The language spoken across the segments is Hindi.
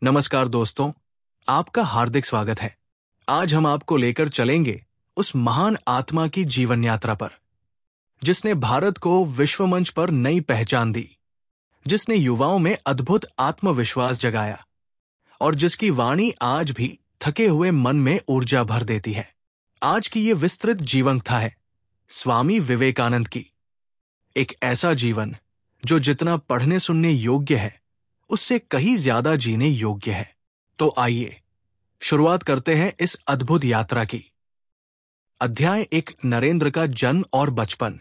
नमस्कार दोस्तों, आपका हार्दिक स्वागत है। आज हम आपको लेकर चलेंगे उस महान आत्मा की जीवन यात्रा पर, जिसने भारत को विश्व मंच पर नई पहचान दी, जिसने युवाओं में अद्भुत आत्मविश्वास जगाया और जिसकी वाणी आज भी थके हुए मन में ऊर्जा भर देती है। आज की ये विस्तृत जीवन कथा है स्वामी विवेकानंद की। एक ऐसा जीवन जो जितना पढ़ने सुनने योग्य है, उससे कहीं ज्यादा जीने योग्य है। तो आइए शुरुआत करते हैं इस अद्भुत यात्रा की। अध्याय 1, नरेंद्र का जन्म और बचपन।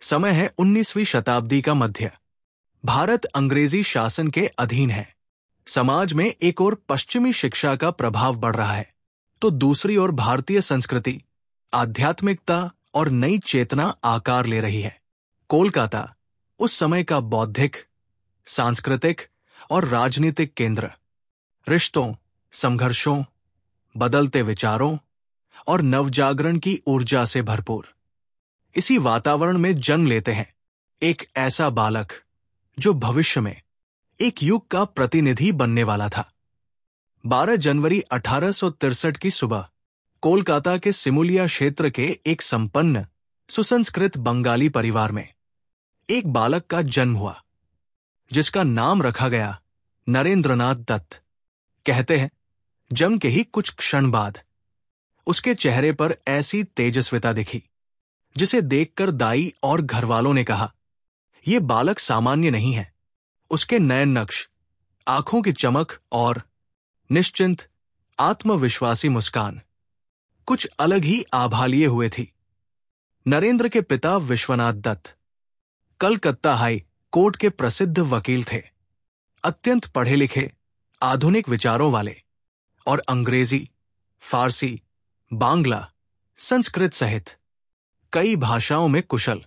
समय है 19वीं शताब्दी का मध्य। भारत अंग्रेजी शासन के अधीन है। समाज में एक ओर पश्चिमी शिक्षा का प्रभाव बढ़ रहा है, तो दूसरी ओर भारतीय संस्कृति, आध्यात्मिकता और नई चेतना आकार ले रही है। कोलकाता उस समय का बौद्धिक, सांस्कृतिक और राजनीतिक केंद्र, रिश्तों, संघर्षों, बदलते विचारों और नवजागरण की ऊर्जा से भरपूर। इसी वातावरण में जन्म लेते हैं एक ऐसा बालक जो भविष्य में एक युग का प्रतिनिधि बनने वाला था। 12 जनवरी 1863 की सुबह कोलकाता के सिमुलिया क्षेत्र के एक संपन्न, सुसंस्कृत बंगाली परिवार में एक बालक का जन्म हुआ, जिसका नाम रखा गया नरेंद्रनाथ दत्त। कहते हैं जन्म के ही कुछ क्षण बाद उसके चेहरे पर ऐसी तेजस्विता दिखी जिसे देखकर दाई और घरवालों ने कहा, यह बालक सामान्य नहीं है। उसके नयन नक्श, आंखों की चमक और निश्चिंत, आत्मविश्वासी मुस्कान कुछ अलग ही आभा लिए हुए थी। नरेंद्र के पिता विश्वनाथ दत्त कलकत्ता हाई कोर्ट के प्रसिद्ध वकील थे। अत्यंत पढ़े लिखे, आधुनिक विचारों वाले और अंग्रेजी, फारसी, बांग्ला, संस्कृत सहित कई भाषाओं में कुशल।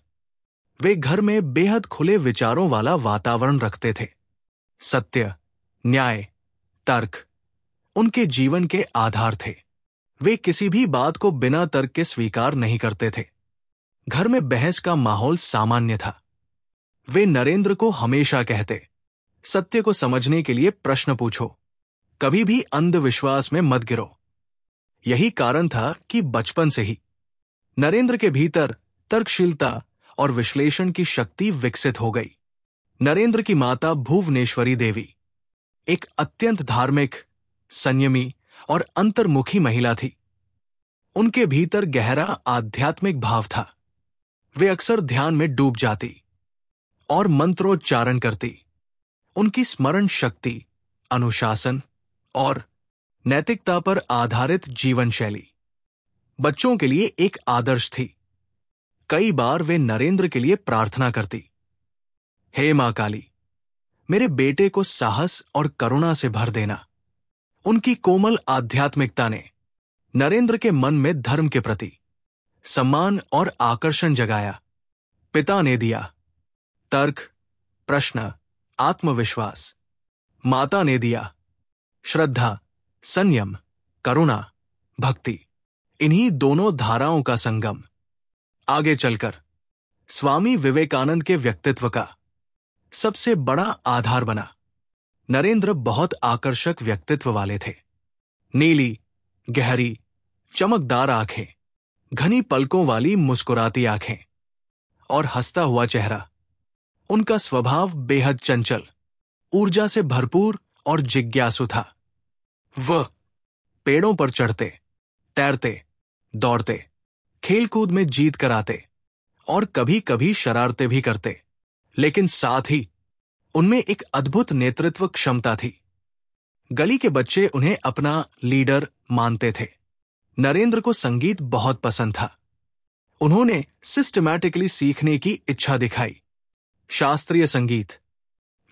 वे घर में बेहद खुले विचारों वाला वातावरण रखते थे। सत्य, न्याय, तर्क उनके जीवन के आधार थे। वे किसी भी बात को बिना तर्क के स्वीकार नहीं करते थे। घर में बहस का माहौल सामान्य था। वे नरेंद्र को हमेशा कहते, सत्य को समझने के लिए प्रश्न पूछो, कभी भी अंधविश्वास में मत गिरो। यही कारण था कि बचपन से ही नरेंद्र के भीतर तर्कशीलता और विश्लेषण की शक्ति विकसित हो गई। नरेंद्र की माता भुवनेश्वरी देवी एक अत्यंत धार्मिक, संयमी और अंतर्मुखी महिला थी। उनके भीतर गहरा आध्यात्मिक भाव था। वे अक्सर ध्यान में डूब जाती और मंत्रोच्चारण करती। उनकी स्मरण शक्ति, अनुशासन और नैतिकता पर आधारित जीवन शैली बच्चों के लिए एक आदर्श थी। कई बार वे नरेंद्र के लिए प्रार्थना करती, हे मां काली, मेरे बेटे को साहस और करुणा से भर देना। उनकी कोमल आध्यात्मिकता ने नरेंद्र के मन में धर्म के प्रति सम्मान और आकर्षण जगाया। पिता ने दिया तर्क, प्रश्न, आत्मविश्वास। माता ने दिया श्रद्धा, संयम, करुणा, भक्ति। इन्हीं दोनों धाराओं का संगम आगे चलकर स्वामी विवेकानंद के व्यक्तित्व का सबसे बड़ा आधार बना। नरेंद्र बहुत आकर्षक व्यक्तित्व वाले थे। नीली, गहरी, चमकदार आंखें, घनी पलकों वाली मुस्कुराती आंखें और हंसता हुआ चेहरा। उनका स्वभाव बेहद चंचल, ऊर्जा से भरपूर और जिज्ञासु था। वह पेड़ों पर चढ़ते, तैरते, दौड़ते, खेलकूद में जीत कर आते और कभी कभी शरारतें भी करते, लेकिन साथ ही उनमें एक अद्भुत नेतृत्व क्षमता थी। गली के बच्चे उन्हें अपना लीडर मानते थे। नरेंद्र को संगीत बहुत पसंद था। उन्होंने सिस्टमैटिकली सीखने की इच्छा दिखाई। शास्त्रीय संगीत,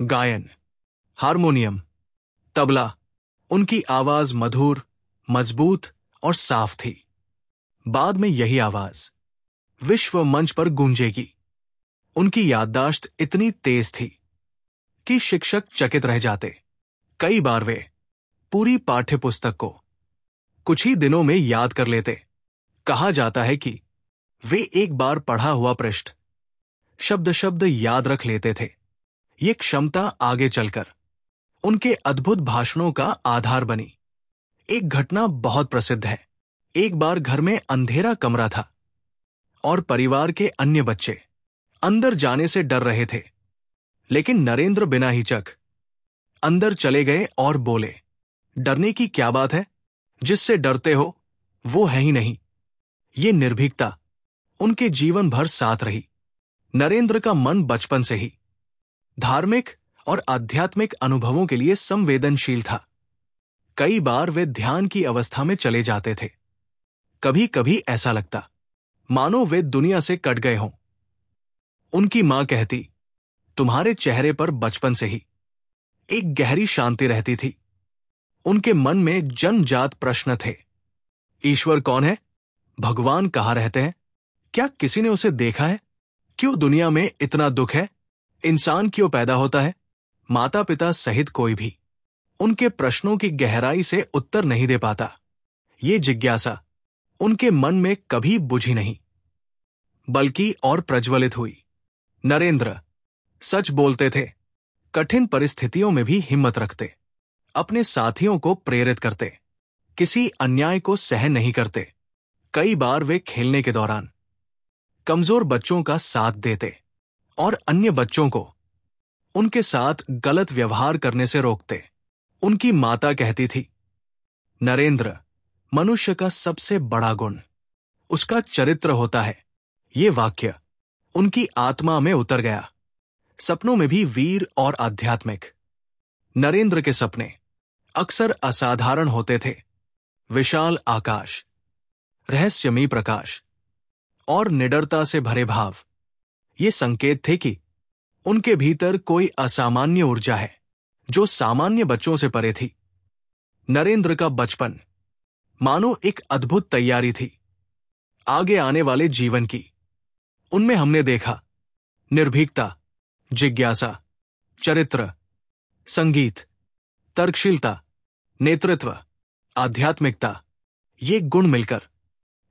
गायन, हारमोनियम, तबला, उनकी आवाज मधुर, मजबूत और साफ थी। बाद में यही आवाज विश्व मंच पर गूंजेगी। उनकी याददाश्त इतनी तेज थी कि शिक्षक चकित रह जाते। कई बार वे पूरी पाठ्यपुस्तक को कुछ ही दिनों में याद कर लेते। कहा जाता है कि वे एक बार पढ़ा हुआ पृष्ठ शब्द शब्द याद रख लेते थे। ये क्षमता आगे चलकर उनके अद्भुत भाषणों का आधार बनी। एक घटना बहुत प्रसिद्ध है। एक बार घर में अंधेरा कमरा था और परिवार के अन्य बच्चे अंदर जाने से डर रहे थे, लेकिन नरेंद्र बिना हिचक अंदर चले गए और बोले, डरने की क्या बात है? जिससे डरते हो वो है ही नहीं। ये निर्भीकता उनके जीवन भर साथ रही। नरेंद्र का मन बचपन से ही धार्मिक और आध्यात्मिक अनुभवों के लिए संवेदनशील था। कई बार वे ध्यान की अवस्था में चले जाते थे। कभी कभी ऐसा लगता मानो वे दुनिया से कट गए हों। उनकी मां कहती, तुम्हारे चेहरे पर बचपन से ही एक गहरी शांति रहती थी। उनके मन में जन्मजात प्रश्न थे। ईश्वर कौन है? भगवान कहाँ रहते हैं? क्या किसी ने उसे देखा है? क्यों दुनिया में इतना दुख है? इंसान क्यों पैदा होता है? माता पिता सहित कोई भी उनके प्रश्नों की गहराई से उत्तर नहीं दे पाता। ये जिज्ञासा उनके मन में कभी बुझी नहीं, बल्कि और प्रज्वलित हुई। नरेंद्र सच बोलते थे, कठिन परिस्थितियों में भी हिम्मत रखते, अपने साथियों को प्रेरित करते, किसी अन्याय को सहन नहीं करते। कई बार वे खेलने के दौरान कमजोर बच्चों का साथ देते और अन्य बच्चों को उनके साथ गलत व्यवहार करने से रोकते। उनकी माता कहती थी, नरेंद्र, मनुष्य का सबसे बड़ा गुण उसका चरित्र होता है। ये वाक्य उनकी आत्मा में उतर गया। सपनों में भी वीर और आध्यात्मिक। नरेंद्र के सपने अक्सर असाधारण होते थे। विशाल आकाश, रहस्यमयी प्रकाश और निडरता से भरे भाव ये संकेत थे कि उनके भीतर कोई असामान्य ऊर्जा है जो सामान्य बच्चों से परे थी। नरेंद्र का बचपन मानो एक अद्भुत तैयारी थी आगे आने वाले जीवन की। उनमें हमने देखा निर्भीकता, जिज्ञासा, चरित्र, संगीत, तर्कशीलता, नेतृत्व, आध्यात्मिकता। ये गुण मिलकर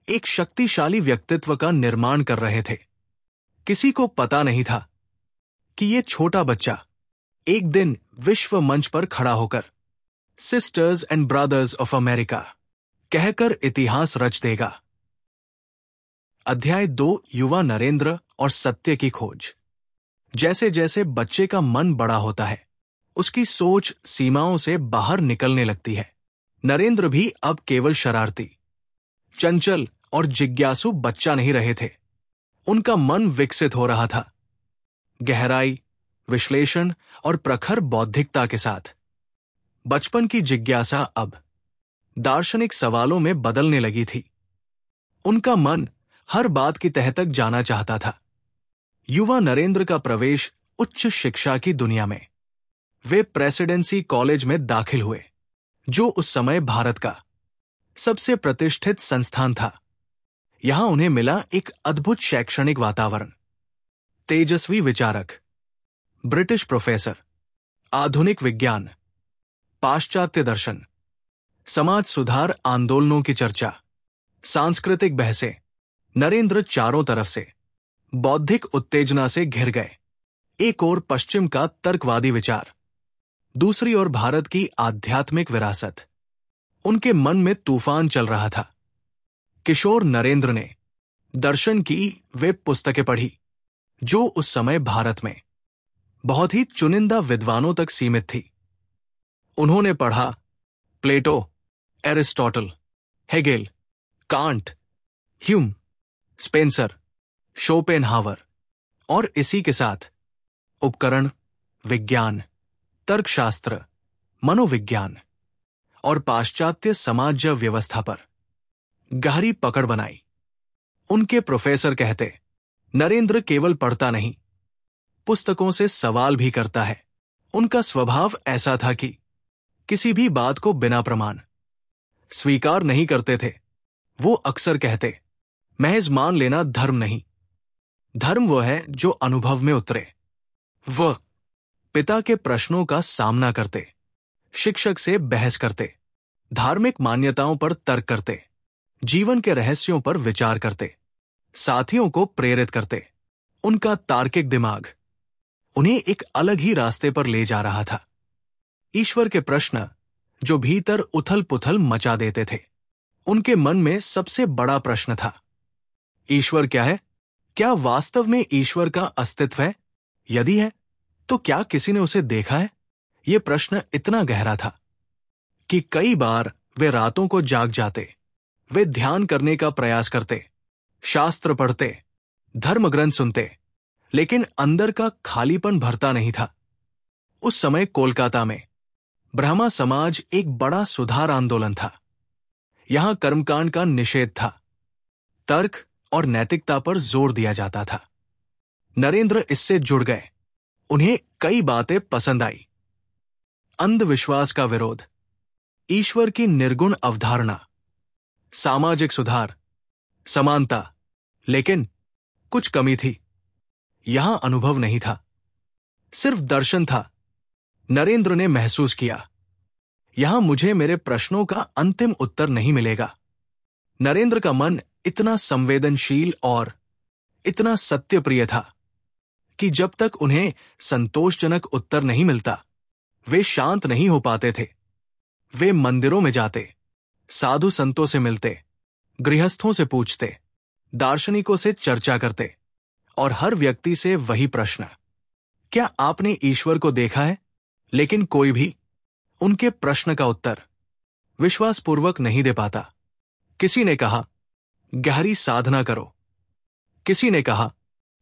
एक शक्तिशाली व्यक्तित्व का निर्माण कर रहे थे। किसी को पता नहीं था कि ये छोटा बच्चा एक दिन विश्व मंच पर खड़ा होकर sisters and brothers of America कहकर इतिहास रच देगा। अध्याय 2, युवा नरेंद्र और सत्य की खोज। जैसे जैसे बच्चे का मन बड़ा होता है, उसकी सोच सीमाओं से बाहर निकलने लगती है। नरेंद्र भी अब केवल शरारती, चंचल और जिज्ञासु बच्चा नहीं रहे थे। उनका मन विकसित हो रहा था, गहराई, विश्लेषण और प्रखर बौद्धिकता के साथ। बचपन की जिज्ञासा अब दार्शनिक सवालों में बदलने लगी थी। उनका मन हर बात की तह तक जाना चाहता था। युवा नरेंद्र का प्रवेश उच्च शिक्षा की दुनिया में। वे प्रेसिडेंसी कॉलेज में दाखिल हुए, जो उस समय भारत का सबसे प्रतिष्ठित संस्थान था। यहां उन्हें मिला एक अद्भुत शैक्षणिक वातावरण, तेजस्वी विचारक, ब्रिटिश प्रोफेसर, आधुनिक विज्ञान, पाश्चात्य दर्शन, समाज सुधार आंदोलनों की चर्चा, सांस्कृतिक बहसें। नरेंद्र चारों तरफ से बौद्धिक उत्तेजना से घिर गए। एक ओर पश्चिम का तर्कवादी विचार, दूसरी ओर भारत की आध्यात्मिक विरासत। उनके मन में तूफान चल रहा था। किशोर नरेंद्र ने दर्शन की वे पुस्तकें पढ़ी जो उस समय भारत में बहुत ही चुनिंदा विद्वानों तक सीमित थी। उन्होंने पढ़ा Plato, Aristotle, Hegel, Kant, Hume, Spencer, Schopenhauer और इसी के साथ उपकरण, विज्ञान, तर्कशास्त्र, मनोविज्ञान और पाश्चात्य समाज व्यवस्था पर गहरी पकड़ बनाई। उनके प्रोफेसर कहते, नरेंद्र केवल पढ़ता नहीं, पुस्तकों से सवाल भी करता है। उनका स्वभाव ऐसा था कि किसी भी बात को बिना प्रमाण स्वीकार नहीं करते थे। वो अक्सर कहते, महज मान लेना धर्म नहीं, धर्म वह है जो अनुभव में उतरे। वह पिता के प्रश्नों का सामना करते, शिक्षक से बहस करते, धार्मिक मान्यताओं पर तर्क करते, जीवन के रहस्यों पर विचार करते, साथियों को प्रेरित करते। उनका तार्किक दिमाग उन्हें एक अलग ही रास्ते पर ले जा रहा था। ईश्वर के प्रश्न जो भीतर उथल पुथल मचा देते थे। उनके मन में सबसे बड़ा प्रश्न था, ईश्वर क्या है? क्या वास्तव में ईश्वर का अस्तित्व है? यदि है तो क्या किसी ने उसे देखा है? यह प्रश्न इतना गहरा था कि कई बार वे रातों को जाग जाते। वे ध्यान करने का प्रयास करते, शास्त्र पढ़ते, धर्म ग्रंथ सुनते, लेकिन अंदर का खालीपन भरता नहीं था। उस समय कोलकाता में ब्रह्मा समाज एक बड़ा सुधार आंदोलन था। यहां कर्मकांड का निषेध था, तर्क और नैतिकता पर जोर दिया जाता था। नरेंद्र इससे जुड़ गए। उन्हें कई बातें पसंद आई। अंधविश्वास का विरोध, ईश्वर की निर्गुण अवधारणा, सामाजिक सुधार, समानता, लेकिन कुछ कमी थी। यहां अनुभव नहीं था, सिर्फ दर्शन था। नरेंद्र ने महसूस किया, यहां मुझे मेरे प्रश्नों का अंतिम उत्तर नहीं मिलेगा। नरेंद्र का मन इतना संवेदनशील और इतना सत्यप्रिय था कि जब तक उन्हें संतोषजनक उत्तर नहीं मिलता, वे शांत नहीं हो पाते थे। वे मंदिरों में जाते, साधु संतों से मिलते, गृहस्थों से पूछते, दार्शनिकों से चर्चा करते, और हर व्यक्ति से वही प्रश्न, क्या आपने ईश्वर को देखा है? लेकिन कोई भी उनके प्रश्न का उत्तर विश्वासपूर्वक नहीं दे पाता। किसी ने कहा, गहरी साधना करो। किसी ने कहा,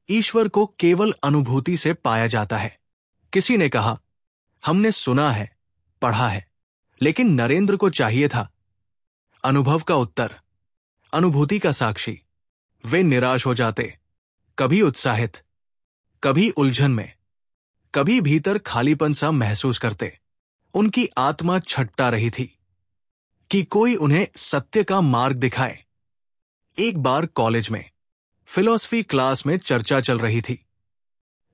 ईश्वर को केवल अनुभूति से पाया जाता है। किसी ने कहा, हमने सुना है, पढ़ा है। लेकिन नरेंद्र को चाहिए था अनुभव का उत्तर, अनुभूति का साक्षी। वे निराश हो जाते, कभी उत्साहित, कभी उलझन में, कभी भीतर खालीपन सा महसूस करते। उनकी आत्मा छटपटा रही थी कि कोई उन्हें सत्य का मार्ग दिखाए। एक बार कॉलेज में फिलॉसफी क्लास में चर्चा चल रही थी।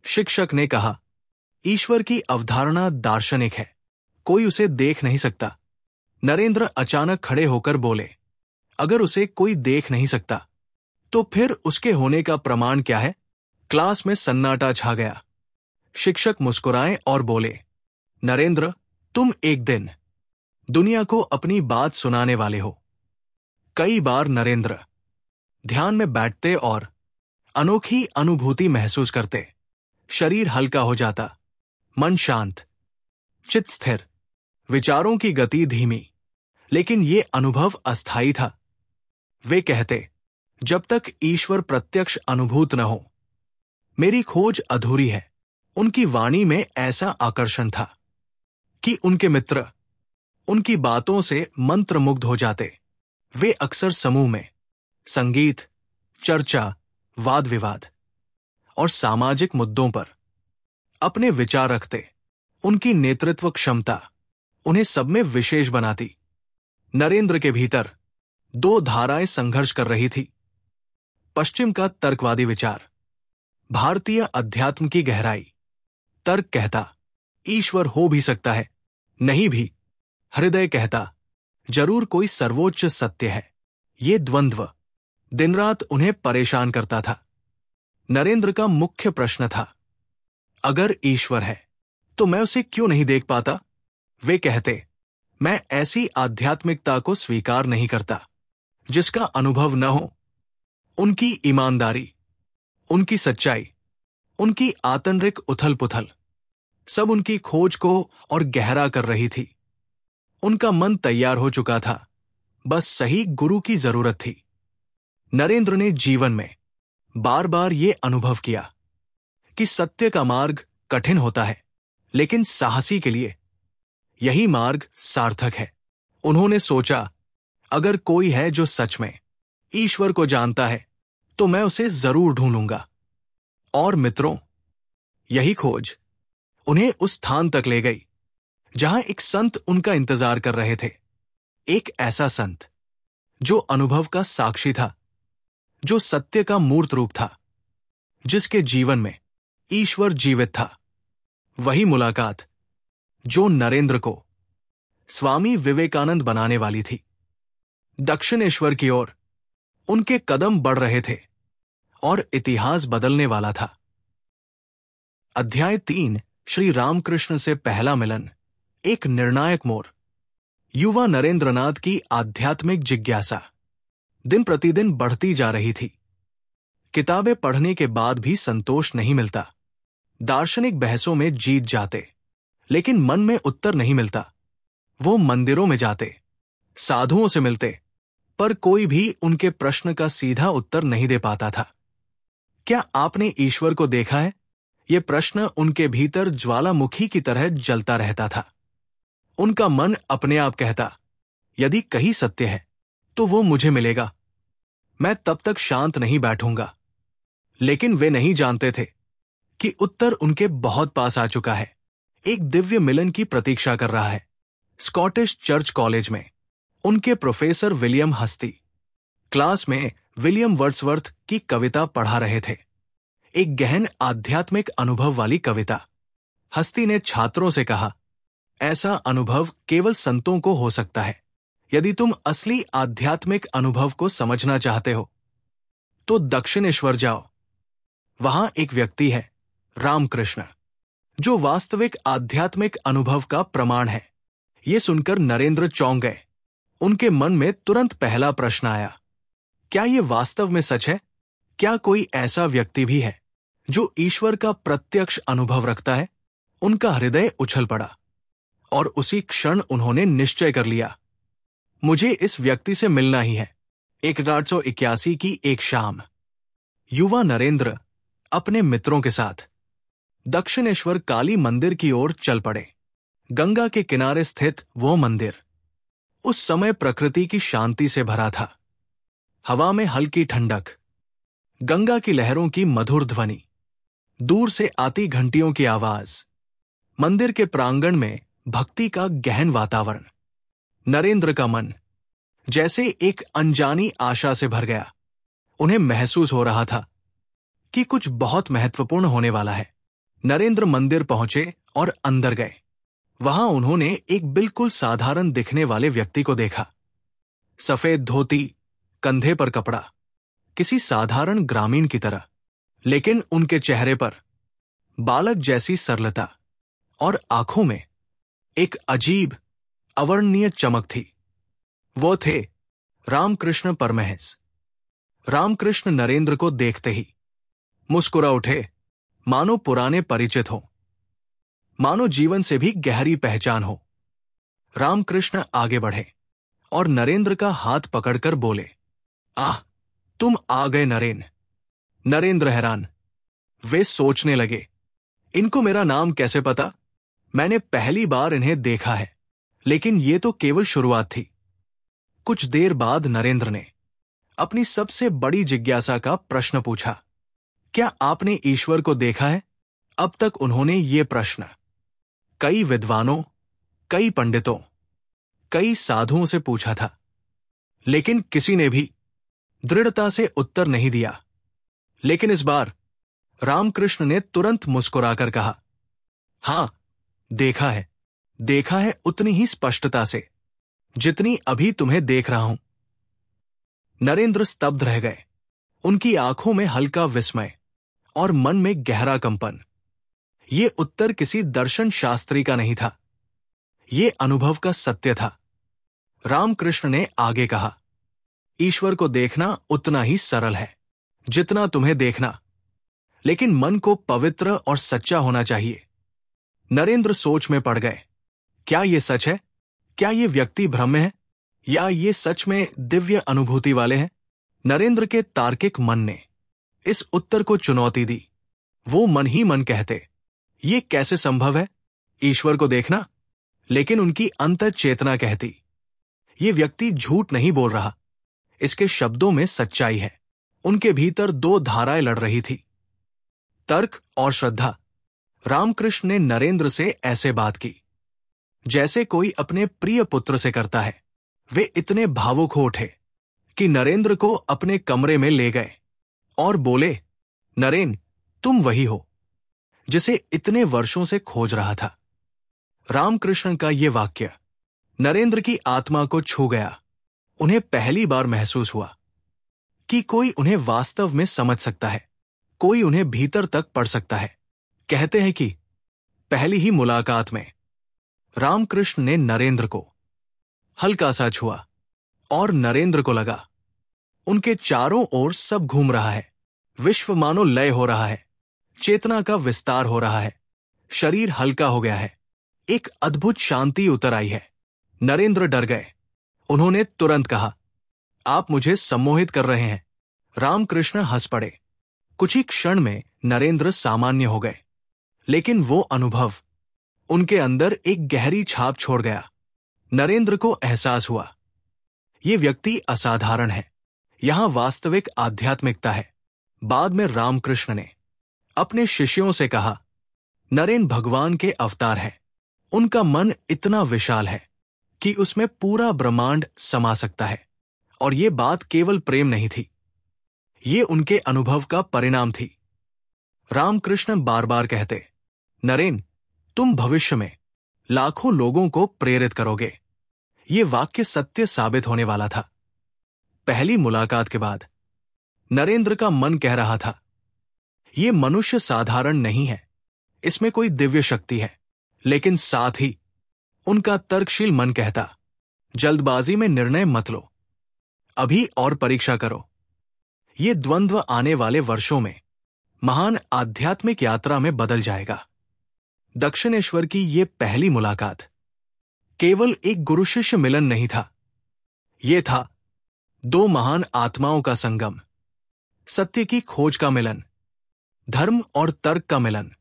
शिक्षक ने कहा, ईश्वर की अवधारणा दार्शनिक है, कोई उसे देख नहीं सकता। नरेंद्र अचानक खड़े होकर बोले, अगर उसे कोई देख नहीं सकता तो फिर उसके होने का प्रमाण क्या है? क्लास में सन्नाटा छा गया। शिक्षक मुस्कुराए और बोले, नरेंद्र, तुम एक दिन दुनिया को अपनी बात सुनाने वाले हो। कई बार नरेंद्र ध्यान में बैठते और अनोखी अनुभूति महसूस करते। शरीर हल्का हो जाता, मन शांत, चित्त स्थिर, विचारों की गति धीमी। लेकिन ये अनुभव अस्थायी था। वे कहते, जब तक ईश्वर प्रत्यक्ष अनुभूत न हो, मेरी खोज अधूरी है। उनकी वाणी में ऐसा आकर्षण था कि उनके मित्र उनकी बातों से मंत्रमुग्ध हो जाते। वे अक्सर समूह में संगीत, चर्चा, वाद विवाद और सामाजिक मुद्दों पर अपने विचार रखते। उनकी नेतृत्व क्षमता उन्हें सब में विशेष बनाती। नरेंद्र के भीतर दो धाराएं संघर्ष कर रही थी। पश्चिम का तर्कवादी विचार, भारतीय अध्यात्म की गहराई। तर्क कहता, ईश्वर हो भी सकता है, नहीं भी। हृदय कहता, जरूर कोई सर्वोच्च सत्य है। ये द्वंद्व दिन रात उन्हें परेशान करता था। नरेंद्र का मुख्य प्रश्न था, अगर ईश्वर है तो मैं उसे क्यों नहीं देख पाता? वे कहते, मैं ऐसी आध्यात्मिकता को स्वीकार नहीं करता जिसका अनुभव न हो। उनकी ईमानदारी, उनकी सच्चाई, उनकी आंतरिक उथल पुथल सब उनकी खोज को और गहरा कर रही थी। उनका मन तैयार हो चुका था, बस सही गुरु की जरूरत थी। नरेंद्र ने जीवन में बार बार ये अनुभव किया कि सत्य का मार्ग कठिन होता है, लेकिन साहसी के लिए यही मार्ग सार्थक है। उन्होंने सोचा, अगर कोई है जो सच में ईश्वर को जानता है तो मैं उसे जरूर ढूंढूंगा। और मित्रों, यही खोज उन्हें उस स्थान तक ले गई जहां एक संत उनका इंतजार कर रहे थे। एक ऐसा संत जो अनुभव का साक्षी था, जो सत्य का मूर्त रूप था, जिसके जीवन में ईश्वर जीवित था। वही मुलाकात जो नरेंद्र को स्वामी विवेकानंद बनाने वाली थी। दक्षिणेश्वर की ओर उनके कदम बढ़ रहे थे और इतिहास बदलने वाला था। अध्याय 3, श्री रामकृष्ण से पहला मिलन, एक निर्णायक मोड़। युवा नरेंद्रनाथ की आध्यात्मिक जिज्ञासा दिन प्रतिदिन बढ़ती जा रही थी। किताबें पढ़ने के बाद भी संतोष नहीं मिलता। दार्शनिक बहसों में जीत जाते, लेकिन मन में उत्तर नहीं मिलता। वो मंदिरों में जाते, साधुओं से मिलते, पर कोई भी उनके प्रश्न का सीधा उत्तर नहीं दे पाता था। क्या आपने ईश्वर को देखा है? ये प्रश्न उनके भीतर ज्वालामुखी की तरह जलता रहता था। उनका मन अपने आप कहता, यदि कहीं सत्य है तो वो मुझे मिलेगा, मैं तब तक शांत नहीं बैठूंगा। लेकिन वे नहीं जानते थे कि उत्तर उनके बहुत पास आ चुका है। एक दिव्य मिलन की प्रतीक्षा कर रहा है। स्कॉटिश चर्च कॉलेज में उनके प्रोफेसर विलियम हस्ती क्लास में विलियम वर्ड्सवर्थ की कविता पढ़ा रहे थे, एक गहन आध्यात्मिक अनुभव वाली कविता। हस्ती ने छात्रों से कहा, ऐसा अनुभव केवल संतों को हो सकता है। यदि तुम असली आध्यात्मिक अनुभव को समझना चाहते हो तो दक्षिणेश्वर जाओ। वहां एक व्यक्ति है, रामकृष्ण, जो वास्तविक आध्यात्मिक अनुभव का प्रमाण है। यह सुनकर नरेंद्र चौंक गए। उनके मन में तुरंत पहला प्रश्न आया, क्या यह वास्तव में सच है? क्या कोई ऐसा व्यक्ति भी है जो ईश्वर का प्रत्यक्ष अनुभव रखता है? उनका हृदय उछल पड़ा और उसी क्षण उन्होंने निश्चय कर लिया, मुझे इस व्यक्ति से मिलना ही है। 1881 की एक शाम युवा नरेंद्र अपने मित्रों के साथ दक्षिणेश्वर काली मंदिर की ओर चल पड़े। गंगा के किनारे स्थित वो मंदिर उस समय प्रकृति की शांति से भरा था। हवा में हल्की ठंडक, गंगा की लहरों की मधुर ध्वनि, दूर से आती घंटियों की आवाज, मंदिर के प्रांगण में भक्ति का गहन वातावरण। नरेंद्र का मन जैसे एक अनजानी आशा से भर गया। उन्हें महसूस हो रहा था कि कुछ बहुत महत्वपूर्ण होने वाला है। नरेंद्र मंदिर पहुंचे और अंदर गए। वहां उन्होंने एक बिल्कुल साधारण दिखने वाले व्यक्ति को देखा। सफेद धोती, कंधे पर कपड़ा, किसी साधारण ग्रामीण की तरह, लेकिन उनके चेहरे पर बालक जैसी सरलता और आंखों में एक अजीब अवर्णनीय चमक थी। वो थे रामकृष्ण परमहंस। रामकृष्ण नरेंद्र को देखते ही मुस्कुरा उठे, मानो पुराने परिचित हो, मानो जीवन से भी गहरी पहचान हो। रामकृष्ण आगे बढ़े और नरेंद्र का हाथ पकड़कर बोले, आह, तुम आ गए नरेन। नरेंद्र हैरान। वे सोचने लगे, इनको मेरा नाम कैसे पता? मैंने पहली बार इन्हें देखा है, लेकिन ये तो केवल शुरुआत थी। कुछ देर बाद नरेंद्र ने अपनी सबसे बड़ी जिज्ञासा का प्रश्न पूछा, क्या आपने ईश्वर को देखा है? अब तक उन्होंने ये प्रश्न कई विद्वानों, कई पंडितों, कई साधुओं से पूछा था, लेकिन किसी ने भी दृढ़ता से उत्तर नहीं दिया। लेकिन इस बार रामकृष्ण ने तुरंत मुस्कुराकर कहा, हां, देखा है, देखा है उतनी ही स्पष्टता से जितनी अभी तुम्हें देख रहा हूं। नरेंद्र स्तब्ध रह गए। उनकी आंखों में हल्का विस्मय और मन में गहरा कंपन। ये उत्तर किसी दर्शन शास्त्री का नहीं था, ये अनुभव का सत्य था। रामकृष्ण ने आगे कहा, ईश्वर को देखना उतना ही सरल है जितना तुम्हें देखना, लेकिन मन को पवित्र और सच्चा होना चाहिए। नरेंद्र सोच में पड़ गए। क्या ये सच है? क्या ये व्यक्ति भ्रम में है, या ये सच में दिव्य अनुभूति वाले हैं? नरेंद्र के तार्किक मन ने इस उत्तर को चुनौती दी। वो मन ही मन कहते, ये कैसे संभव है, ईश्वर को देखना? लेकिन उनकी अंतर चेतना कहती, ये व्यक्ति झूठ नहीं बोल रहा, इसके शब्दों में सच्चाई है। उनके भीतर दो धाराएं लड़ रही थी, तर्क और श्रद्धा। रामकृष्ण ने नरेंद्र से ऐसे बात की जैसे कोई अपने प्रिय पुत्र से करता है। वे इतने भावुक हो उठे कि नरेंद्र को अपने कमरे में ले गए और बोले, नरेन, तुम वही हो जिसे इतने वर्षों से खोज रहा था। रामकृष्ण का ये वाक्य नरेंद्र की आत्मा को छू गया। उन्हें पहली बार महसूस हुआ कि कोई उन्हें वास्तव में समझ सकता है, कोई उन्हें भीतर तक पढ़ सकता है। कहते हैं कि पहली ही मुलाकात में रामकृष्ण ने नरेंद्र को हल्का सा छुआ और नरेंद्र को लगा उनके चारों ओर सब घूम रहा है। विश्व मानो लय हो रहा है, चेतना का विस्तार हो रहा है, शरीर हल्का हो गया है, एक अद्भुत शांति उतर आई है। नरेंद्र डर गए। उन्होंने तुरंत कहा, आप मुझे सम्मोहित कर रहे हैं। रामकृष्ण हंस पड़े। कुछ ही क्षण में नरेंद्र सामान्य हो गए, लेकिन वो अनुभव उनके अंदर एक गहरी छाप छोड़ गया। नरेंद्र को एहसास हुआ, ये व्यक्ति असाधारण है, यहां वास्तविक आध्यात्मिकता है। बाद में रामकृष्ण ने अपने शिष्यों से कहा, नरेन भगवान के अवतार है। उनका मन इतना विशाल है कि उसमें पूरा ब्रह्मांड समा सकता है। और ये बात केवल प्रेम नहीं थी, ये उनके अनुभव का परिणाम थी। रामकृष्ण बार बार कहते, नरेन, तुम भविष्य में लाखों लोगों को प्रेरित करोगे। ये वाक्य सत्य साबित होने वाला था। पहली मुलाकात के बाद नरेंद्र का मन कह रहा था, ये मनुष्य साधारण नहीं है, इसमें कोई दिव्य शक्ति है। लेकिन साथ ही उनका तर्कशील मन कहता, जल्दबाजी में निर्णय मत लो, अभी और परीक्षा करो। ये द्वंद्व आने वाले वर्षों में महान आध्यात्मिक यात्रा में बदल जाएगा। दक्षिणेश्वर की ये पहली मुलाकात केवल एक गुरु शिष्य मिलन नहीं था, ये था दो महान आत्माओं का संगम, सत्य की खोज का मिलन, धर्म और तर्क का मिलन,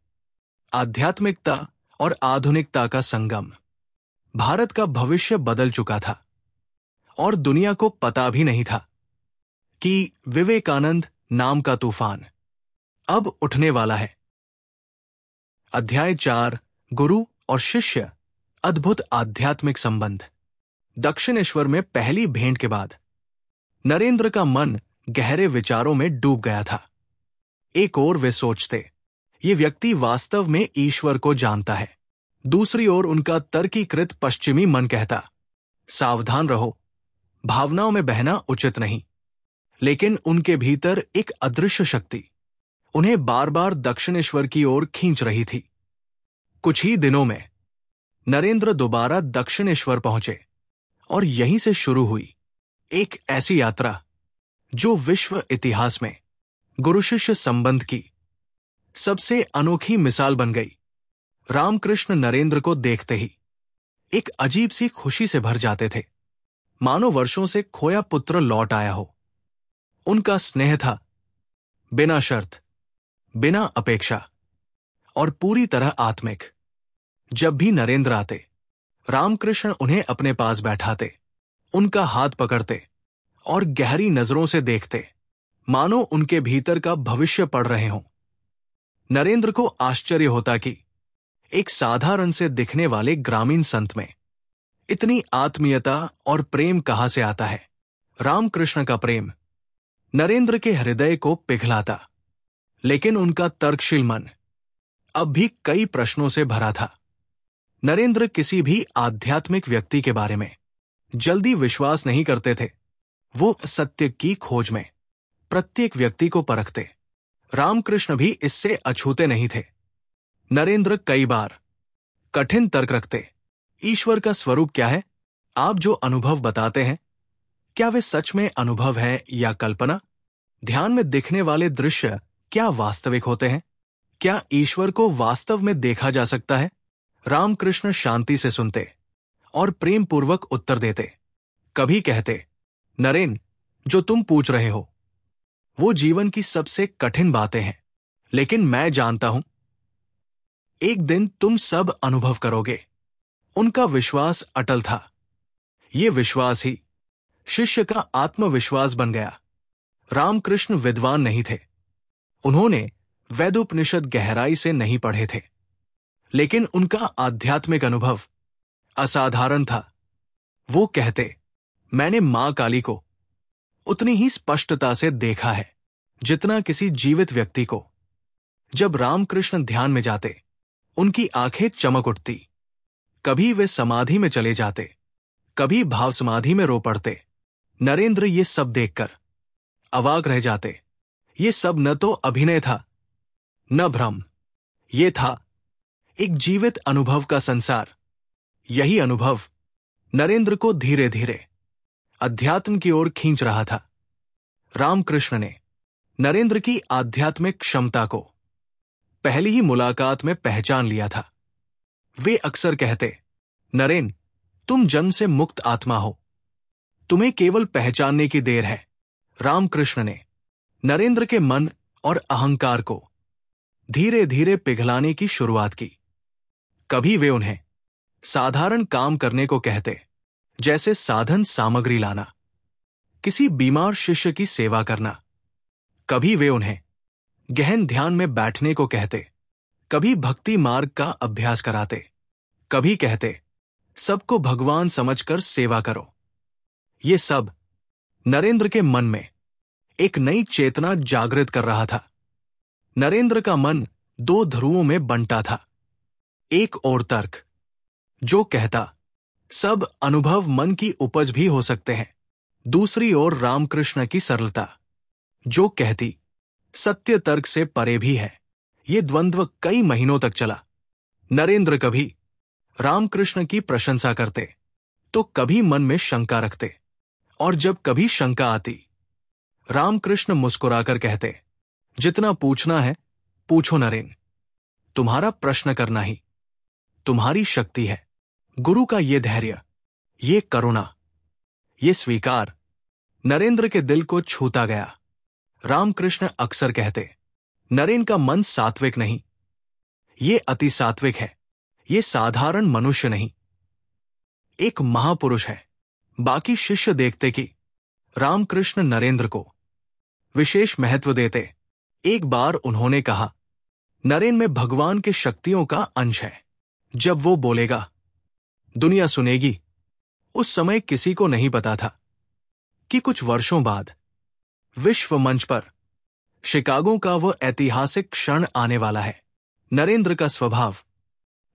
आध्यात्मिकता और आधुनिकता का संगम। भारत का भविष्य बदल चुका था और दुनिया को पता भी नहीं था कि विवेकानंद नाम का तूफान अब उठने वाला है। अध्याय 4, गुरु और शिष्य, अद्भुत आध्यात्मिक संबंध। दक्षिणेश्वर में पहली भेंट के बाद नरेंद्र का मन गहरे विचारों में डूब गया था। एक ओर वे सोचते, ये व्यक्ति वास्तव में ईश्वर को जानता है। दूसरी ओर उनका तर्कीकृत पश्चिमी मन कहता, सावधान रहो, भावनाओं में बहना उचित नहीं। लेकिन उनके भीतर एक अदृश्य शक्ति उन्हें बार बार दक्षिणेश्वर की ओर खींच रही थी। कुछ ही दिनों में नरेंद्र दोबारा दक्षिणेश्वर पहुंचे और यहीं से शुरू हुई एक ऐसी यात्रा जो विश्व इतिहास में गुरु शिष्य संबंध की सबसे अनोखी मिसाल बन गई। रामकृष्ण नरेंद्र को देखते ही एक अजीब सी खुशी से भर जाते थे, मानो वर्षों से खोया पुत्र लौट आया हो। उनका स्नेह था बिना शर्त, बिना अपेक्षा और पूरी तरह आत्मिक। जब भी नरेंद्र आते, रामकृष्ण उन्हें अपने पास बैठाते, उनका हाथ पकड़ते और गहरी नजरों से देखते, मानो उनके भीतर का भविष्य पढ़ रहे हों। नरेंद्र को आश्चर्य होता कि एक साधारण से दिखने वाले ग्रामीण संत में इतनी आत्मीयता और प्रेम कहां से आता है। रामकृष्ण का प्रेम नरेंद्र के हृदय को पिघलाता, लेकिन उनका तर्कशील मन अब भी कई प्रश्नों से भरा था। नरेंद्र किसी भी आध्यात्मिक व्यक्ति के बारे में जल्दी विश्वास नहीं करते थे। वो सत्य की खोज में प्रत्येक व्यक्ति को परखते। रामकृष्ण भी इससे अछूते नहीं थे। नरेंद्र कई बार कठिन तर्क रखते, ईश्वर का स्वरूप क्या है? आप जो अनुभव बताते हैं, क्या वे सच में अनुभव है या कल्पना? ध्यान में दिखने वाले दृश्य क्या वास्तविक होते हैं? क्या ईश्वर को वास्तव में देखा जा सकता है? रामकृष्ण शांति से सुनते और प्रेम पूर्वक उत्तर देते। कभी कहते, नरेन, जो तुम पूछ रहे हो वो जीवन की सबसे कठिन बातें हैं, लेकिन मैं जानता हूं एक दिन तुम सब अनुभव करोगे। उनका विश्वास अटल था। ये विश्वास ही शिष्य का आत्मविश्वास बन गया। रामकृष्ण विद्वान नहीं थे, उन्होंने वेदोपनिषद गहराई से नहीं पढ़े थे, लेकिन उनका आध्यात्मिक अनुभव असाधारण था। वो कहते, मैंने मां काली को उतनी ही स्पष्टता से देखा है जितना किसी जीवित व्यक्ति को। जब रामकृष्ण ध्यान में जाते, उनकी आंखें चमक उठती। कभी वे समाधि में चले जाते, कभी भाव समाधि में रो पड़ते। नरेंद्र ये सब देखकर अवाक रह जाते। ये सब न तो अभिनय था, न भ्रम, ये था एक जीवित अनुभव का संसार। यही अनुभव नरेंद्र को धीरे धीरे अध्यात्म की ओर खींच रहा था। रामकृष्ण ने नरेंद्र की आध्यात्मिक क्षमता को पहली ही मुलाकात में पहचान लिया था। वे अक्सर कहते, नरेन, तुम जन्म से मुक्त आत्मा हो, तुम्हें केवल पहचानने की देर है। रामकृष्ण ने नरेंद्र के मन और अहंकार को धीरे धीरे पिघलाने की शुरुआत की। कभी वे उन्हें साधारण काम करने को कहते, जैसे साधन सामग्री लाना, किसी बीमार शिष्य की सेवा करना। कभी वे उन्हें गहन ध्यान में बैठने को कहते, कभी भक्ति मार्ग का अभ्यास कराते, कभी कहते, सबको भगवान समझकर सेवा करो। ये सब नरेंद्र के मन में एक नई चेतना जागृत कर रहा था। नरेंद्र का मन दो ध्रुवों में बंटा था। एक ओर तर्क, जो कहता सब अनुभव मन की उपज भी हो सकते हैं। दूसरी ओर रामकृष्ण की सरलता, जो कहती सत्य तर्क से परे भी है। ये द्वंद्व कई महीनों तक चला। नरेंद्र कभी रामकृष्ण की प्रशंसा करते तो कभी मन में शंका रखते, और जब कभी शंका आती, रामकृष्ण मुस्कुराकर कहते, जितना पूछना है पूछो नरेन, तुम्हारा प्रश्न करना ही तुम्हारी शक्ति है। गुरु का ये धैर्य, ये करुणा, ये स्वीकार नरेंद्र के दिल को छूता गया। रामकृष्ण अक्सर कहते, नरेन का मन सात्विक नहीं, ये अति सात्विक है, ये साधारण मनुष्य नहीं, एक महापुरुष है। बाकी शिष्य देखते कि रामकृष्ण नरेंद्र को विशेष महत्व देते। एक बार उन्होंने कहा, नरेन में भगवान के शक्तियों का अंश है। जब वो बोलेगा दुनिया सुनेगी। उस समय किसी को नहीं पता था कि कुछ वर्षों बाद विश्व मंच पर शिकागो का वह ऐतिहासिक क्षण आने वाला है। नरेंद्र का स्वभाव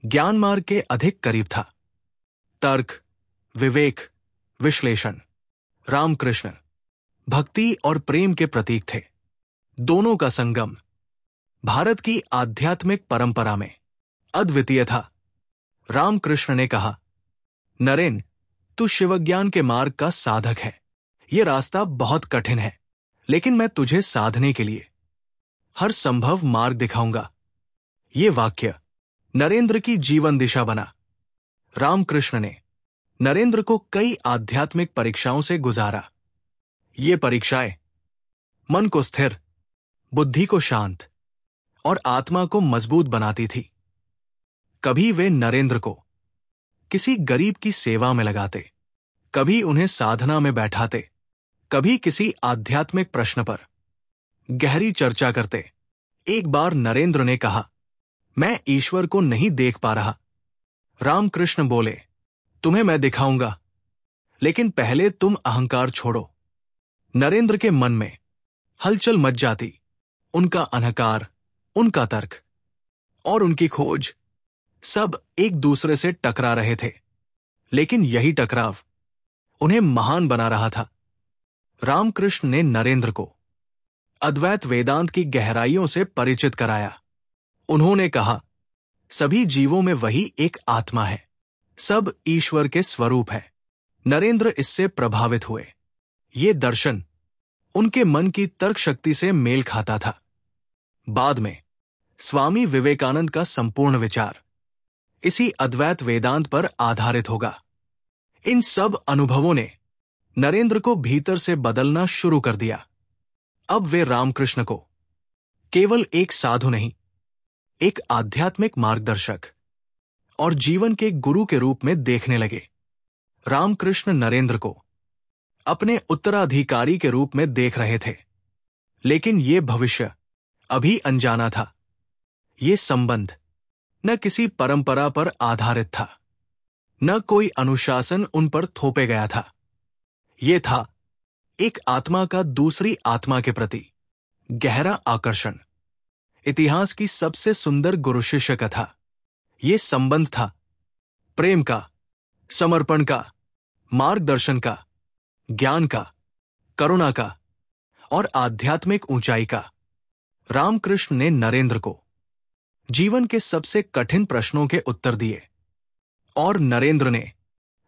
ज्ञान मार्ग के अधिक करीब था। तर्क, विवेक, विश्लेषण। रामकृष्ण भक्ति और प्रेम के प्रतीक थे। दोनों का संगम भारत की आध्यात्मिक परंपरा में अद्वितीय था। रामकृष्ण ने कहा, नरेन, तू शिवज्ञान के मार्ग का साधक है। यह रास्ता बहुत कठिन है, लेकिन मैं तुझे साधने के लिए हर संभव मार्ग दिखाऊंगा। ये वाक्य नरेंद्र की जीवन दिशा बना। रामकृष्ण ने नरेंद्र को कई आध्यात्मिक परीक्षाओं से गुजारा। ये परीक्षाएं मन को स्थिर, बुद्धि को शांत और आत्मा को मजबूत बनाती थी। कभी वे नरेंद्र को किसी गरीब की सेवा में लगाते, कभी उन्हें साधना में बैठाते, कभी किसी आध्यात्मिक प्रश्न पर गहरी चर्चा करते। एक बार नरेंद्र ने कहा, मैं ईश्वर को नहीं देख पा रहा। रामकृष्ण बोले, तुम्हें मैं दिखाऊंगा, लेकिन पहले तुम अहंकार छोड़ो। नरेंद्र के मन में हलचल मच जाती। उनका अहंकार, उनका तर्क और उनकी खोज सब एक दूसरे से टकरा रहे थे, लेकिन यही टकराव उन्हें महान बना रहा था। रामकृष्ण ने नरेंद्र को अद्वैत वेदांत की गहराइयों से परिचित कराया। उन्होंने कहा, सभी जीवों में वही एक आत्मा है, सब ईश्वर के स्वरूप है। नरेंद्र इससे प्रभावित हुए। ये दर्शन उनके मन की तर्क शक्ति से मेल खाता था। बाद में स्वामी विवेकानंद का संपूर्ण विचार इसी अद्वैत वेदांत पर आधारित होगा। इन सब अनुभवों ने नरेंद्र को भीतर से बदलना शुरू कर दिया। अब वे रामकृष्ण को केवल एक साधु नहीं, एक आध्यात्मिक मार्गदर्शक और जीवन के गुरु के रूप में देखने लगे। रामकृष्ण नरेंद्र को अपने उत्तराधिकारी के रूप में देख रहे थे, लेकिन ये भविष्य अभी अनजाना था। ये संबंध न किसी परंपरा पर आधारित था, न कोई अनुशासन उन पर थोपे गया था। ये था एक आत्मा का दूसरी आत्मा के प्रति गहरा आकर्षण। इतिहास की सबसे सुंदर गुरु शिष्य कथा ये संबंध था, प्रेम का, समर्पण का, मार्गदर्शन का, ज्ञान का, करुणा का और आध्यात्मिक ऊंचाई का। रामकृष्ण ने नरेंद्र को जीवन के सबसे कठिन प्रश्नों के उत्तर दिए और नरेंद्र ने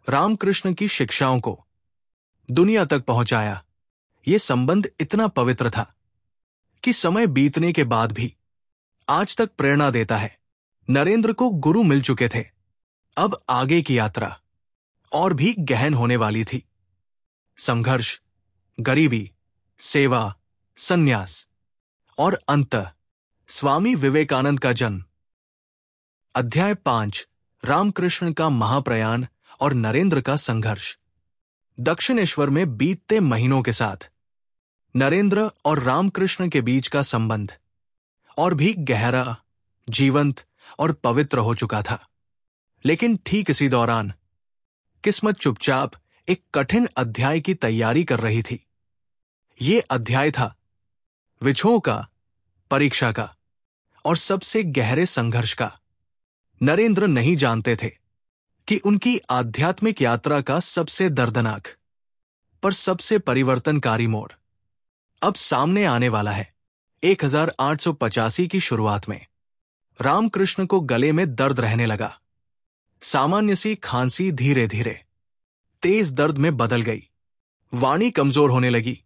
रामकृष्ण की शिक्षाओं को दुनिया तक पहुंचाया। ये संबंध इतना पवित्र था कि समय बीतने के बाद भी आज तक प्रेरणा देता है। नरेंद्र को गुरु मिल चुके थे। अब आगे की यात्रा और भी गहन होने वाली थी। संघर्ष, गरीबी, सेवा, संन्यास और अंततः स्वामी विवेकानंद का जन्म। अध्याय 5, रामकृष्ण का महाप्रयाण और नरेंद्र का संघर्ष। दक्षिणेश्वर में बीतते महीनों के साथ नरेंद्र और रामकृष्ण के बीच का संबंध और भी गहरा, जीवंत और पवित्र हो चुका था। लेकिन ठीक इसी दौरान किस्मत चुपचाप एक कठिन अध्याय की तैयारी कर रही थी। ये अध्याय था विछोह का, परीक्षा का और सबसे गहरे संघर्ष का। नरेंद्र नहीं जानते थे कि उनकी आध्यात्मिक यात्रा का सबसे दर्दनाक पर सबसे परिवर्तनकारी मोड़ अब सामने आने वाला है। 1885 की शुरुआत में रामकृष्ण को गले में दर्द रहने लगा। सामान्य सी खांसी धीरे धीरे तेज दर्द में बदल गई। वाणी कमजोर होने लगी,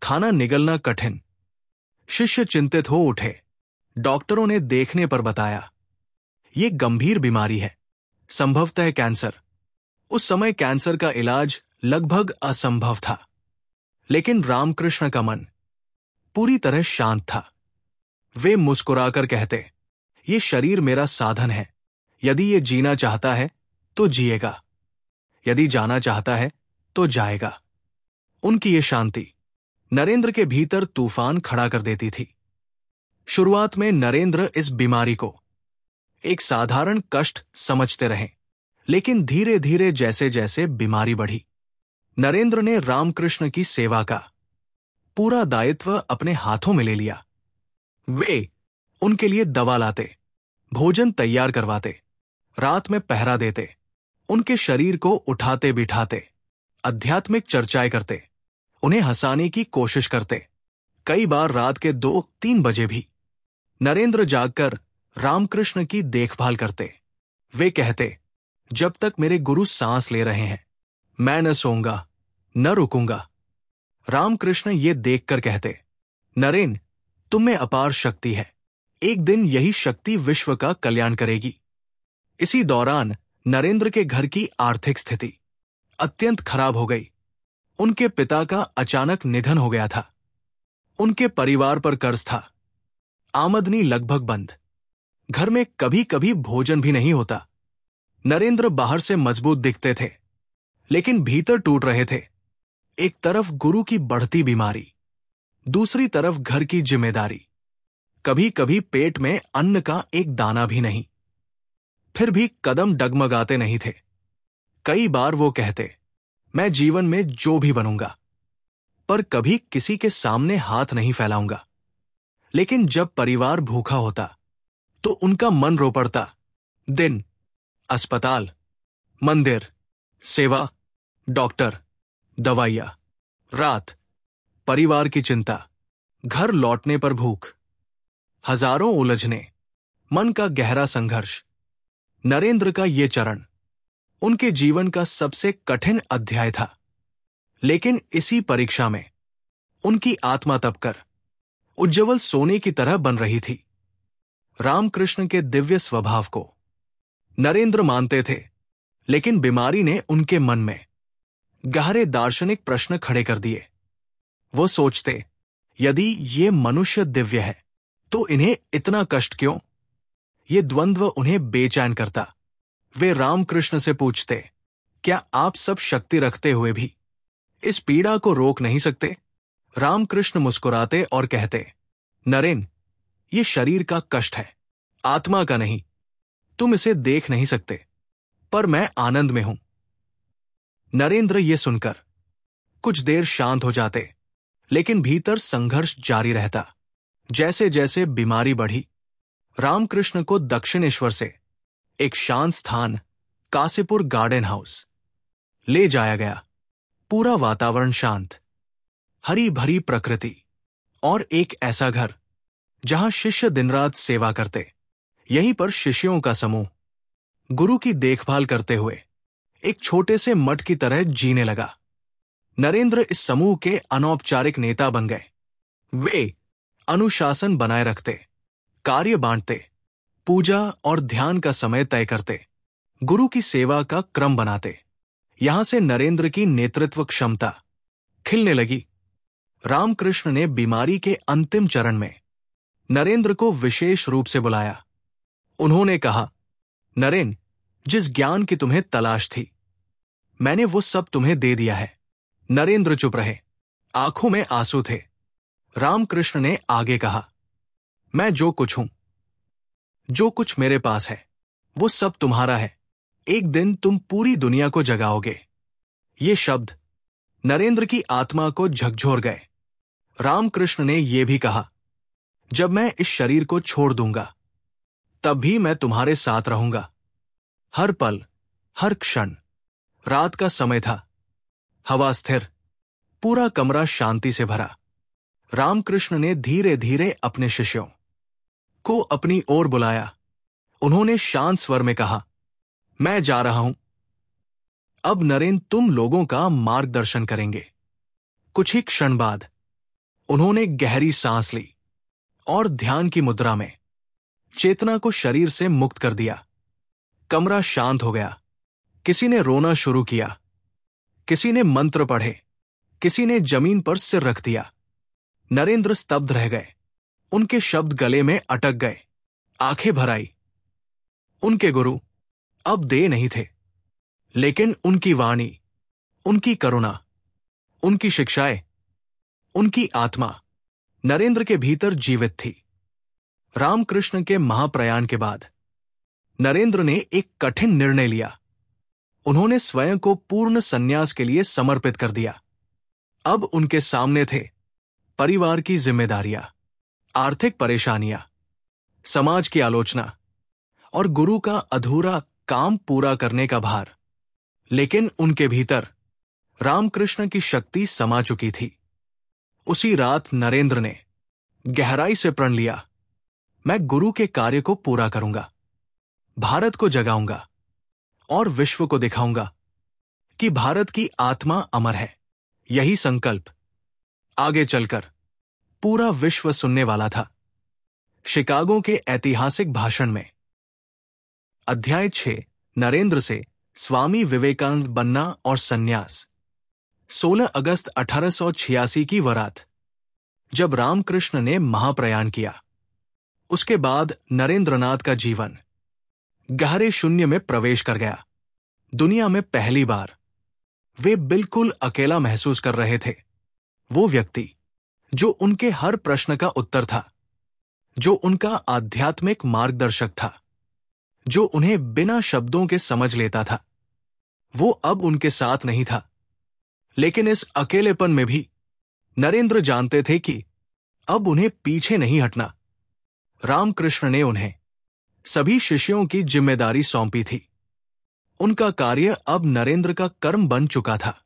खाना निगलना कठिन। शिष्य चिंतित हो उठे। डॉक्टरों ने देखने पर बताया, ये गंभीर बीमारी है, संभवतः कैंसर। उस समय कैंसर का इलाज लगभग असंभव था। लेकिन रामकृष्ण का मन पूरी तरह शांत था। वे मुस्कुराकर कहते, ये शरीर मेरा साधन है। यदि ये जीना चाहता है तो जिएगा, यदि जाना चाहता है तो जाएगा। उनकी ये शांति नरेंद्र के भीतर तूफान खड़ा कर देती थी। शुरुआत में नरेंद्र इस बीमारी को एक साधारण कष्ट समझते रहे, लेकिन धीरे धीरे जैसे जैसे बीमारी बढ़ी, नरेंद्र ने रामकृष्ण की सेवा का पूरा दायित्व अपने हाथों में ले लिया। वे उनके लिए दवा लाते, भोजन तैयार करवाते, रात में पहरा देते, उनके शरीर को उठाते बिठाते, आध्यात्मिक चर्चाएं करते, उन्हें हंसाने की कोशिश करते। कई बार रात के 2-3 बजे भी नरेंद्र जागकर रामकृष्ण की देखभाल करते। वे कहते, जब तक मेरे गुरु सांस ले रहे हैं मैं न सोऊंगा न रुकूंगा। रामकृष्ण ये देखकर कहते, नरेन, तुम में अपार शक्ति है, एक दिन यही शक्ति विश्व का कल्याण करेगी। इसी दौरान नरेंद्र के घर की आर्थिक स्थिति अत्यंत खराब हो गई। उनके पिता का अचानक निधन हो गया था। उनके परिवार पर कर्ज था, आमदनी लगभग बंद, घर में कभी कभी भोजन भी नहीं होता। नरेंद्र बाहर से मजबूत दिखते थे, लेकिन भीतर टूट रहे थे। एक तरफ गुरु की बढ़ती बीमारी, दूसरी तरफ घर की जिम्मेदारी, कभी कभी पेट में अन्न का एक दाना भी नहीं। फिर भी कदम डगमगाते नहीं थे। कई बार वो कहते, मैं जीवन में जो भी बनूंगा, पर कभी किसी के सामने हाथ नहीं फैलाऊंगा। लेकिन जब परिवार भूखा होता तो उनका मन रो पड़ता। दिन अस्पताल, मंदिर, सेवा, डॉक्टर, दवाइयां, रात परिवार की चिंता, घर लौटने पर भूख, हजारों उलझने, मन का गहरा संघर्ष। नरेंद्र का ये चरण उनके जीवन का सबसे कठिन अध्याय था। लेकिन इसी परीक्षा में उनकी आत्मा तपकर उज्जवल सोने की तरह बन रही थी। रामकृष्ण के दिव्य स्वभाव को नरेंद्र मानते थे, लेकिन बीमारी ने उनके मन में गहरे दार्शनिक प्रश्न खड़े कर दिए। वो सोचते, यदि ये मनुष्य दिव्य है तो इन्हें इतना कष्ट क्यों? ये द्वंद्व उन्हें बेचैन करता। वे रामकृष्ण से पूछते, क्या आप सब शक्ति रखते हुए भी इस पीड़ा को रोक नहीं सकते? रामकृष्ण मुस्कुराते और कहते, नरेन, ये शरीर का कष्ट है, आत्मा का नहीं। तुम इसे देख नहीं सकते, पर मैं आनंद में हूं। नरेंद्र ये सुनकर कुछ देर शांत हो जाते, लेकिन भीतर संघर्ष जारी रहता। जैसे जैसे बीमारी बढ़ी, रामकृष्ण को दक्षिणेश्वर से एक शांत स्थान, काशीपुर गार्डन हाउस, ले जाया गया। पूरा वातावरण शांत, हरी भरी प्रकृति और एक ऐसा घर जहां शिष्य दिन रात सेवा करते। यहीं पर शिष्यों का समूह गुरु की देखभाल करते हुए एक छोटे से मठ की तरह जीने लगा। नरेंद्र इस समूह के अनौपचारिक नेता बन गए। वे अनुशासन बनाए रखते, कार्य बांटते, पूजा और ध्यान का समय तय करते, गुरु की सेवा का क्रम बनाते। यहां से नरेंद्र की नेतृत्व क्षमता खिलने लगी। रामकृष्ण ने बीमारी के अंतिम चरण में नरेंद्र को विशेष रूप से बुलाया। उन्होंने कहा, नरेन, जिस ज्ञान की तुम्हें तलाश थी, मैंने वो सब तुम्हें दे दिया है। नरेंद्र चुप रहे, आंखों में आंसू थे। रामकृष्ण ने आगे कहा, मैं जो कुछ हूं, जो कुछ मेरे पास है, वो सब तुम्हारा है। एक दिन तुम पूरी दुनिया को जगाओगे। ये शब्द नरेंद्र की आत्मा को झकझोर गए। रामकृष्ण ने यह भी कहा, जब मैं इस शरीर को छोड़ दूंगा, तब भी मैं तुम्हारे साथ रहूंगा। हर पल, हर क्षण। रात का समय था, हवा स्थिर, पूरा कमरा शांति से भरा। रामकृष्ण ने धीरे धीरे अपने शिष्यों को अपनी ओर बुलाया। उन्होंने शांत स्वर में कहा, मैं जा रहा हूं। अब नरेन तुम लोगों का मार्गदर्शन करेंगे। कुछ ही क्षण बाद उन्होंने गहरी सांस ली और ध्यान की मुद्रा में चेतना को शरीर से मुक्त कर दिया। कमरा शांत हो गया। किसी ने रोना शुरू किया, किसी ने मंत्र पढ़े, किसी ने जमीन पर सिर रख दिया। नरेंद्र स्तब्ध रह गए। उनके शब्द गले में अटक गए। आंखें भर आई। उनके गुरु अब दे नहीं थे, लेकिन उनकी वाणी, उनकी करुणा, उनकी शिक्षाएं, उनकी आत्मा नरेंद्र के भीतर जीवित थी। रामकृष्ण के महाप्रयाण के बाद नरेंद्र ने एक कठिन निर्णय लिया। उन्होंने स्वयं को पूर्ण संन्यास के लिए समर्पित कर दिया। अब उनके सामने थे परिवार की जिम्मेदारियां, आर्थिक परेशानियां, समाज की आलोचना और गुरु का अधूरा काम पूरा करने का भार। लेकिन उनके भीतर रामकृष्ण की शक्ति समा चुकी थी। उसी रात नरेंद्र ने गहराई से प्रण लिया, मैं गुरु के कार्य को पूरा करूंगा, भारत को जगाऊंगा और विश्व को दिखाऊंगा कि भारत की आत्मा अमर है। यही संकल्प आगे चलकर पूरा विश्व सुनने वाला था। शिकागो के ऐतिहासिक भाषण में अध्याय 6, नरेंद्र से स्वामी विवेकानंद बनना और संन्यास। 16 अगस्त 1886 की वह रात, जब रामकृष्ण ने महाप्रयाण किया, उसके बाद नरेंद्रनाथ का जीवन गहरे शून्य में प्रवेश कर गया। दुनिया में पहली बार वे बिल्कुल अकेला महसूस कर रहे थे। वो व्यक्ति जो उनके हर प्रश्न का उत्तर था, जो उनका आध्यात्मिक मार्गदर्शक था, जो उन्हें बिना शब्दों के समझ लेता था, वो अब उनके साथ नहीं था। लेकिन इस अकेलेपन में भी नरेंद्र जानते थे कि अब उन्हें पीछे नहीं हटना। रामकृष्ण ने उन्हें सभी शिष्यों की जिम्मेदारी सौंपी थी। उनका कार्य अब नरेंद्र का कर्म बन चुका था।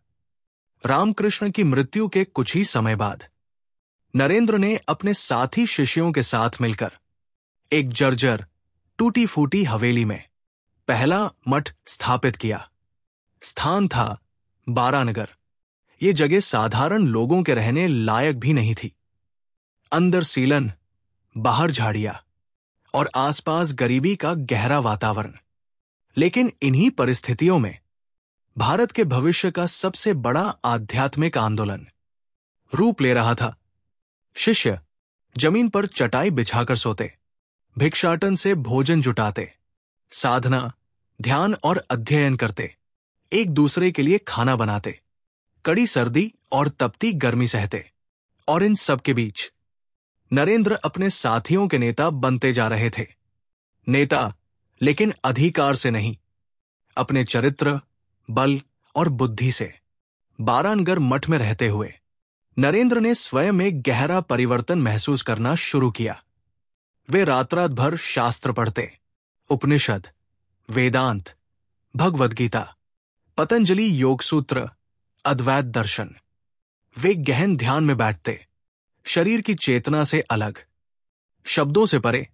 रामकृष्ण की मृत्यु के कुछ ही समय बाद नरेंद्र ने अपने साथी शिष्यों के साथ मिलकर एक जर्जर, टूटी फूटी हवेली में पहला मठ स्थापित किया। स्थान था बारानगर। ये जगह साधारण लोगों के रहने लायक भी नहीं थी। अंदर सीलन, बाहर झाड़ियां और आसपास गरीबी का गहरा वातावरण। लेकिन इन्हीं परिस्थितियों में भारत के भविष्य का सबसे बड़ा आध्यात्मिक आंदोलन रूप ले रहा था। शिष्य जमीन पर चटाई बिछाकर सोते, भिक्षाटन से भोजन जुटाते, साधना, ध्यान और अध्ययन करते, एक दूसरे के लिए खाना बनाते, कड़ी सर्दी और तपती गर्मी सहते। और इन सब के बीच नरेंद्र अपने साथियों के नेता बनते जा रहे थे। नेता, लेकिन अधिकार से नहीं, अपने चरित्र, बल और बुद्धि से। बारानगर मठ में रहते हुए नरेंद्र ने स्वयं एक गहरा परिवर्तन महसूस करना शुरू किया। वे रात रात भर शास्त्र पढ़ते, उपनिषद, वेदांत, भगवद गीता, पतंजलि योग सूत्र, अद्वैत दर्शन। वे गहन ध्यान में बैठते, शरीर की चेतना से अलग, शब्दों से परे,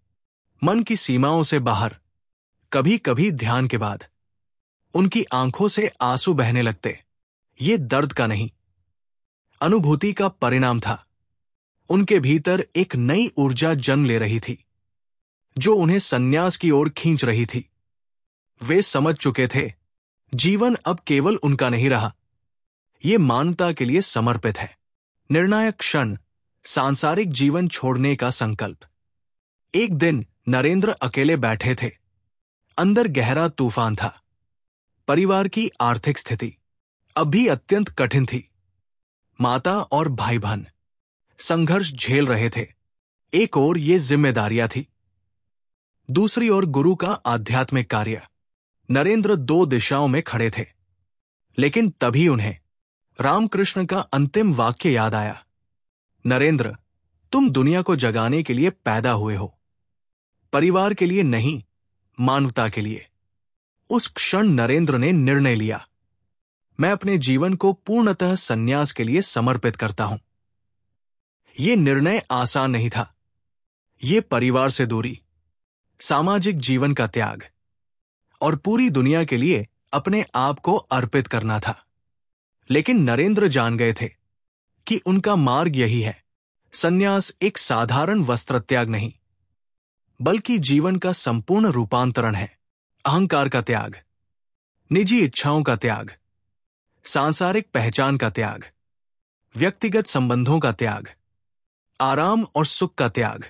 मन की सीमाओं से बाहर, कभी कभी ध्यान के बाद उनकी आंखों से आंसू बहने लगते। ये दर्द का नहीं, अनुभूति का परिणाम था। उनके भीतर एक नई ऊर्जा जन्म ले रही थी, जो उन्हें संन्यास की ओर खींच रही थी। वे समझ चुके थे, जीवन अब केवल उनका नहीं रहा, ये मानवता के लिए समर्पित है। निर्णायक क्षण, सांसारिक जीवन छोड़ने का संकल्प। एक दिन नरेंद्र अकेले बैठे थे। अंदर गहरा तूफान था। परिवार की आर्थिक स्थिति अब भी अत्यंत कठिन थी। माता और भाई बहन संघर्ष झेल रहे थे। एक ओर ये जिम्मेदारियां थी, दूसरी ओर गुरु का आध्यात्मिक कार्य। नरेंद्र दो दिशाओं में खड़े थे। लेकिन तभी उन्हें रामकृष्ण का अंतिम वाक्य याद आया, नरेंद्र, तुम दुनिया को जगाने के लिए पैदा हुए हो, परिवार के लिए नहीं, मानवता के लिए। उस क्षण नरेंद्र ने निर्णय लिया, मैं अपने जीवन को पूर्णतः संन्यास के लिए समर्पित करता हूं। यह निर्णय आसान नहीं था। ये परिवार से दूरी, सामाजिक जीवन का त्याग और पूरी दुनिया के लिए अपने आप को अर्पित करना था। लेकिन नरेंद्र जान गए थे कि उनका मार्ग यही है। संन्यास एक साधारण वस्त्र त्याग नहीं, बल्कि जीवन का संपूर्ण रूपांतरण है। अहंकार का त्याग, निजी इच्छाओं का त्याग, सांसारिक पहचान का त्याग, व्यक्तिगत संबंधों का त्याग, आराम और सुख का त्याग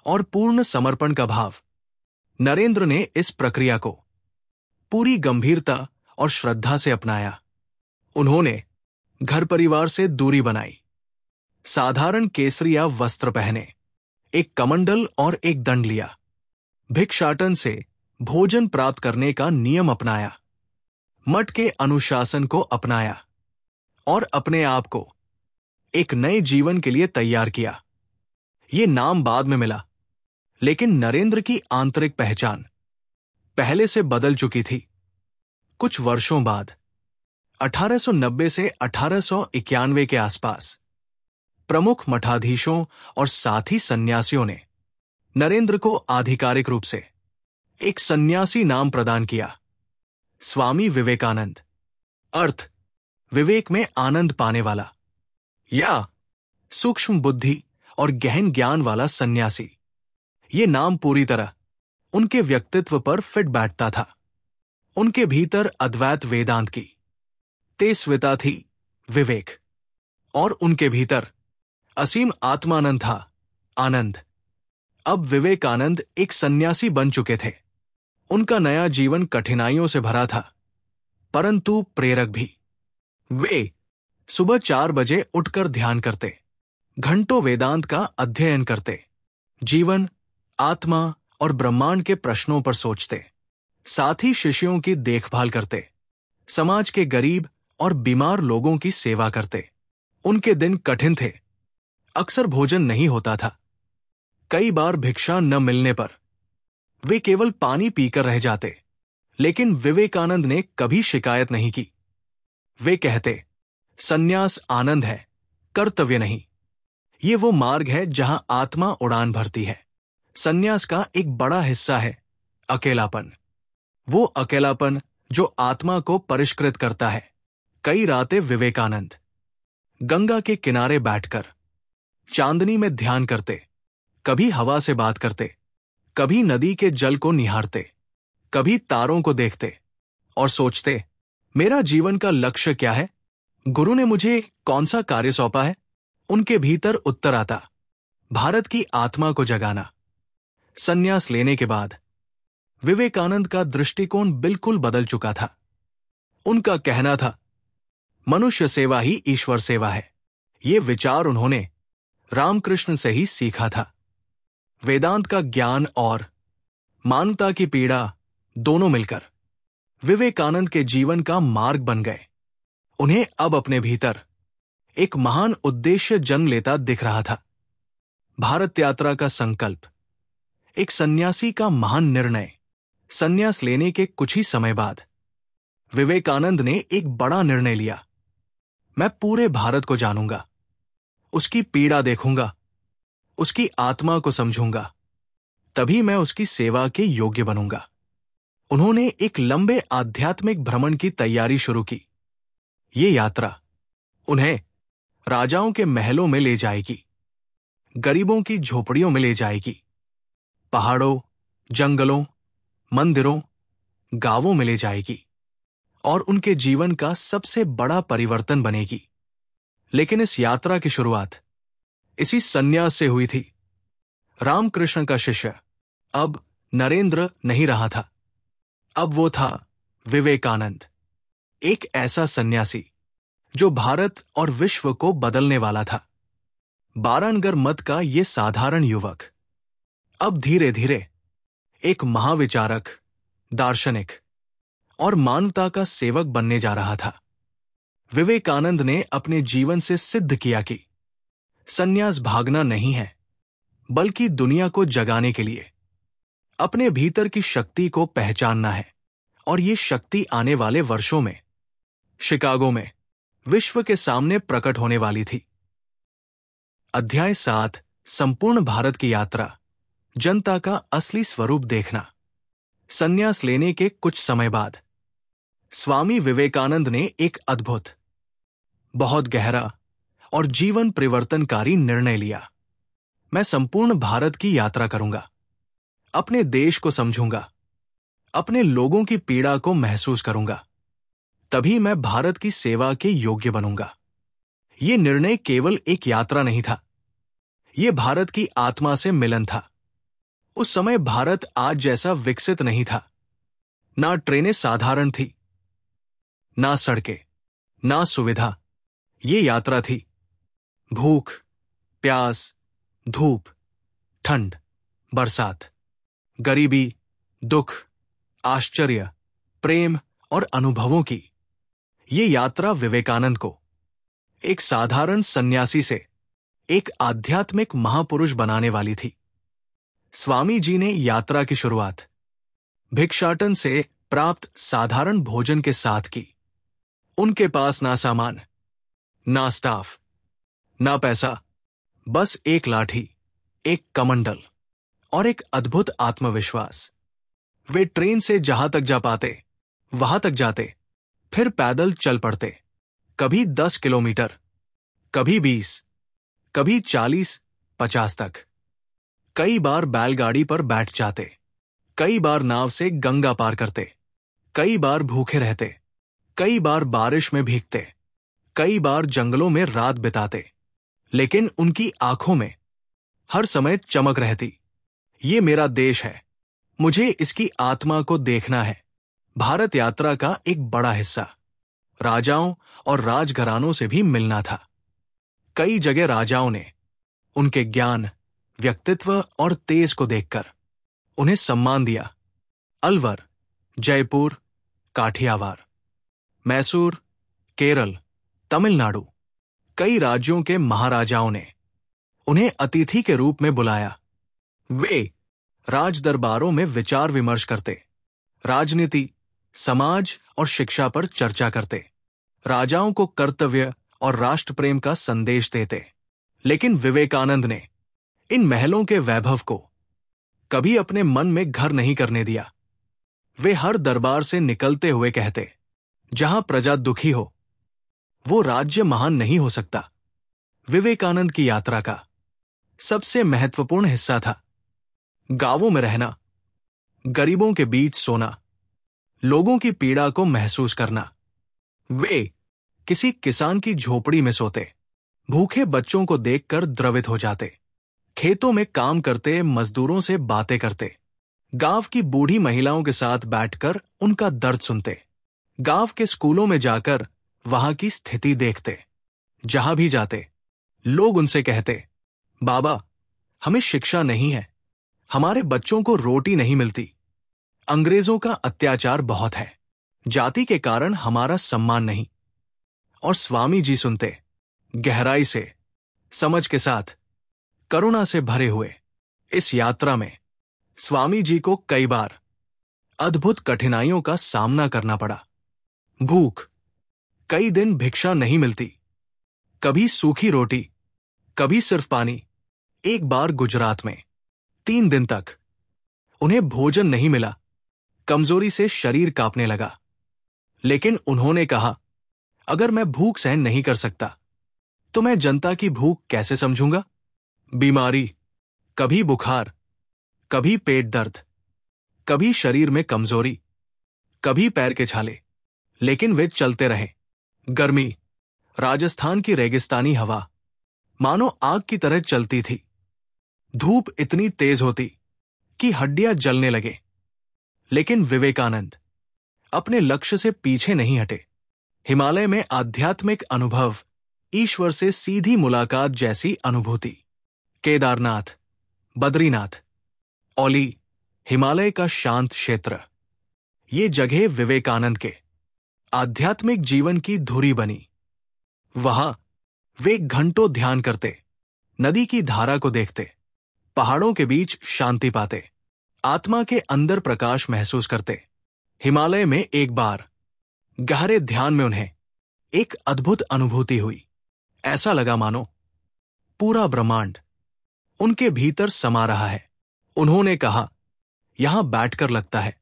और पूर्ण समर्पण का भाव। नरेंद्र ने इस प्रक्रिया को पूरी गंभीरता और श्रद्धा से अपनाया। उन्होंने घर परिवार से दूरी बनाई, साधारण केसरिया वस्त्र पहने, एक कमंडल और एक दंड लिया, भिक्षाटन से भोजन प्राप्त करने का नियम अपनाया, मठ के अनुशासन को अपनाया और अपने आप को एक नए जीवन के लिए तैयार किया। ये नाम बाद में मिला, लेकिन नरेंद्र की आंतरिक पहचान पहले से बदल चुकी थी। कुछ वर्षों बाद 1890 से 1891 के आसपास प्रमुख मठाधीशों और साथी सन्यासियों ने नरेंद्र को आधिकारिक रूप से एक सन्यासी नाम प्रदान किया, स्वामी विवेकानंद। अर्थ, विवेक में आनंद पाने वाला या सूक्ष्म बुद्धि और गहन ज्ञान वाला सन्यासी। ये नाम पूरी तरह उनके व्यक्तित्व पर फिट बैठता था। उनके भीतर अद्वैत वेदांत की तेजस्विता थी, विवेक, और उनके भीतर असीम आत्मानंद था, आनंद। अब विवेकानंद एक सन्यासी बन चुके थे। उनका नया जीवन कठिनाइयों से भरा था, परंतु प्रेरक भी। वे सुबह 4 बजे उठकर ध्यान करते, घंटों वेदांत का अध्ययन करते, जीवन, आत्मा और ब्रह्मांड के प्रश्नों पर सोचते, साथ ही शिष्यों की देखभाल करते, समाज के गरीब और बीमार लोगों की सेवा करते। उनके दिन कठिन थे। अक्सर भोजन नहीं होता था। कई बार भिक्षा न मिलने पर वे केवल पानी पीकर रह जाते। लेकिन विवेकानंद ने कभी शिकायत नहीं की। वे कहते, संन्यास आनंद है, कर्तव्य नहीं। ये वो मार्ग है जहां आत्मा उड़ान भरती है। संन्यास का एक बड़ा हिस्सा है अकेलापन। वो अकेलापन जो आत्मा को परिष्कृत करता है। कई रातें विवेकानंद गंगा के किनारे बैठकर चांदनी में ध्यान करते, कभी हवा से बात करते, कभी नदी के जल को निहारते, कभी तारों को देखते और सोचते, मेरा जीवन का लक्ष्य क्या है? गुरु ने मुझे कौन सा कार्य सौंपा है? उनके भीतर उत्तर आता, भारत की आत्मा को जगाना। संन्यास लेने के बाद विवेकानंद का दृष्टिकोण बिल्कुल बदल चुका था। उनका कहना था, मनुष्य सेवा ही ईश्वर सेवा है। ये विचार उन्होंने रामकृष्ण से ही सीखा था। वेदांत का ज्ञान और मानवता की पीड़ा दोनों मिलकर विवेकानंद के जीवन का मार्ग बन गए। उन्हें अब अपने भीतर एक महान उद्देश्य जन्म लेता दिख रहा था। भारत यात्रा का संकल्प, एक सन्यासी का महान निर्णय। संन्यास लेने के कुछ ही समय बाद विवेकानंद ने एक बड़ा निर्णय लिया। मैं पूरे भारत को जानूंगा, उसकी पीड़ा देखूंगा, उसकी आत्मा को समझूंगा, तभी मैं उसकी सेवा के योग्य बनूंगा। उन्होंने एक लंबे आध्यात्मिक भ्रमण की तैयारी शुरू की। ये यात्रा उन्हें राजाओं के महलों में ले जाएगी, गरीबों की झोपड़ियों में ले जाएगी, पहाड़ों, जंगलों, मंदिरों, गांवों में ले जाएगी और उनके जीवन का सबसे बड़ा परिवर्तन बनेगी। लेकिन इस यात्रा की शुरुआत इसी संन्यास से हुई थी। रामकृष्ण का शिष्य अब नरेंद्र नहीं रहा था, अब वो था विवेकानंद, एक ऐसा सन्यासी जो भारत और विश्व को बदलने वाला था। बारानगर मत का ये साधारण युवक अब धीरे धीरे एक महाविचारक, दार्शनिक और मानवता का सेवक बनने जा रहा था। विवेकानंद ने अपने जीवन से सिद्ध किया कि संन्यास भागना नहीं है, बल्कि दुनिया को जगाने के लिए अपने भीतर की शक्ति को पहचानना है। और ये शक्ति आने वाले वर्षों में शिकागो में विश्व के सामने प्रकट होने वाली थी। अध्याय 7, संपूर्ण भारत की यात्रा, जनता का असली स्वरूप देखना। संन्यास लेने के कुछ समय बाद स्वामी विवेकानंद ने एक अद्भुत, बहुत गहरा और जीवन परिवर्तनकारी निर्णय लिया। मैं संपूर्ण भारत की यात्रा करूंगा, अपने देश को समझूंगा, अपने लोगों की पीड़ा को महसूस करूंगा, तभी मैं भारत की सेवा के योग्य बनूंगा। यह निर्णय केवल एक यात्रा नहीं था, यह भारत की आत्मा से मिलन था। उस समय भारत आज जैसा विकसित नहीं था। ना ट्रेनें साधारण थी, ना सड़कें, ना सुविधा। ये यात्रा थी भूख, प्यास, धूप, ठंड, बरसात, गरीबी, दुख, आश्चर्य, प्रेम और अनुभवों की। ये यात्रा विवेकानंद को एक साधारण सन्यासी से एक आध्यात्मिक महापुरुष बनाने वाली थी। स्वामी जी ने यात्रा की शुरुआत भिक्षाटन से प्राप्त साधारण भोजन के साथ की। उनके पास ना सामान, ना स्टाफ, ना पैसा, बस एक लाठी, एक कमंडल और एक अद्भुत आत्मविश्वास। वे ट्रेन से जहां तक जा पाते वहां तक जाते, फिर पैदल चल पड़ते, कभी 10 किलोमीटर, कभी 20, कभी 40-50 तक। कई बार बैलगाड़ी पर बैठ जाते, कई बार नाव से गंगा पार करते, कई बार भूखे रहते, कई बार बारिश में भीगते, कई बार जंगलों में रात बिताते। लेकिन उनकी आंखों में हर समय चमक रहती। ये मेरा देश है, मुझे इसकी आत्मा को देखना है। भारत यात्रा का एक बड़ा हिस्सा राजाओं और राजघरानों से भी मिलना था। कई जगह राजाओं ने उनके ज्ञान, व्यक्तित्व और तेज को देखकर उन्हें सम्मान दिया। अलवर, जयपुर, काठियावाड़, मैसूर, केरल, तमिलनाडु, कई राज्यों के महाराजाओं ने उन्हें अतिथि के रूप में बुलाया। वे राज दरबारों में विचार विमर्श करते, राजनीति, समाज और शिक्षा पर चर्चा करते, राजाओं को कर्तव्य और राष्ट्र प्रेम का संदेश देते। लेकिन विवेकानंद ने इन महलों के वैभव को कभी अपने मन में घर नहीं करने दिया। वे हर दरबार से निकलते हुए कहते, जहां प्रजा दुखी हो वो राज्य महान नहीं हो सकता। विवेकानंद की यात्रा का सबसे महत्वपूर्ण हिस्सा था गांवों में रहना, गरीबों के बीच सोना, लोगों की पीड़ा को महसूस करना। वे किसी किसान की झोपड़ी में सोते, भूखे बच्चों को देखकर द्रवित हो जाते, खेतों में काम करते मजदूरों से बातें करते, गांव की बूढ़ी महिलाओं के साथ बैठकर उनका दर्द सुनते, गांव के स्कूलों में जाकर वहां की स्थिति देखते। जहां भी जाते लोग उनसे कहते, बाबा हमें शिक्षा नहीं है, हमारे बच्चों को रोटी नहीं मिलती, अंग्रेजों का अत्याचार बहुत है, जाति के कारण हमारा सम्मान नहीं। और स्वामी जी सुनते, गहराई से, समझ के साथ, करुणा से भरे हुए। इस यात्रा में स्वामी जी को कई बार अद्भुत कठिनाइयों का सामना करना पड़ा। भूख, कई दिन भिक्षा नहीं मिलती, कभी सूखी रोटी, कभी सिर्फ पानी। एक बार गुजरात में 3 दिन तक उन्हें भोजन नहीं मिला, कमजोरी से शरीर कांपने लगा। लेकिन उन्होंने कहा, अगर मैं भूख सहन नहीं कर सकता तो मैं जनता की भूख कैसे समझूंगा? बीमारी, कभी बुखार, कभी पेट दर्द, कभी शरीर में कमजोरी, कभी पैर के छाले, लेकिन वे चलते रहे। गर्मी, राजस्थान की रेगिस्तानी हवा मानो आग की तरह चलती थी। धूप इतनी तेज होती कि हड्डियां जलने लगे। लेकिन विवेकानंद अपने लक्ष्य से पीछे नहीं हटे। हिमालय में आध्यात्मिक अनुभव, ईश्वर से सीधी मुलाकात जैसी अनुभूति। केदारनाथ, बद्रीनाथ, औली, हिमालय का शांत क्षेत्र, ये जगह विवेकानंद के आध्यात्मिक जीवन की धुरी बनी। वहां वे घंटों ध्यान करते, नदी की धारा को देखते, पहाड़ों के बीच शांति पाते, आत्मा के अंदर प्रकाश महसूस करते। हिमालय में एक बार गहरे ध्यान में उन्हें एक अद्भुत अनुभूति हुई। ऐसा लगा मानो पूरा ब्रह्मांड उनके भीतर समा रहा है। उन्होंने कहा, यहां बैठकर लगता है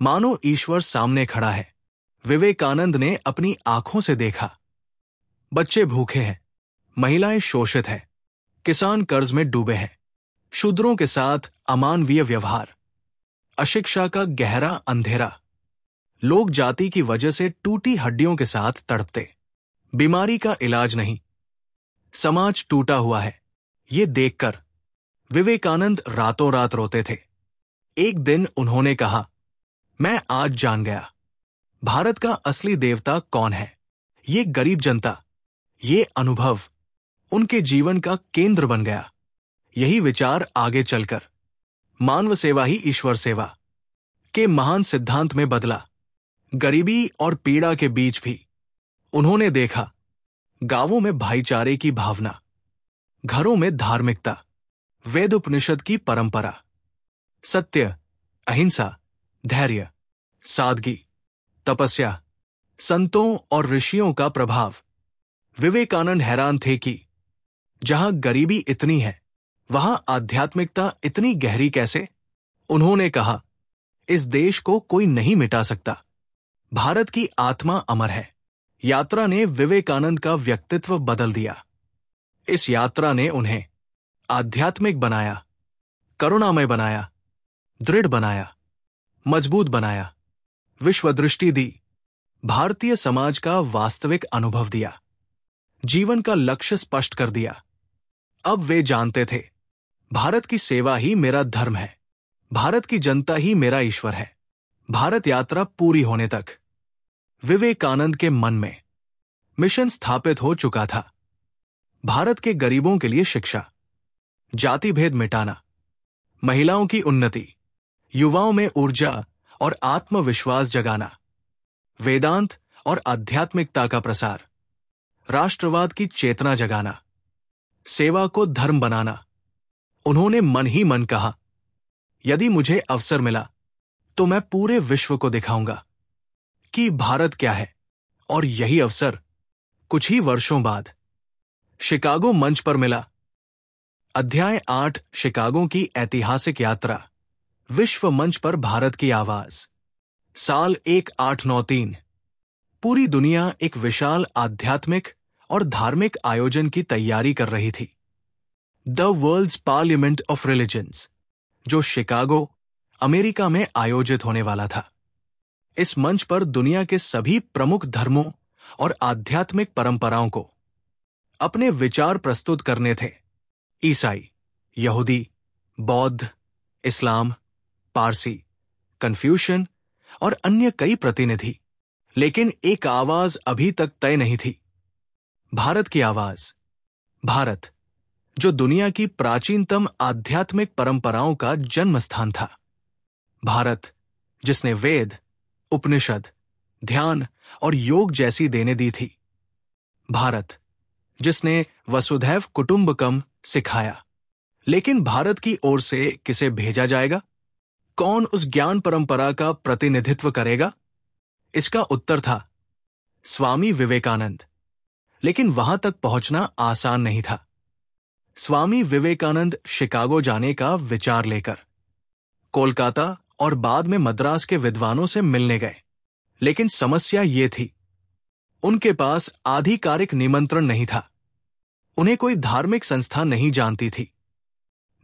मानो ईश्वर सामने खड़ा है। विवेकानंद ने अपनी आंखों से देखा, बच्चे भूखे हैं, महिलाएं शोषित हैं, किसान कर्ज में डूबे हैं, शूद्रों के साथ अमानवीय व्यवहार, अशिक्षा का गहरा अंधेरा, लोग जाति की वजह से टूटी हड्डियों के साथ तड़पते, बीमारी का इलाज नहीं, समाज टूटा हुआ है। ये देखकर विवेकानंद रातों रात रोते थे। एक दिन उन्होंने कहा, मैं आज जान गया भारत का असली देवता कौन है। ये गरीब जनता, ये अनुभव उनके जीवन का केंद्र बन गया। यही विचार आगे चलकर मानव सेवा ही ईश्वर सेवा के महान सिद्धांत में बदला। गरीबी और पीड़ा के बीच भी उन्होंने देखा गांवों में भाईचारे की भावना, घरों में धार्मिकता, वेद उपनिषद की परंपरा, सत्य, अहिंसा, धैर्य, सादगी, तपस्या, संतों और ऋषियों का प्रभाव। विवेकानंद हैरान थे कि जहां गरीबी इतनी है, वहां आध्यात्मिकता इतनी गहरी कैसे? उन्होंने कहा, इस देश को कोई नहीं मिटा सकता, भारत की आत्मा अमर है। यात्रा ने विवेकानंद का व्यक्तित्व बदल दिया। इस यात्रा ने उन्हें आध्यात्मिक बनाया, करुणामय बनाया, दृढ़ बनाया, मजबूत बनाया, विश्वदृष्टि दी, भारतीय समाज का वास्तविक अनुभव दिया, जीवन का लक्ष्य स्पष्ट कर दिया। अब वे जानते थे, भारत की सेवा ही मेरा धर्म है, भारत की जनता ही मेरा ईश्वर है। भारत यात्रा पूरी होने तक विवेकानंद के मन में मिशन स्थापित हो चुका था। भारत के गरीबों के लिए शिक्षा, जाति भेद मिटाना, महिलाओं की उन्नति, युवाओं में ऊर्जा और आत्मविश्वास जगाना, वेदांत और आध्यात्मिकता का प्रसार, राष्ट्रवाद की चेतना जगाना, सेवा को धर्म बनाना। उन्होंने मन ही मन कहा, यदि मुझे अवसर मिला तो मैं पूरे विश्व को दिखाऊंगा कि भारत क्या है। और यही अवसर कुछ ही वर्षों बाद शिकागो मंच पर मिला। अध्याय 8, शिकागो की ऐतिहासिक यात्रा, विश्व मंच पर भारत की आवाज। साल 1893। पूरी दुनिया एक विशाल आध्यात्मिक और धार्मिक आयोजन की तैयारी कर रही थी, the world's parliament of religions, जो शिकागो, अमेरिका में आयोजित होने वाला था। इस मंच पर दुनिया के सभी प्रमुख धर्मों और आध्यात्मिक परंपराओं को अपने विचार प्रस्तुत करने थे। ईसाई, यहूदी, बौद्ध, इस्लाम, पारसी, कन्फ्यूशियन और अन्य कई प्रतिनिधि। लेकिन एक आवाज अभी तक तय नहीं थी, भारत की आवाज। भारत, जो दुनिया की प्राचीनतम आध्यात्मिक परंपराओं का जन्म स्थान था। भारत, जिसने वेद, उपनिषद, ध्यान और योग जैसी देने दी थी। भारत, जिसने वसुधैव कुटुंबकम सिखाया। लेकिन भारत की ओर से किसे भेजा जाएगा? कौन उस ज्ञान परंपरा का प्रतिनिधित्व करेगा? इसका उत्तर था स्वामी विवेकानंद। लेकिन वहां तक पहुंचना आसान नहीं था। स्वामी विवेकानंद शिकागो जाने का विचार लेकर कोलकाता और बाद में मद्रास के विद्वानों से मिलने गए। लेकिन समस्या ये थी, उनके पास आधिकारिक निमंत्रण नहीं था। उन्हें कोई धार्मिक संस्था नहीं जानती थी,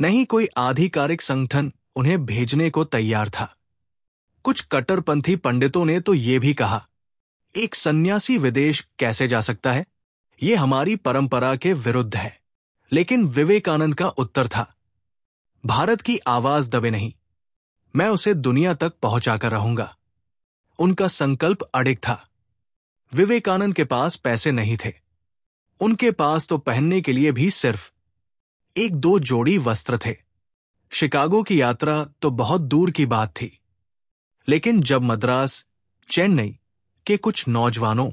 नहीं कोई आधिकारिक संगठन उन्हें भेजने को तैयार था। कुछ कट्टरपंथी पंडितों ने तो ये भी कहा, एक सन्यासी विदेश कैसे जा सकता है, ये हमारी परंपरा के विरुद्ध है। लेकिन विवेकानंद का उत्तर था, भारत की आवाज दबे नहीं, मैं उसे दुनिया तक पहुंचाकर रहूंगा। उनका संकल्प अडिग था। विवेकानंद के पास पैसे नहीं थे, उनके पास तो पहनने के लिए भी सिर्फ एक दो जोड़ी वस्त्र थे। शिकागो की यात्रा तो बहुत दूर की बात थी। लेकिन जब मद्रास, चेन्नई के कुछ नौजवानों,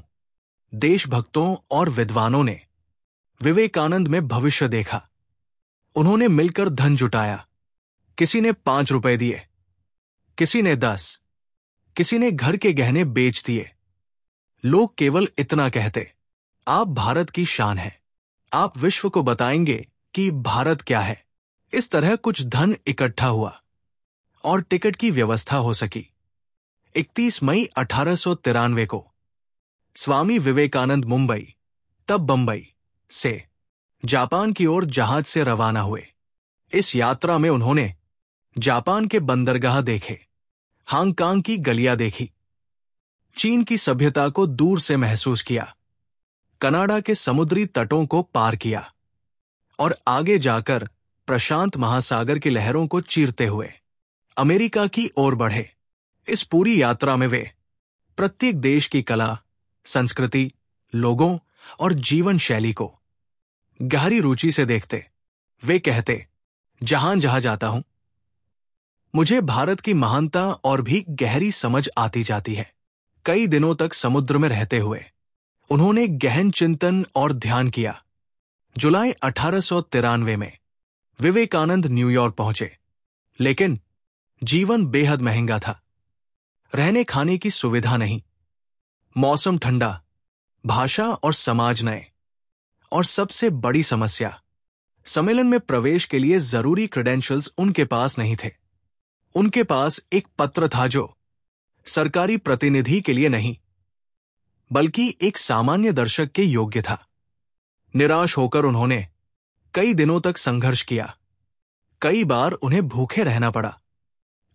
देशभक्तों और विद्वानों ने विवेकानंद में भविष्य देखा, उन्होंने मिलकर धन जुटाया। किसी ने 5 रुपए दिए, किसी ने 10, किसी ने घर के गहने बेच दिए। लोग केवल इतना कहते, आप भारत की शान हैं, आप विश्व को बताएंगे कि भारत क्या है। इस तरह कुछ धन इकट्ठा हुआ और टिकट की व्यवस्था हो सकी। 31 मई 1893 को स्वामी विवेकानंद मुंबई, तब बंबई से जापान की ओर जहाज से रवाना हुए। इस यात्रा में उन्होंने जापान के बंदरगाह देखे, हांगकांग की गलियां देखी, चीन की सभ्यता को दूर से महसूस किया, कनाडा के समुद्री तटों को पार किया और आगे जाकर प्रशांत महासागर की लहरों को चीरते हुए अमेरिका की ओर बढ़े। इस पूरी यात्रा में वे प्रत्येक देश की कला, संस्कृति, लोगों और जीवन शैली को गहरी रुचि से देखते। वे कहते, जहां जहां जाता हूं, मुझे भारत की महानता और भी गहरी समझ आती जाती है। कई दिनों तक समुद्र में रहते हुए उन्होंने गहन चिंतन और ध्यान किया। जुलाई 1893 में विवेकानंद न्यूयॉर्क पहुंचे। लेकिन जीवन बेहद महंगा था। रहने खाने की सुविधा नहीं, मौसम ठंडा, भाषा और समाज नए, और सबसे बड़ी समस्या, सम्मेलन में प्रवेश के लिए जरूरी क्रेडेंशियल्स उनके पास नहीं थे। उनके पास एक पत्र था जो सरकारी प्रतिनिधि के लिए नहीं, बल्कि एक सामान्य दर्शक के योग्य था। निराश होकर उन्होंने कई दिनों तक संघर्ष किया। कई बार उन्हें भूखे रहना पड़ा,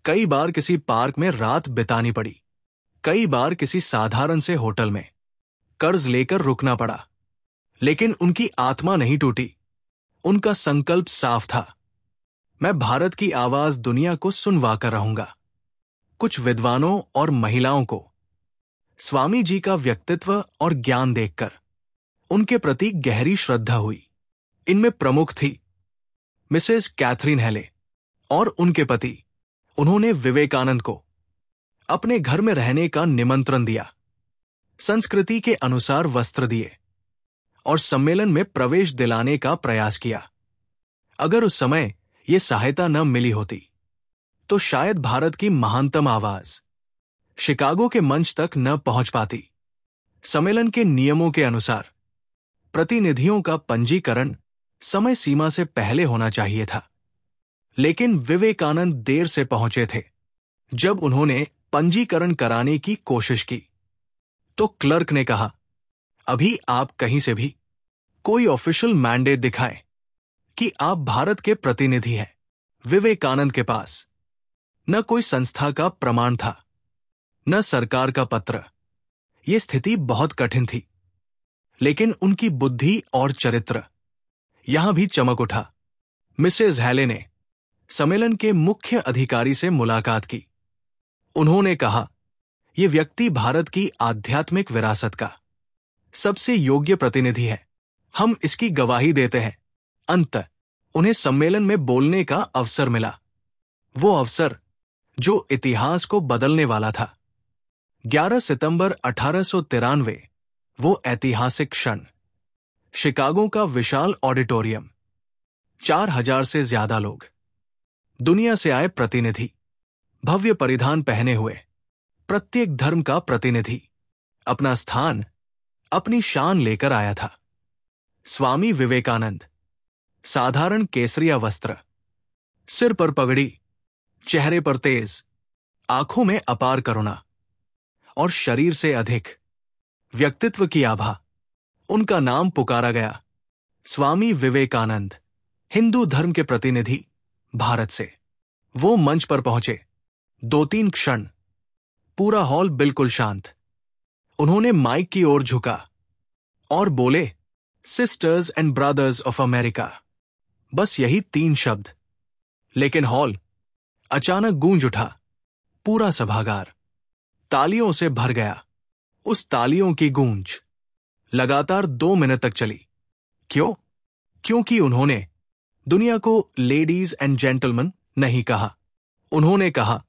कई बार किसी पार्क में रात बितानी पड़ी, कई बार किसी साधारण से होटल में कर्ज लेकर रुकना पड़ा। लेकिन उनकी आत्मा नहीं टूटी। उनका संकल्प साफ था, मैं भारत की आवाज दुनिया को सुनवाकर रहूंगा। कुछ विद्वानों और महिलाओं को स्वामी जी का व्यक्तित्व और ज्ञान देखकर उनके प्रति गहरी श्रद्धा हुई। इनमें प्रमुख थी मिसेस कैथरीन हेले और उनके पति। उन्होंने विवेकानंद को अपने घर में रहने का निमंत्रण दिया, संस्कृति के अनुसार वस्त्र दिए और सम्मेलन में प्रवेश दिलाने का प्रयास किया। अगर उस समय ये सहायता न मिली होती तो शायद भारत की महानतम आवाज शिकागो के मंच तक न पहुंच पाती। सम्मेलन के नियमों के अनुसार प्रतिनिधियों का पंजीकरण समय सीमा से पहले होना चाहिए था। लेकिन विवेकानंद देर से पहुंचे थे। जब उन्होंने पंजीकरण कराने की कोशिश की तो क्लर्क ने कहा, अभी आप कहीं से भी कोई ऑफिशियल मैंडेट दिखाएं कि आप भारत के प्रतिनिधि हैं। विवेकानंद के पास न कोई संस्था का प्रमाण था, न सरकार का पत्र। यह स्थिति बहुत कठिन थी। लेकिन उनकी बुद्धि और चरित्र यहां भी चमक उठा। मिसेस हैले ने सम्मेलन के मुख्य अधिकारी से मुलाकात की। उन्होंने कहा, यह व्यक्ति भारत की आध्यात्मिक विरासत का सबसे योग्य प्रतिनिधि है। हम इसकी गवाही देते हैं। अंत उन्हें सम्मेलन में बोलने का अवसर मिला, वो अवसर जो इतिहास को बदलने वाला था। 11 सितंबर 1893 वो ऐतिहासिक क्षण। शिकागो का विशाल ऑडिटोरियम, 4000 से ज्यादा लोग, दुनिया से आए प्रतिनिधि, भव्य परिधान पहने हुए, प्रत्येक धर्म का प्रतिनिधि अपना स्थान, अपनी शान लेकर आया था। स्वामी विवेकानंद साधारण केसरिया वस्त्र, सिर पर पगड़ी, चेहरे पर तेज आंखों में अपार करुणा और शरीर से अधिक व्यक्तित्व की आभा। उनका नाम पुकारा गया। स्वामी विवेकानंद, हिंदू धर्म के प्रतिनिधि, भारत से। वो मंच पर पहुंचे। 2-3 क्षण, पूरा हॉल बिल्कुल शांत। उन्होंने माइक की ओर झुका और बोले, sisters and brothers of America. बस यही 3 शब्द, लेकिन हॉल अचानक गूंज उठा। पूरा सभागार तालियों से भर गया। उस तालियों की गूंज लगातार 2 मिनट तक चली। क्यों? क्योंकि उन्होंने दुनिया को लेडीज एंड जेंटलमैन नहीं कहा। उन्होंने कहा,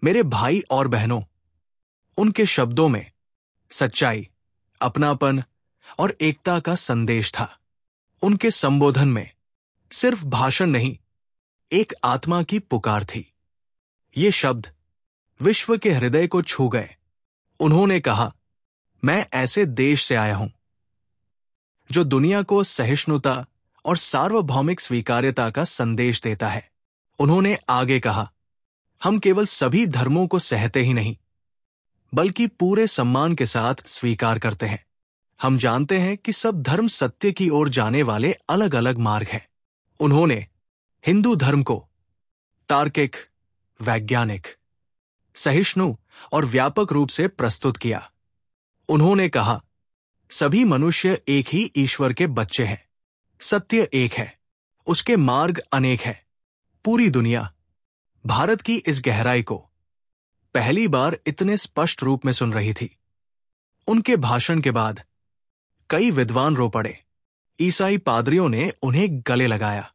मेरे भाई और बहनों। उनके शब्दों में सच्चाई, अपनापन और एकता का संदेश था। उनके संबोधन में सिर्फ भाषण नहीं, एक आत्मा की पुकार थी। ये शब्द विश्व के हृदय को छू गए। उन्होंने कहा, मैं ऐसे देश से आया हूं जो दुनिया को सहिष्णुता और सार्वभौमिक स्वीकार्यता का संदेश देता है। उन्होंने आगे कहा, हम केवल सभी धर्मों को सहते ही नहीं, बल्कि पूरे सम्मान के साथ स्वीकार करते हैं। हम जानते हैं कि सब धर्म सत्य की ओर जाने वाले अलग अलग मार्ग हैं। उन्होंने हिंदू धर्म को तार्किक, वैज्ञानिक, सहिष्णु और व्यापक रूप से प्रस्तुत किया। उन्होंने कहा, सभी मनुष्य एक ही ईश्वर के बच्चे हैं। सत्य एक है, उसके मार्ग अनेक हैं। पूरी दुनिया भारत की इस गहराई को पहली बार इतने स्पष्ट रूप में सुन रही थी। उनके भाषण के बाद कई विद्वान रो पड़े। ईसाई पादरियों ने उन्हें गले लगाया।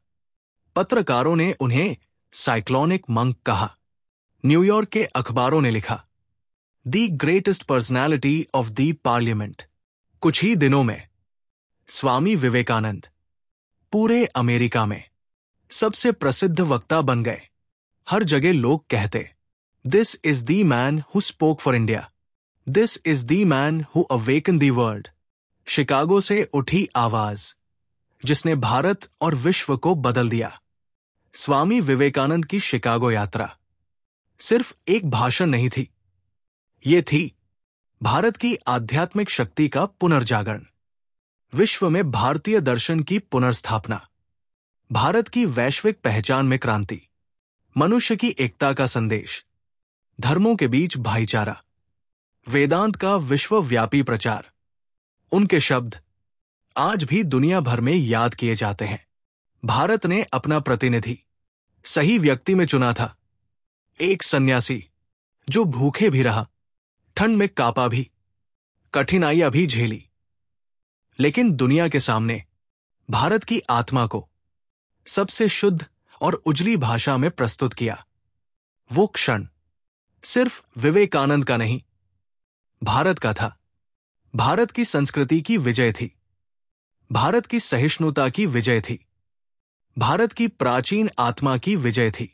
पत्रकारों ने उन्हें साइक्लोनिक मंक कहा। न्यूयॉर्क के अखबारों ने लिखा, the greatest personality of the parliament. कुछ ही दिनों में स्वामी विवेकानंद पूरे अमेरिका में सबसे प्रसिद्ध वक्ता बन गए। हर जगह लोग कहते, this is the man who spoke for India, this is the man who awaken the world. Chicago से उठी आवाज जिसने भारत और विश्व को बदल दिया। स्वामी विवेकानंद की शिकागो यात्रा सिर्फ एक भाषण नहीं थी, ये थी भारत की आध्यात्मिक शक्ति का पुनर्जागरण, विश्व में भारतीय दर्शन की पुनर्स्थापना, भारत की वैश्विक पहचान में क्रांति, मनुष्य की एकता का संदेश, धर्मों के बीच भाईचारा, वेदांत का विश्वव्यापी प्रचार। उनके शब्द आज भी दुनिया भर में याद किए जाते हैं। भारत ने अपना प्रतिनिधि सही व्यक्ति में चुना था। एक सन्यासी जो भूखे भी रहा, ठंड में कांपा भी, कठिनाइयां भी झेली, लेकिन दुनिया के सामने भारत की आत्मा को सबसे शुद्ध और उजली भाषा में प्रस्तुत किया। वो क्षण सिर्फ विवेकानंद का नहीं, भारत का था। भारत की संस्कृति की विजय थी, भारत की सहिष्णुता की विजय थी, भारत की प्राचीन आत्मा की विजय थी।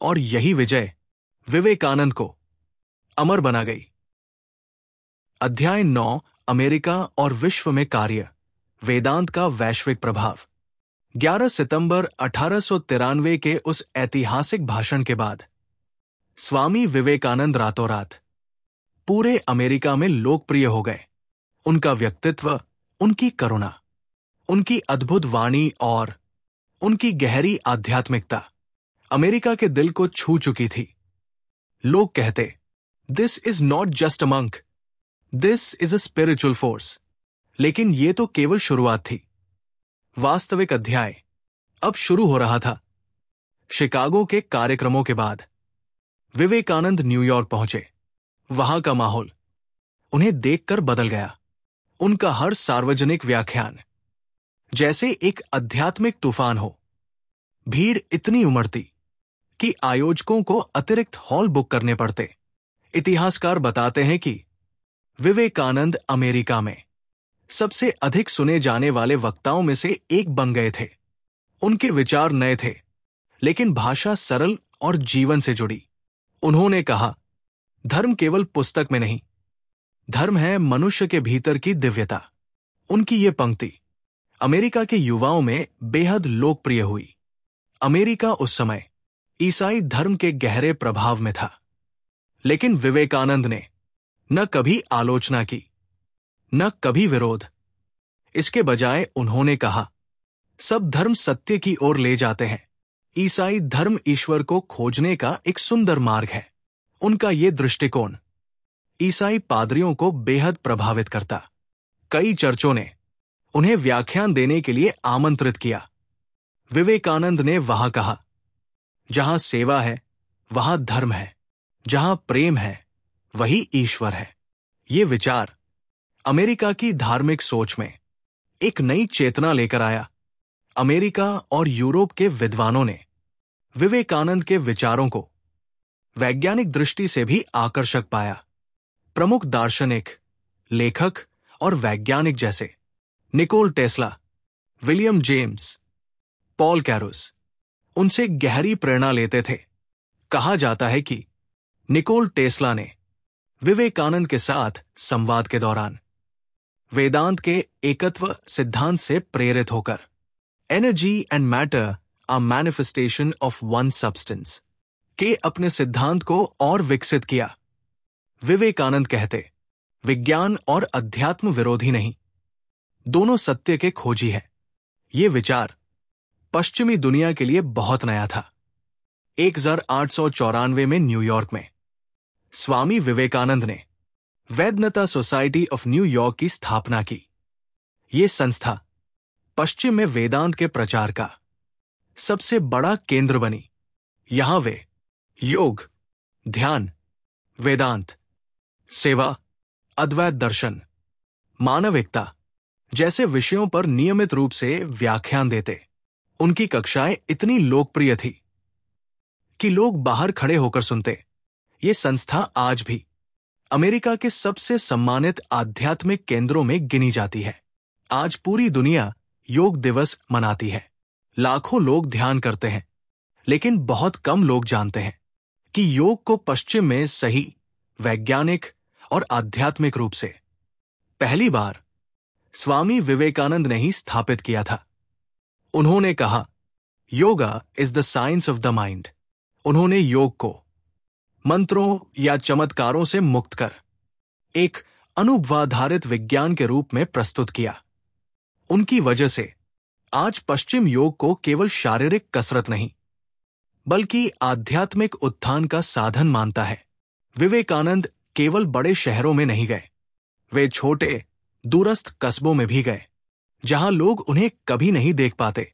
और यही विजय विवेकानंद को अमर बना गई। अध्याय 9, अमेरिका और विश्व में कार्य, वेदांत का वैश्विक प्रभाव। 11 सितंबर 1893 के उस ऐतिहासिक भाषण के बाद स्वामी विवेकानंद रातों रात पूरे अमेरिका में लोकप्रिय हो गए। उनका व्यक्तित्व, उनकी करुणा, उनकी अद्भुत वाणी और उनकी गहरी आध्यात्मिकता अमेरिका के दिल को छू चुकी थी। लोग कहते, this is not just a monk, this is a spiritual force. लेकिन यह तो केवल शुरुआत थी। वास्तविक अध्याय अब शुरू हो रहा था। शिकागो के कार्यक्रमों के बाद विवेकानंद न्यूयॉर्क पहुंचे। वहां का माहौल उन्हें देखकर बदल गया। उनका हर सार्वजनिक व्याख्यान जैसे एक आध्यात्मिक तूफान हो। भीड़ इतनी उमड़ती कि आयोजकों को अतिरिक्त हॉल बुक करने पड़ते। इतिहासकार बताते हैं कि विवेकानंद अमेरिका में सबसे अधिक सुने जाने वाले वक्ताओं में से एक बन गए थे। उनके विचार नए थे, लेकिन भाषा सरल और जीवन से जुड़ी। उन्होंने कहा, धर्म केवल पुस्तक में नहीं, धर्म है मनुष्य के भीतर की दिव्यता। उनकी ये पंक्ति अमेरिका के युवाओं में बेहद लोकप्रिय हुई। अमेरिका उस समय ईसाई धर्म के गहरे प्रभाव में था। लेकिन विवेकानंद ने न कभी आलोचना की, न कभी विरोध। इसके बजाय उन्होंने कहा, सब धर्म सत्य की ओर ले जाते हैं। ईसाई धर्म ईश्वर को खोजने का एक सुंदर मार्ग है। उनका ये दृष्टिकोण ईसाई पादरियों को बेहद प्रभावित करता। कई चर्चों ने उन्हें व्याख्यान देने के लिए आमंत्रित किया। विवेकानंद ने वहां कहा, जहां सेवा है वहां धर्म है, जहां प्रेम है वही ईश्वर है। ये विचार अमेरिका की धार्मिक सोच में एक नई चेतना लेकर आया। अमेरिका और यूरोप के विद्वानों ने विवेकानंद के विचारों को वैज्ञानिक दृष्टि से भी आकर्षक पाया। प्रमुख दार्शनिक, लेखक और वैज्ञानिक जैसे Nikola Tesla, William James, Paul Carus उनसे गहरी प्रेरणा लेते थे। कहा जाता है कि निकोल टेस्ला ने विवेकानंद के साथ संवाद के दौरान वेदांत के एकत्व सिद्धांत से प्रेरित होकर energy and matter are manifestation of one substance के अपने सिद्धांत को और विकसित किया। विवेकानंद कहते, विज्ञान और अध्यात्म विरोधी नहीं, दोनों सत्य के खोजी है। ये विचार पश्चिमी दुनिया के लिए बहुत नया था। 1894 में न्यूयॉर्क में स्वामी विवेकानंद ने वैद्यनाथ सोसाइटी ऑफ न्यूयॉर्क की स्थापना की। ये संस्था पश्चिम में वेदांत के प्रचार का सबसे बड़ा केंद्र बनी। यहां वे योग, ध्यान, वेदांत, सेवा, अद्वैत दर्शन, मानविकता जैसे विषयों पर नियमित रूप से व्याख्यान देते। उनकी कक्षाएं इतनी लोकप्रिय थी कि लोग बाहर खड़े होकर सुनते। ये संस्था आज भी अमेरिका के सबसे सम्मानित आध्यात्मिक केंद्रों में गिनी जाती है। आज पूरी दुनिया योग दिवस मनाती है। लाखों लोग ध्यान करते हैं, लेकिन बहुत कम लोग जानते हैं कि योग को पश्चिम में सही, वैज्ञानिक और आध्यात्मिक रूप से पहली बार स्वामी विवेकानंद ने ही स्थापित किया था। उन्होंने कहा, yoga is the science of the mind. उन्होंने योग को मंत्रों या चमत्कारों से मुक्त कर एक अनुभवाधारित विज्ञान के रूप में प्रस्तुत किया। उनकी वजह से आज पश्चिम योग को केवल शारीरिक कसरत नहीं, बल्कि आध्यात्मिक उत्थान का साधन मानता है। विवेकानंद केवल बड़े शहरों में नहीं गए, वे छोटे दूरस्थ कस्बों में भी गए, जहां लोग उन्हें कभी नहीं देख पाते।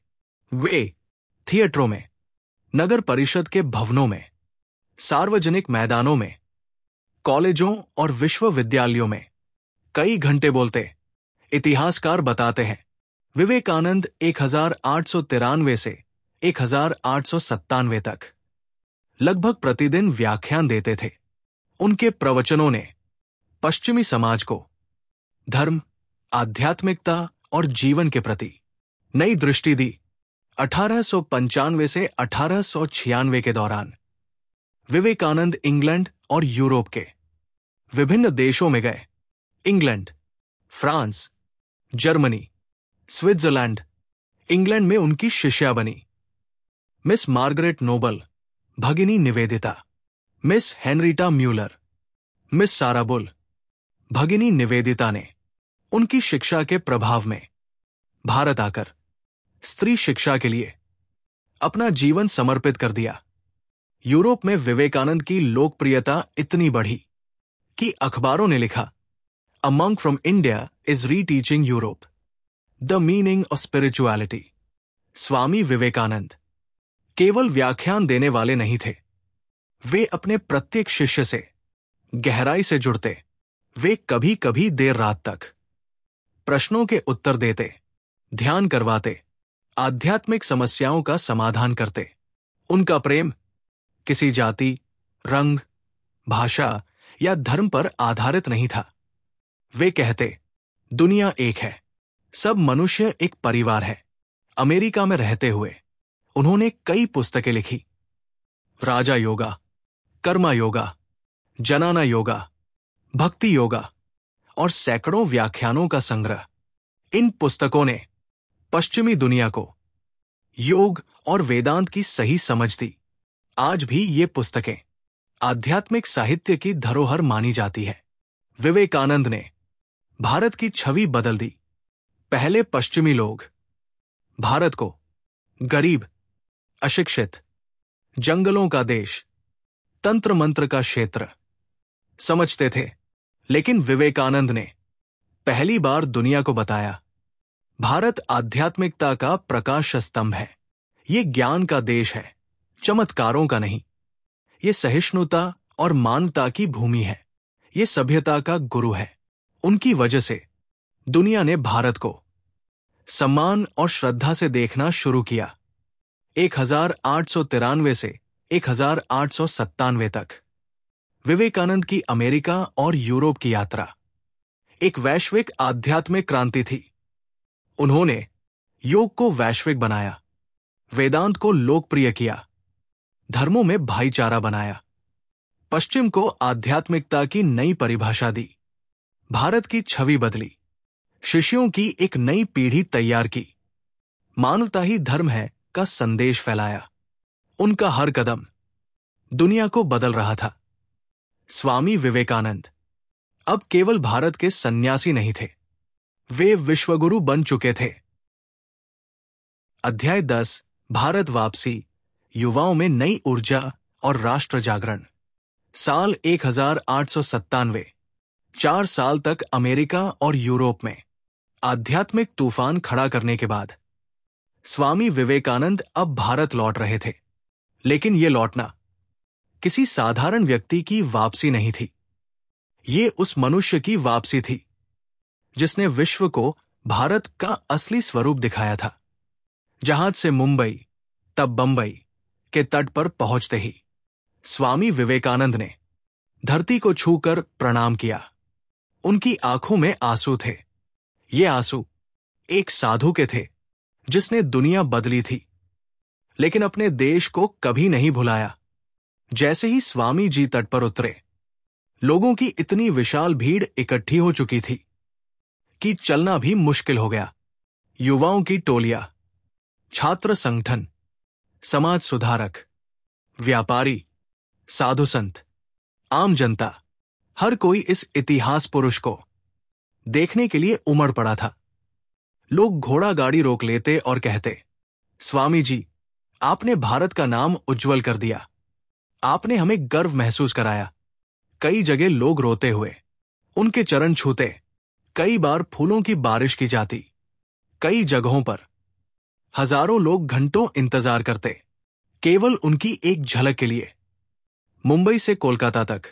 वे थिएटरों में, नगर परिषद के भवनों में, सार्वजनिक मैदानों में, कॉलेजों और विश्वविद्यालयों में कई घंटे बोलते। इतिहासकार बताते हैं, विवेकानंद 1893 से 1897 तक लगभग प्रतिदिन व्याख्यान देते थे। उनके प्रवचनों ने पश्चिमी समाज को धर्म, आध्यात्मिकता और जीवन के प्रति नई दृष्टि दी। 1895 से 1896 के दौरान विवेकानंद इंग्लैंड और यूरोप के विभिन्न देशों में गए। England, France, Germany, Switzerland, England में उनकी शिष्या बनी। मिस मार्गरेट नोबल, भगिनी Nivedita, Miss Henrietta Muller, Miss Sara Bull, भगिनी निवेदिता ने उनकी शिक्षा के प्रभाव में भारत आकर स्त्री शिक्षा के लिए अपना जीवन समर्पित कर दिया। यूरोप में विवेकानंद की लोकप्रियता इतनी बढ़ी कि अखबारों ने लिखा, a monk from India is reteaching Europe the meaning of spirituality. Swami Vivekananda केवल व्याख्यान देने वाले नहीं थे, वे अपने प्रत्येक शिष्य से गहराई से जुड़ते। वे कभी कभी देर रात तक प्रश्नों के उत्तर देते, ध्यान करवाते, आध्यात्मिक समस्याओं का समाधान करते। उनका प्रेम किसी जाति, रंग, भाषा या धर्म पर आधारित नहीं था। वे कहते, दुनिया एक है, सब मनुष्य एक परिवार है। अमेरिका में रहते हुए उन्होंने कई पुस्तकें लिखी, राजा योगा, कर्मा योगा, जनाना योगा, भक्ति योगा और सैकड़ों व्याख्यानों का संग्रह। इन पुस्तकों ने पश्चिमी दुनिया को योग और वेदांत की सही समझ दी। आज भी ये पुस्तकें आध्यात्मिक साहित्य की धरोहर मानी जाती है। विवेकानंद ने भारत की छवि बदल दी। पहले पश्चिमी लोग भारत को गरीब, अशिक्षित, जंगलों का देश, तंत्र मंत्र का क्षेत्र समझते थे, लेकिन विवेकानंद ने पहली बार दुनिया को बताया, भारत आध्यात्मिकता का प्रकाश स्तंभ है। ये ज्ञान का देश है, चमत्कारों का नहीं। ये सहिष्णुता और मानवता की भूमि है। ये सभ्यता का गुरु है। उनकी वजह से दुनिया ने भारत को सम्मान और श्रद्धा से देखना शुरू किया। 1893 से 1897 तक विवेकानंद की अमेरिका और यूरोप की यात्रा एक वैश्विक आध्यात्मिक क्रांति थी। उन्होंने योग को वैश्विक बनाया, वेदांत को लोकप्रिय किया, धर्मों में भाईचारा बनाया, पश्चिम को आध्यात्मिकता की नई परिभाषा दी, भारत की छवि बदली, शिष्यों की एक नई पीढ़ी तैयार की, मानवता ही धर्म है का संदेश फैलाया। उनका हर कदम दुनिया को बदल रहा था। स्वामी विवेकानंद अब केवल भारत के सन्यासी नहीं थे, वे विश्वगुरु बन चुके थे। अध्याय 10, भारत वापसी, युवाओं में नई ऊर्जा और राष्ट्र जागरण। साल 1897। 4 साल तक अमेरिका और यूरोप में आध्यात्मिक तूफान खड़ा करने के बाद स्वामी विवेकानंद अब भारत लौट रहे थे। लेकिन यह लौटना किसी साधारण व्यक्ति की वापसी नहीं थी। ये उस मनुष्य की वापसी थी जिसने विश्व को भारत का असली स्वरूप दिखाया था। जहाज से मुंबई, तब बंबई के तट पर पहुंचते ही स्वामी विवेकानंद ने धरती को छूकर प्रणाम किया। उनकी आंखों में आंसू थे। ये आंसू एक साधु के थे जिसने दुनिया बदली थी, लेकिन अपने देश को कभी नहीं भुलाया। जैसे ही स्वामी जी तट पर उतरे, लोगों की इतनी विशाल भीड़ इकट्ठी हो चुकी थी कि चलना भी मुश्किल हो गया। युवाओं की टोलियां, छात्र संगठन, समाज सुधारक, व्यापारी, साधु संत, आम जनता, हर कोई इस इतिहास पुरुष को देखने के लिए उमड़ पड़ा था। लोग घोड़ा गाड़ी रोक लेते और कहते, स्वामी जी, आपने भारत का नाम उज्जवल कर दिया, आपने हमें गर्व महसूस कराया। कई जगह लोग रोते हुए उनके चरण छूते, कई बार फूलों की बारिश की जाती। कई जगहों पर हजारों लोग घंटों इंतजार करते, केवल उनकी एक झलक के लिए। मुंबई से कोलकाता तक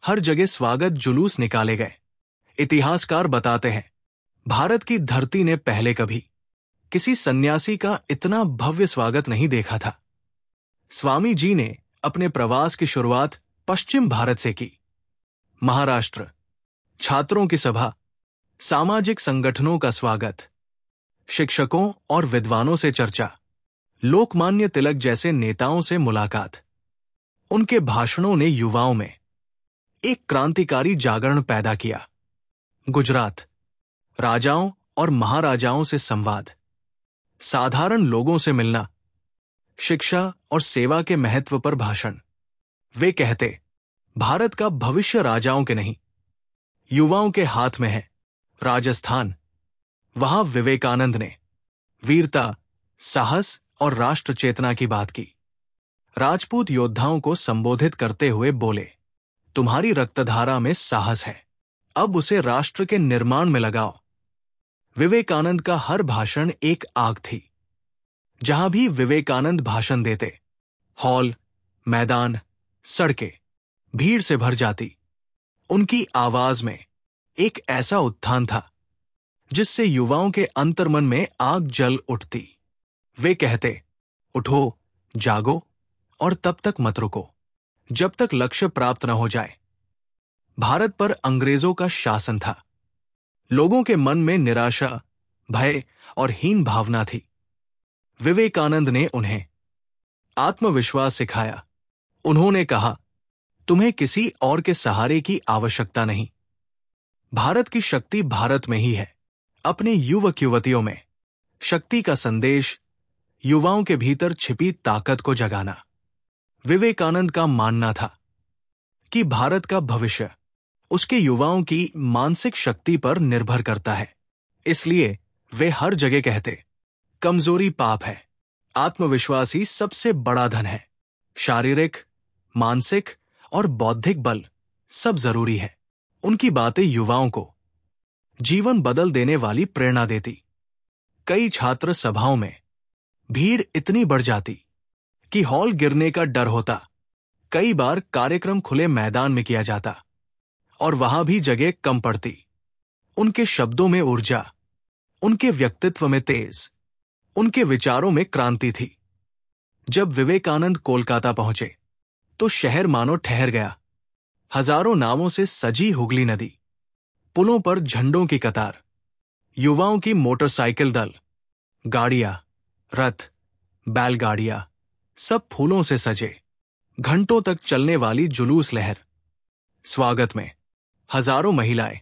हर जगह स्वागत जुलूस निकाले गए। इतिहासकार बताते हैं, भारत की धरती ने पहले कभी किसी सन्यासी का इतना भव्य स्वागत नहीं देखा था। स्वामी जी ने अपने प्रवास की शुरुआत पश्चिम भारत से की। महाराष्ट्र, छात्रों की सभा, सामाजिक संगठनों का स्वागत, शिक्षकों और विद्वानों से चर्चा, लोकमान्य तिलक जैसे नेताओं से मुलाकात। उनके भाषणों ने युवाओं में एक क्रांतिकारी जागरण पैदा किया। गुजरात, राजाओं और महाराजाओं से संवाद, साधारण लोगों से मिलना, शिक्षा और सेवा के महत्व पर भाषण। वे कहते, भारत का भविष्य राजाओं के नहीं, युवाओं के हाथ में है। राजस्थान, वहां विवेकानंद ने वीरता, साहस और राष्ट्र चेतना की बात की। राजपूत योद्धाओं को संबोधित करते हुए बोले, तुम्हारी रक्तधारा में साहस है, अब उसे राष्ट्र के निर्माण में लगाओ। विवेकानंद का हर भाषण एक आग थी। जहां भी विवेकानंद भाषण देते, हॉल, मैदान, सड़कें भीड़ से भर जाती। उनकी आवाज में एक ऐसा उत्थान था जिससे युवाओं के अंतर्मन में आग जल उठती। वे कहते, उठो, जागो और तब तक मत रुको जब तक लक्ष्य प्राप्त न हो जाए। भारत पर अंग्रेजों का शासन था। लोगों के मन में निराशा, भय और हीन भावना थी। विवेकानंद ने उन्हें आत्मविश्वास सिखाया। उन्होंने कहा, तुम्हें किसी और के सहारे की आवश्यकता नहीं। भारत की शक्ति भारत में ही है। अपने युवक युवतियों में शक्ति का संदेश, युवाओं के भीतर छिपी ताकत को जगाना। विवेकानंद का मानना था, कि भारत का भविष्य उसके युवाओं की मानसिक शक्ति पर निर्भर करता है। इसलिए वे हर जगह कहते, कमजोरी पाप है, आत्मविश्वास ही सबसे बड़ा धन है। शारीरिक, मानसिक और बौद्धिक बल सब जरूरी है। उनकी बातें युवाओं को जीवन बदल देने वाली प्रेरणा देती। कई छात्र सभाओं में भीड़ इतनी बढ़ जाती कि हॉल गिरने का डर होता। कई बार कार्यक्रम खुले मैदान में किया जाता और वहां भी जगह कम पड़ती। उनके शब्दों में ऊर्जा, उनके व्यक्तित्व में तेज, उनके विचारों में क्रांति थी। जब विवेकानंद कोलकाता पहुंचे तो शहर मानो ठहर गया। हजारों नावों से सजी हुगली नदी, पुलों पर झंडों की कतार, युवाओं की मोटरसाइकिल दल, गाड़ियां, रथ, बैलगाड़ियां, सब फूलों से सजे। घंटों तक चलने वाली जुलूस लहर। स्वागत में हजारों महिलाएं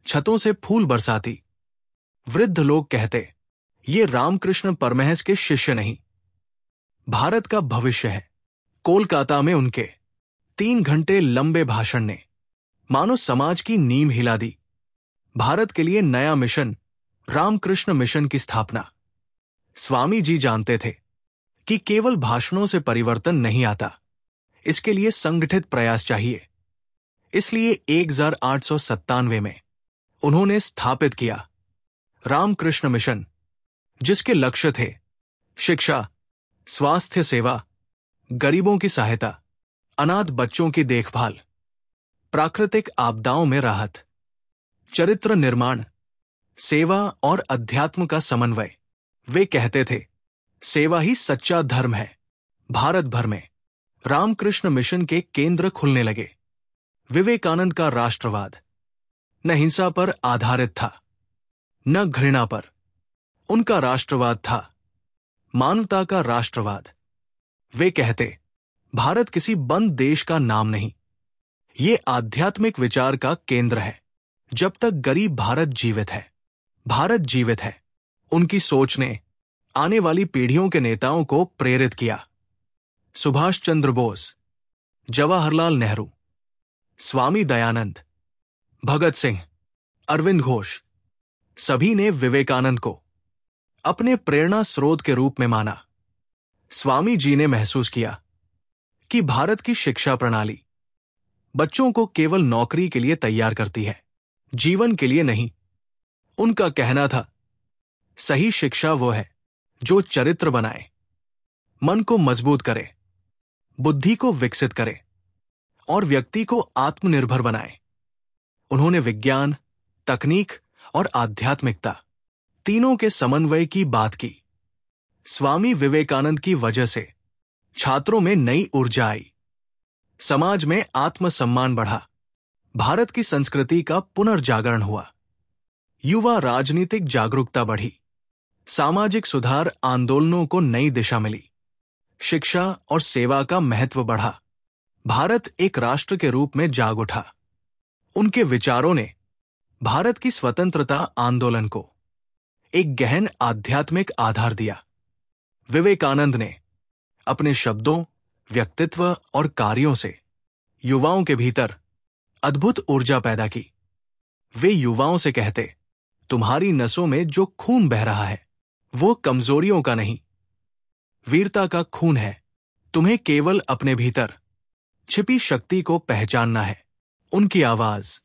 छतों से फूल बरसाती। वृद्ध लोग कहते, ये रामकृष्ण परमहंस के शिष्य नहीं, भारत का भविष्य है। कोलकाता में उनके 3 घंटे लंबे भाषण ने मानो समाज की नींव हिला दी। भारत के लिए नया मिशन, रामकृष्ण मिशन की स्थापना। स्वामी जी जानते थे कि केवल भाषणों से परिवर्तन नहीं आता, इसके लिए संगठित प्रयास चाहिए। इसलिए 1897 में उन्होंने स्थापित किया रामकृष्ण मिशन, जिसके लक्ष्य थे शिक्षा, स्वास्थ्य सेवा, गरीबों की सहायता, अनाथ बच्चों की देखभाल, प्राकृतिक आपदाओं में राहत, चरित्र निर्माण, सेवा और अध्यात्म का समन्वय। वे कहते थे, सेवा ही सच्चा धर्म है। भारत भर में रामकृष्ण मिशन के केंद्र खुलने लगे। विवेकानंद का राष्ट्रवाद न हिंसा पर आधारित था, न घृणा पर। उनका राष्ट्रवाद था मानवता का राष्ट्रवाद। वे कहते, भारत किसी बंद देश का नाम नहीं, ये आध्यात्मिक विचार का केंद्र है। जब तक गरीब भारत जीवित है, भारत जीवित है। उनकी सोच ने आने वाली पीढ़ियों के नेताओं को प्रेरित किया। सुभाष चंद्र बोस, जवाहरलाल नेहरू, स्वामी दयानंद, भगत सिंह, अरविंद घोष, सभी ने विवेकानंद को अपने प्रेरणा स्रोत के रूप में माना। स्वामी जी ने महसूस किया कि भारत की शिक्षा प्रणाली बच्चों को केवल नौकरी के लिए तैयार करती है, जीवन के लिए नहीं। उनका कहना था, सही शिक्षा वो है जो चरित्र बनाए, मन को मजबूत करे, बुद्धि को विकसित करे और व्यक्ति को आत्मनिर्भर बनाए। उन्होंने विज्ञान, तकनीक और आध्यात्मिकता तीनों के समन्वय की बात की। स्वामी विवेकानंद की वजह से छात्रों में नई ऊर्जा आई, समाज में आत्मसम्मान बढ़ा, भारत की संस्कृति का पुनर्जागरण हुआ, युवा राजनीतिक जागरूकता बढ़ी, सामाजिक सुधार आंदोलनों को नई दिशा मिली, शिक्षा और सेवा का महत्व बढ़ा। भारत एक राष्ट्र के रूप में जाग उठा। उनके विचारों ने भारत की स्वतंत्रता आंदोलन को एक गहन आध्यात्मिक आधार दिया। विवेकानंद ने अपने शब्दों, व्यक्तित्व और कार्यों से युवाओं के भीतर अद्भुत ऊर्जा पैदा की। वे युवाओं से कहते, तुम्हारी नसों में जो खून बह रहा है वो कमजोरियों का नहीं, वीरता का खून है। तुम्हें केवल अपने भीतर छिपी शक्ति को पहचानना है। उनकी आवाज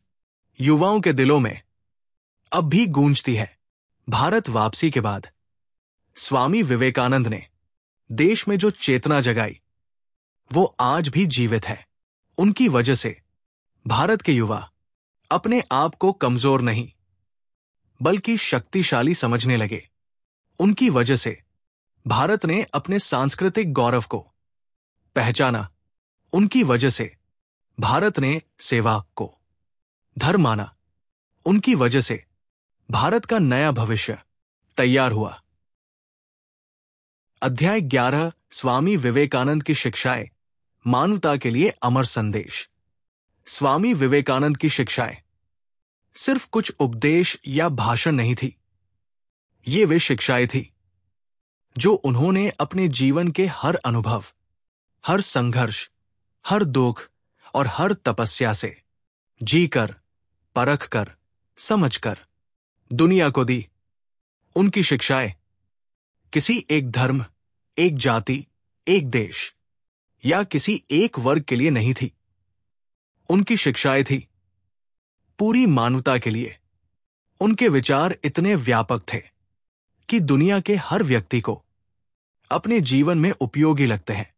युवाओं के दिलों में अब भी गूंजती है। भारत वापसी के बाद स्वामी विवेकानंद ने देश में जो चेतना जगाई वो आज भी जीवित है। उनकी वजह से भारत के युवा अपने आप को कमजोर नहीं बल्कि शक्तिशाली समझने लगे। उनकी वजह से भारत ने अपने सांस्कृतिक गौरव को पहचाना। उनकी वजह से भारत ने सेवा को धर्म माना। उनकी वजह से भारत का नया भविष्य तैयार हुआ। अध्याय 11, स्वामी विवेकानंद की शिक्षाएं, मानवता के लिए अमर संदेश। स्वामी विवेकानंद की शिक्षाएं सिर्फ कुछ उपदेश या भाषण नहीं थी, ये वे शिक्षाएं थी जो उन्होंने अपने जीवन के हर अनुभव, हर संघर्ष, हर दुख और हर तपस्या से जी कर, परख कर, समझ कर दुनिया को दी। उनकी शिक्षाएं किसी एक धर्म, एक जाति, एक देश या किसी एक वर्ग के लिए नहीं थी। उनकी शिक्षाएं थी पूरी मानवता के लिए। उनके विचार इतने व्यापक थे कि दुनिया के हर व्यक्ति को अपने जीवन में उपयोगी लगते हैं।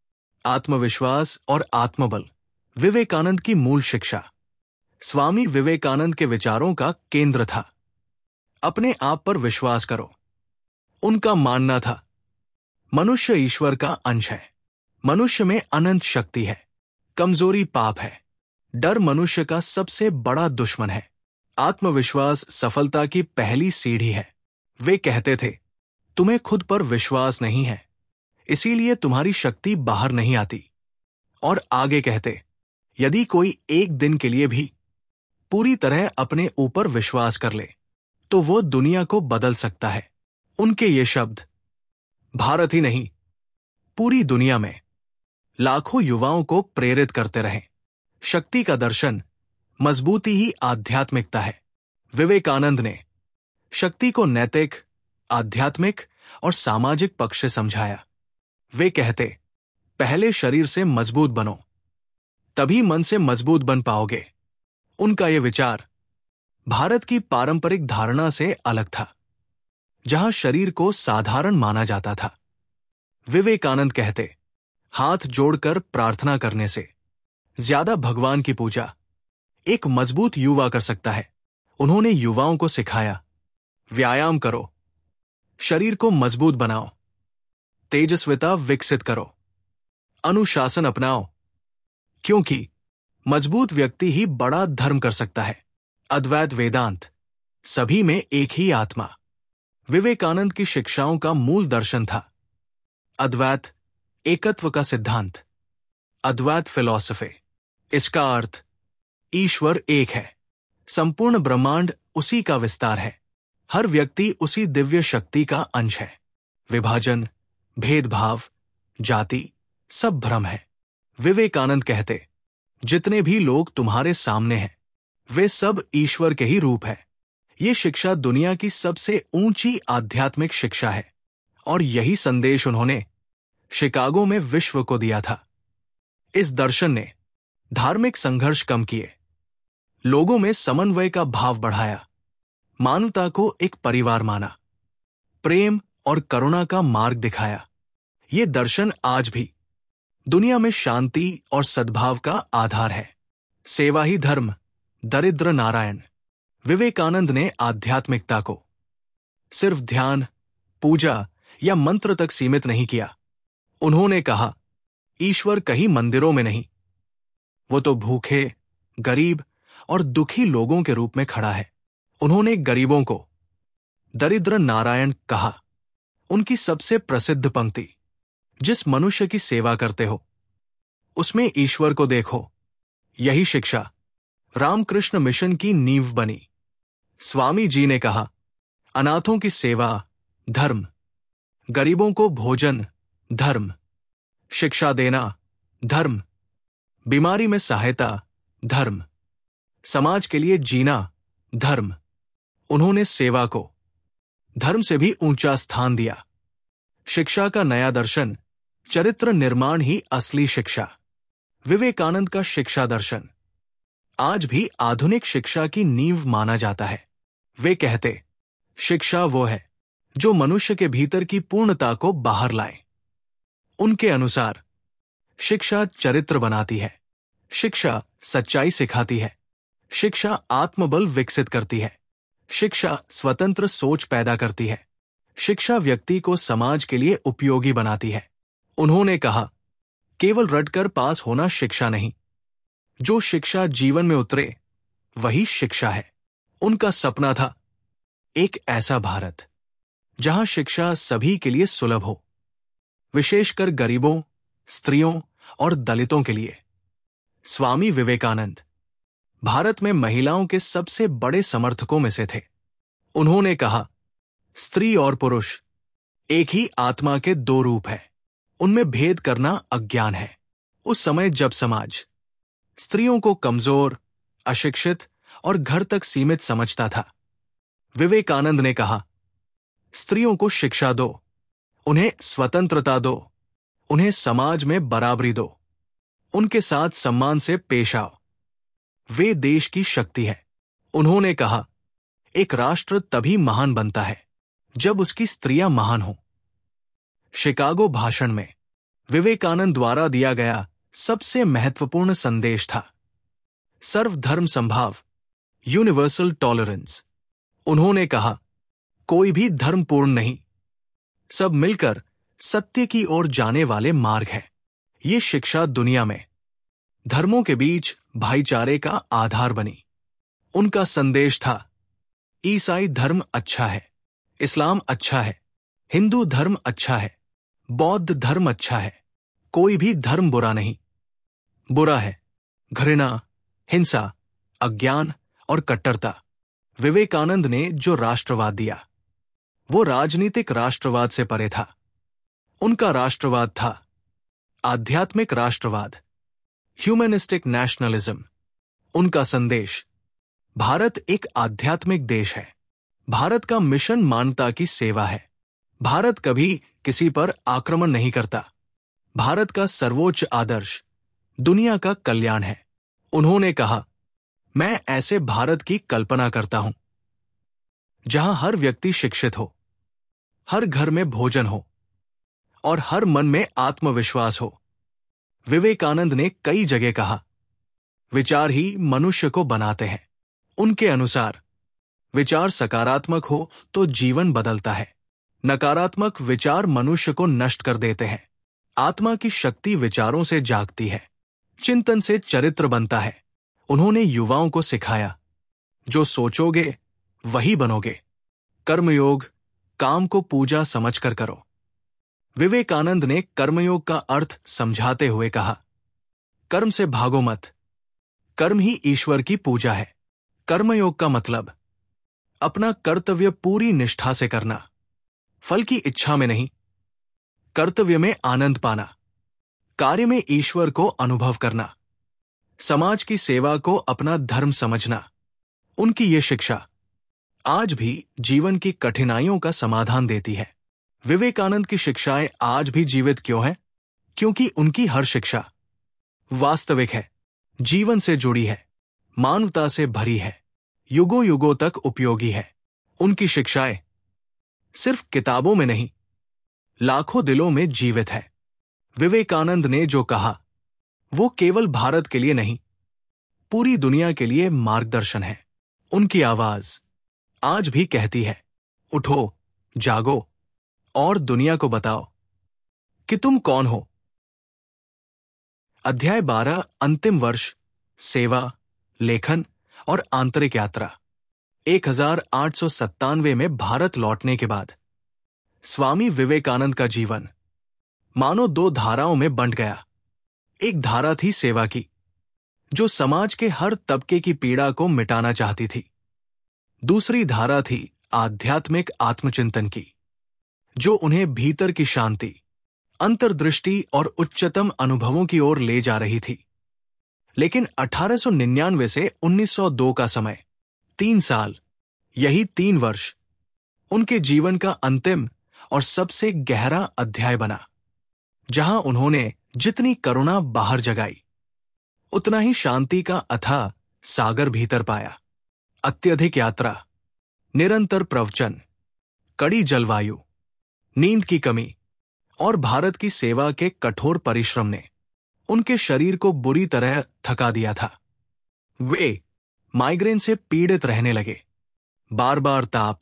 आत्मविश्वास और आत्मबल विवेकानंद की मूल शिक्षा। स्वामी विवेकानंद के विचारों का केंद्र था अपने आप पर विश्वास करो। उनका मानना था मनुष्य ईश्वर का अंश है, मनुष्य में अनंत शक्ति है, कमजोरी पाप है, डर मनुष्य का सबसे बड़ा दुश्मन है, आत्मविश्वास सफलता की पहली सीढ़ी है। वे कहते थे तुम्हें खुद पर विश्वास नहीं है, इसीलिए तुम्हारी शक्ति बाहर नहीं आती। और आगे कहते यदि कोई एक दिन के लिए भी पूरी तरह अपने ऊपर विश्वास कर ले तो वो दुनिया को बदल सकता है। उनके ये शब्द भारत ही नहीं, पूरी दुनिया में लाखों युवाओं को प्रेरित करते रहे। शक्ति का दर्शन, मजबूती ही आध्यात्मिकता है। विवेकानंद ने शक्ति को नैतिक, आध्यात्मिक और सामाजिक पक्ष से समझाया। वे कहते पहले शरीर से मजबूत बनो, तभी मन से मजबूत बन पाओगे। उनका यह विचार भारत की पारंपरिक धारणा से अलग था, जहां शरीर को साधारण माना जाता था। विवेकानंद कहते हाथ जोड़कर प्रार्थना करने से ज्यादा भगवान की पूजा एक मजबूत युवा कर सकता है। उन्होंने युवाओं को सिखाया व्यायाम करो, शरीर को मजबूत बनाओ, तेजस्विता विकसित करो, अनुशासन अपनाओ, क्योंकि मजबूत व्यक्ति ही बड़ा धर्म कर सकता है। अद्वैत वेदांत, सभी में एक ही आत्मा, विवेकानंद की शिक्षाओं का मूल दर्शन था। अद्वैत, एकत्व का सिद्धांत, अद्वैत फिलॉसफी। इसका अर्थ ईश्वर एक है, संपूर्ण ब्रह्मांड उसी का विस्तार है, हर व्यक्ति उसी दिव्य शक्ति का अंश है। विभाजन, भेदभाव, जाति सब भ्रम है। विवेकानंद कहते जितने भी लोग तुम्हारे सामने हैं वे सब ईश्वर के ही रूप है। ये शिक्षा दुनिया की सबसे ऊंची आध्यात्मिक शिक्षा है और यही संदेश उन्होंने शिकागो में विश्व को दिया था। इस दर्शन ने धार्मिक संघर्ष कम किए, लोगों में समन्वय का भाव बढ़ाया, मानवता को एक परिवार माना, प्रेम और करुणा का मार्ग दिखाया। ये दर्शन आज भी दुनिया में शांति और सद्भाव का आधार है। सेवा ही धर्म, दरिद्र नारायण। विवेकानंद ने आध्यात्मिकता को सिर्फ ध्यान, पूजा या मंत्र तक सीमित नहीं किया। उन्होंने कहा ईश्वर कहीं मंदिरों में नहीं, वो तो भूखे, गरीब और दुखी लोगों के रूप में खड़ा है। उन्होंने गरीबों को दरिद्र नारायण कहा। उनकी सबसे प्रसिद्ध पंक्ति जिस मनुष्य की सेवा करते हो उसमें ईश्वर को देखो, यही शिक्षा रामकृष्ण मिशन की नींव बनी। स्वामी जी ने कहा अनाथों की सेवा धर्म, गरीबों को भोजन धर्म, शिक्षा देना धर्म, बीमारी में सहायता धर्म, समाज के लिए जीना धर्म। उन्होंने सेवा को धर्म से भी ऊंचा स्थान दिया। शिक्षा का नया दर्शन, चरित्र निर्माण ही असली शिक्षा। विवेकानंद का शिक्षा दर्शन आज भी आधुनिक शिक्षा की नींव माना जाता है। वे कहते शिक्षा वो है जो मनुष्य के भीतर की पूर्णता को बाहर लाए। उनके अनुसार शिक्षा चरित्र बनाती है, शिक्षा सच्चाई सिखाती है, शिक्षा आत्मबल विकसित करती है, शिक्षा स्वतंत्र सोच पैदा करती है, शिक्षा व्यक्ति को समाज के लिए उपयोगी बनाती है। उन्होंने कहा केवल रटकर पास होना शिक्षा नहीं, जो शिक्षा जीवन में उतरे वही शिक्षा है। उनका सपना था एक ऐसा भारत जहां शिक्षा सभी के लिए सुलभ हो, विशेषकर गरीबों, स्त्रियों और दलितों के लिए। स्वामी विवेकानंद भारत में महिलाओं के सबसे बड़े समर्थकों में से थे। उन्होंने कहा स्त्री और पुरुष एक ही आत्मा के दो रूप है, उनमें भेद करना अज्ञान है। उस समय जब समाज स्त्रियों को कमजोर, अशिक्षित और घर तक सीमित समझता था। विवेकानंद ने कहा, स्त्रियों को शिक्षा दो, उन्हें स्वतंत्रता दो, उन्हें समाज में बराबरी दो, उनके साथ सम्मान से पेश आओ। वे देश की शक्ति है। उन्होंने कहा, एक राष्ट्र तभी महान बनता है जब उसकी स्त्रियां महान हों। शिकागो भाषण में विवेकानंद द्वारा दिया गया सबसे महत्वपूर्ण संदेश था सर्वधर्म संभाव, यूनिवर्सल टॉलरेंस। उन्होंने कहा, कोई भी धर्म पूर्ण नहीं, सब मिलकर सत्य की ओर जाने वाले मार्ग है। ये शिक्षा दुनिया में धर्मों के बीच भाईचारे का आधार बनी। उनका संदेश था, ईसाई धर्म अच्छा है, इस्लाम अच्छा है, हिंदू धर्म अच्छा है, बौद्ध धर्म अच्छा है, कोई भी धर्म बुरा नहीं। बुरा है घृणा, हिंसा, अज्ञान और कट्टरता। विवेकानंद ने जो राष्ट्रवाद दिया वो राजनीतिक राष्ट्रवाद से परे था। उनका राष्ट्रवाद था आध्यात्मिक राष्ट्रवाद, ह्यूमनिस्टिक नेशनलिज्म। उनका संदेश, भारत एक आध्यात्मिक देश है। भारत का मिशन मानवता की सेवा है। भारत कभी किसी पर आक्रमण नहीं करता। भारत का सर्वोच्च आदर्श दुनिया का कल्याण है। उन्होंने कहा, मैं ऐसे भारत की कल्पना करता हूं जहां हर व्यक्ति शिक्षित हो, हर घर में भोजन हो और हर मन में आत्मविश्वास हो। विवेकानंद ने कई जगह कहा, विचार ही मनुष्य को बनाते हैं। उनके अनुसार विचार सकारात्मक हो तो जीवन बदलता है, नकारात्मक विचार मनुष्य को नष्ट कर देते हैं। आत्मा की शक्ति विचारों से जागती है, चिंतन से चरित्र बनता है। उन्होंने युवाओं को सिखाया, जो सोचोगे वही बनोगे। कर्मयोग काम को पूजा समझकर करो। विवेकानंद ने कर्मयोग का अर्थ समझाते हुए कहा, कर्म से भागो मत, कर्म ही ईश्वर की पूजा है। कर्मयोग का मतलब अपना कर्तव्य पूरी निष्ठा से करना, फल की इच्छा में नहीं। कर्तव्य में आनंद पाना, कार्य में ईश्वर को अनुभव करना, समाज की सेवा को अपना धर्म समझना। उनकी ये शिक्षा आज भी जीवन की कठिनाइयों का समाधान देती है। विवेकानंद की शिक्षाएं आज भी जीवित क्यों हैं? क्योंकि उनकी हर शिक्षा वास्तविक है, जीवन से जुड़ी है, मानवता से भरी है, युगों युगों तक उपयोगी है। उनकी शिक्षाएं सिर्फ किताबों में नहीं, लाखों दिलों में जीवित है। विवेकानंद ने जो कहा वो केवल भारत के लिए नहीं, पूरी दुनिया के लिए मार्गदर्शन है। उनकी आवाज आज भी कहती है, उठो, जागो और दुनिया को बताओ कि तुम कौन हो। अध्याय 12, अंतिम वर्ष, सेवा, लेखन और आंतरिक यात्रा। 1897 में भारत लौटने के बाद स्वामी विवेकानंद का जीवन मानो दो धाराओं में बंट गया। एक धारा थी सेवा की, जो समाज के हर तबके की पीड़ा को मिटाना चाहती थी। दूसरी धारा थी आध्यात्मिक आत्मचिंतन की, जो उन्हें भीतर की शांति, अंतर्दृष्टि और उच्चतम अनुभवों की ओर ले जा रही थी। लेकिन 1899 से 1902 का समय, 3 साल, यही 3 वर्ष उनके जीवन का अंतिम और सबसे गहरा अध्याय बना, जहां उन्होंने जितनी करुणा बाहर जगाई, उतना ही शांति का अथाह सागर भीतर पाया। अत्यधिक यात्रा, निरंतर प्रवचन, कड़ी जलवायु, नींद की कमी और भारत की सेवा के कठोर परिश्रम ने उनके शरीर को बुरी तरह थका दिया था। वे माइग्रेन से पीड़ित रहने लगे। बार बार ताप,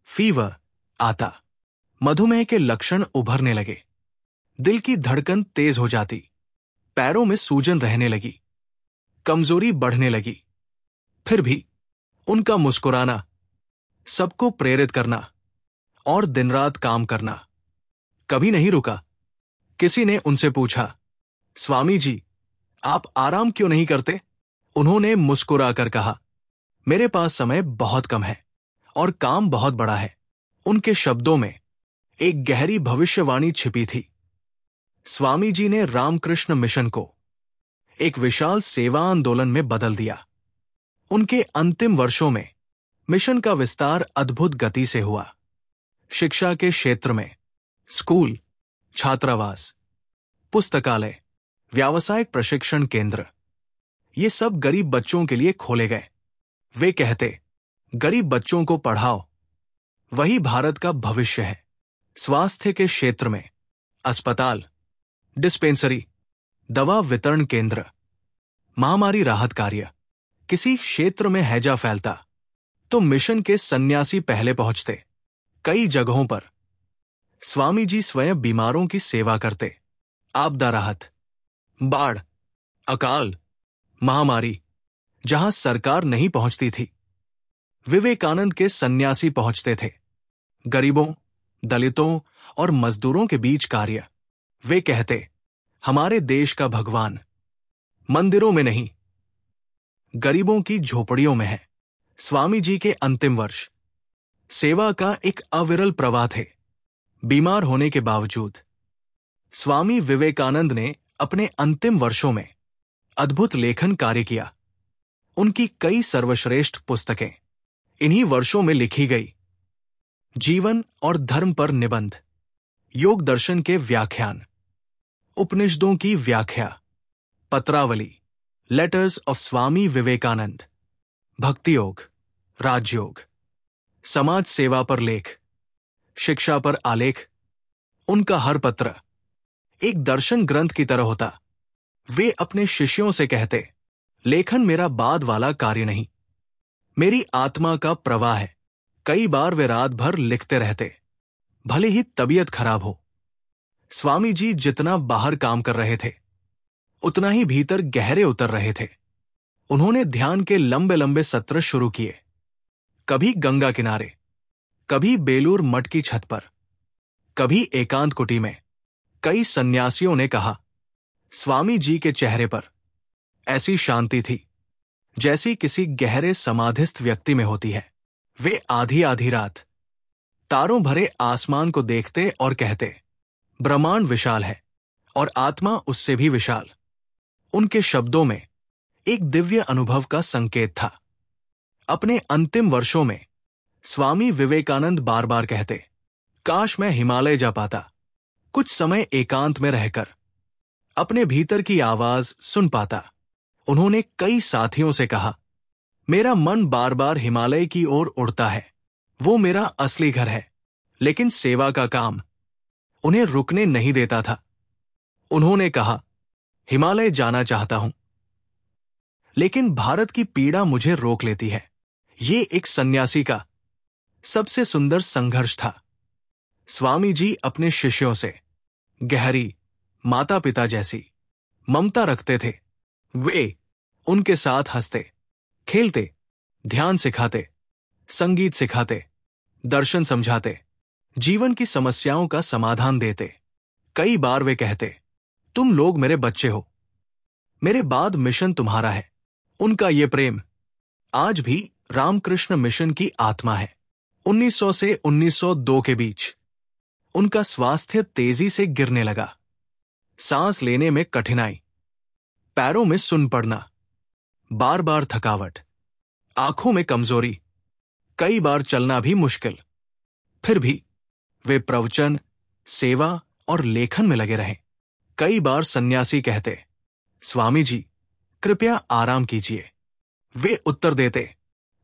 फीवर आता, मधुमेह के लक्षण उभरने लगे, दिल की धड़कन तेज हो जाती, पैरों में सूजन रहने लगी, कमजोरी बढ़ने लगी। फिर भी उनका मुस्कुराना, सबको प्रेरित करना और दिन रात काम करना कभी नहीं रुका। किसी ने उनसे पूछा, स्वामी जी, आप आराम क्यों नहीं करते? उन्होंने मुस्कुराकर कहा, मेरे पास समय बहुत कम है और काम बहुत बड़ा है। उनके शब्दों में एक गहरी भविष्यवाणी छिपी थी। स्वामी जी ने रामकृष्ण मिशन को एक विशाल सेवा आंदोलन में बदल दिया। उनके अंतिम वर्षों में मिशन का विस्तार अद्भुत गति से हुआ। शिक्षा के क्षेत्र में स्कूल, छात्रावास, पुस्तकालय, व्यावसायिक प्रशिक्षण केंद्र, ये सब गरीब बच्चों के लिए खोले गए। वे कहते, गरीब बच्चों को पढ़ाओ, वही भारत का भविष्य है। स्वास्थ्य के क्षेत्र में अस्पताल, डिस्पेंसरी, दवा वितरण केंद्र, महामारी राहत कार्य, किसी क्षेत्र में हैजा फैलता तो मिशन के सन्यासी पहले पहुंचते। कई जगहों पर स्वामी जी स्वयं बीमारों की सेवा करते। आपदा राहत, बाढ़, अकाल, महामारी, जहां सरकार नहीं पहुंचती थी, विवेकानंद के सन्यासी पहुंचते थे। गरीबों, दलितों और मजदूरों के बीच कार्य। वे कहते, हमारे देश का भगवान मंदिरों में नहीं, गरीबों की झोपड़ियों में है। स्वामी जी के अंतिम वर्ष सेवा का एक अविरल प्रवाह थे। बीमार होने के बावजूद स्वामी विवेकानंद ने अपने अंतिम वर्षों में अद्भुत लेखन कार्य किया। उनकी कई सर्वश्रेष्ठ पुस्तकें इन्हीं वर्षों में लिखी गई। जीवन और धर्म पर निबंध, योग दर्शन के व्याख्यान, उपनिषदों की व्याख्या, पत्रावली, लेटर्स ऑफ स्वामी विवेकानंद, भक्ति योग, राजयोग, समाज सेवा पर लेख, शिक्षा पर आलेख। उनका हर पत्र एक दर्शन ग्रंथ की तरह होता। वे अपने शिष्यों से कहते, लेखन मेरा बाद वाला कार्य नहीं, मेरी आत्मा का प्रवाह है। कई बार वे रात भर लिखते रहते, भले ही तबीयत खराब हो। स्वामी जी जितना बाहर काम कर रहे थे, उतना ही भीतर गहरे उतर रहे थे। उन्होंने ध्यान के लंबे लंबे सत्र शुरू किए, कभी गंगा किनारे, कभी बेलूर मठ की छत पर, कभी एकांत कुटी में। कई सन्यासियों ने कहा, स्वामी जी के चेहरे पर ऐसी शांति थी जैसी किसी गहरे समाधिस्थ व्यक्ति में होती है। वे आधी आधी रात तारों भरे आसमान को देखते और कहते, ब्रह्मांड विशाल है और आत्मा उससे भी विशाल। उनके शब्दों में एक दिव्य अनुभव का संकेत था। अपने अंतिम वर्षों में स्वामी विवेकानंद बार बार कहते, काश मैं हिमालय जा पाता, कुछ समय एकांत में रहकर अपने भीतर की आवाज सुन पाता। उन्होंने कई साथियों से कहा, मेरा मन बार बार हिमालय की ओर उड़ता है, वो मेरा असली घर है। लेकिन सेवा का काम उन्हें रुकने नहीं देता था। उन्होंने कहा, हिमालय जाना चाहता हूं, लेकिन भारत की पीड़ा मुझे रोक लेती है। ये एक सन्यासी का सबसे सुंदर संघर्ष था। स्वामी जी अपने शिष्यों से गहरी माता पिता जैसी ममता रखते थे। वे उनके साथ हंसते, खेलते, ध्यान सिखाते, संगीत सिखाते, दर्शन समझाते, जीवन की समस्याओं का समाधान देते। कई बार वे कहते, तुम लोग मेरे बच्चे हो, मेरे बाद मिशन तुम्हारा है। उनका ये प्रेम आज भी रामकृष्ण मिशन की आत्मा है। 1900 से 1902 के बीच उनका स्वास्थ्य तेजी से गिरने लगा। सांस लेने में कठिनाई, पैरों में सुन पड़ना, बार बार थकावट, आंखों में कमजोरी, कई बार चलना भी मुश्किल। फिर भी वे प्रवचन, सेवा और लेखन में लगे रहे। कई बार सन्यासी कहते, स्वामी जी कृपया आराम कीजिए। वे उत्तर देते,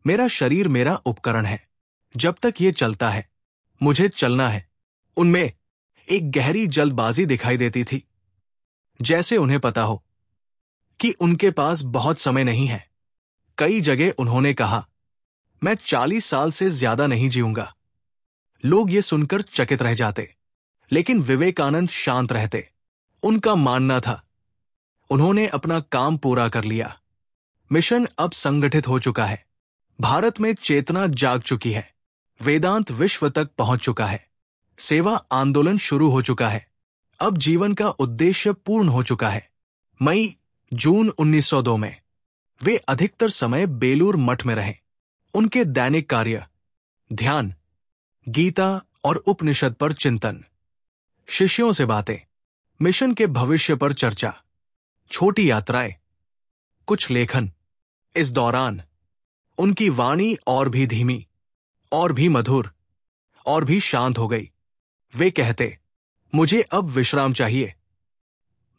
मेरा शरीर मेरा उपकरण है, जब तक ये चलता है मुझे चलना है। उनमें एक गहरी जल्दबाजी दिखाई देती थी, जैसे उन्हें पता हो कि उनके पास बहुत समय नहीं है। कई जगह उन्होंने कहा, मैं 40 साल से ज्यादा नहीं जीऊंगा। लोग ये सुनकर चकित रह जाते, लेकिन विवेकानंद शांत रहते। उनका मानना था, उन्होंने अपना काम पूरा कर लिया। मिशन अब संगठित हो चुका है, भारत में चेतना जाग चुकी है, वेदांत विश्व तक पहुंच चुका है, सेवा आंदोलन शुरू हो चुका है, अब जीवन का उद्देश्य पूर्ण हो चुका है। मई जून 1902 में वे अधिकतर समय बेलूर मठ में रहे। उनके दैनिक कार्य ध्यान, गीता और उपनिषद पर चिंतन, शिष्यों से बातें, मिशन के भविष्य पर चर्चा, छोटी यात्राएं, कुछ लेखन। इस दौरान उनकी वाणी और भी धीमी, और भी मधुर, और भी शांत हो गई। वे कहते, मुझे अब विश्राम चाहिए,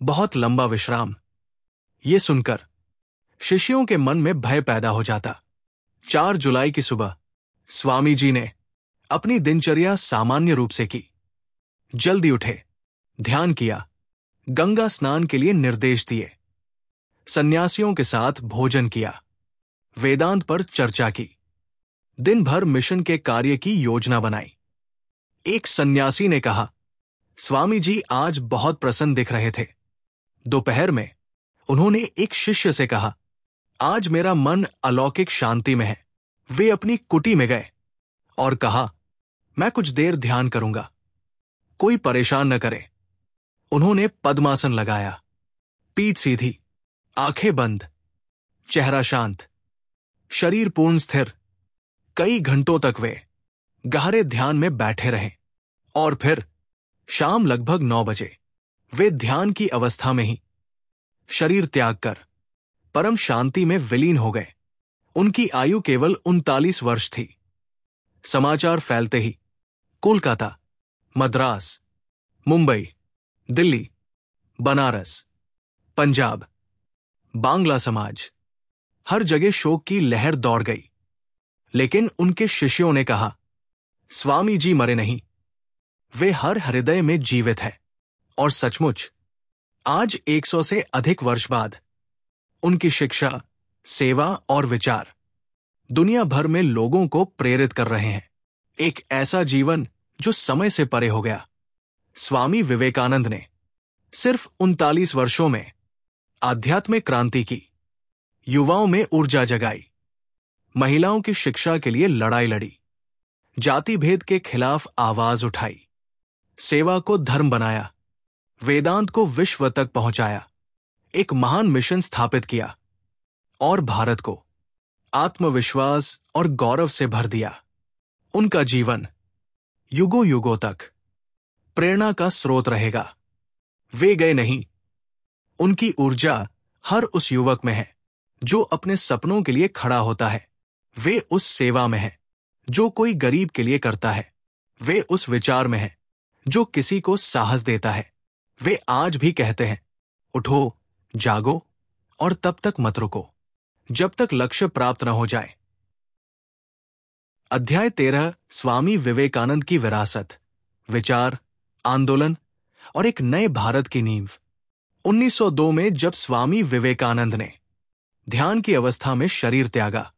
बहुत लंबा विश्राम। ये सुनकर शिष्यों के मन में भय पैदा हो जाता। 4 जुलाई की सुबह स्वामी जी ने अपनी दिनचर्या सामान्य रूप से की। जल्दी उठे, ध्यान किया, गंगा स्नान के लिए निर्देश दिए, सन्यासियों के साथ भोजन किया, वेदांत पर चर्चा की, दिन भर मिशन के कार्य की योजना बनाई। एक सन्यासी ने कहा, स्वामी जी आज बहुत प्रसन्न दिख रहे थे। दोपहर में उन्होंने एक शिष्य से कहा, आज मेरा मन अलौकिक शांति में है। वे अपनी कुटी में गए और कहा, मैं कुछ देर ध्यान करूंगा, कोई परेशान न करे। उन्होंने पद्मासन लगाया, पीठ सीधी, आंखें बंद, चेहरा शांत, शरीर पूर्ण स्थिर। कई घंटों तक वे गहरे ध्यान में बैठे रहे और फिर शाम लगभग 9 बजे वे ध्यान की अवस्था में ही शरीर त्याग कर परम शांति में विलीन हो गए। उनकी आयु केवल 39 वर्ष थी। समाचार फैलते ही कोलकाता, मद्रास, मुंबई, दिल्ली, बनारस, पंजाब, बांग्ला समाज, हर जगह शोक की लहर दौड़ गई। लेकिन उनके शिष्यों ने कहा, स्वामी जी मरे नहीं, वे हर हृदय में जीवित है। और सचमुच आज 100 से अधिक वर्ष बाद उनकी शिक्षा, सेवा और विचार दुनिया भर में लोगों को प्रेरित कर रहे हैं। एक ऐसा जीवन जो समय से परे हो गया। स्वामी विवेकानंद ने सिर्फ 39 वर्षों में आध्यात्मिक क्रांति की, युवाओं में ऊर्जा जगाई, महिलाओं की शिक्षा के लिए लड़ाई लड़ी, जाति भेद के खिलाफ आवाज उठाई, सेवा को धर्म बनाया, वेदांत को विश्व तक पहुंचाया, एक महान मिशन स्थापित किया और भारत को आत्मविश्वास और गौरव से भर दिया। उनका जीवन युगों युगों तक प्रेरणा का स्रोत रहेगा। वे गए नहीं, उनकी ऊर्जा हर उस युवक में है जो अपने सपनों के लिए खड़ा होता है। वे उस सेवा में है जो कोई गरीब के लिए करता है। वे उस विचार में है जो किसी को साहस देता है। वे आज भी कहते हैं, उठो, जागो और तब तक मत रुको जब तक लक्ष्य प्राप्त न हो जाए। अध्याय 13 स्वामी विवेकानंद की विरासत, विचार, आंदोलन और एक नए भारत की नींव। 1902 में जब स्वामी विवेकानंद ने ध्यान की अवस्था में शरीर त्यागा,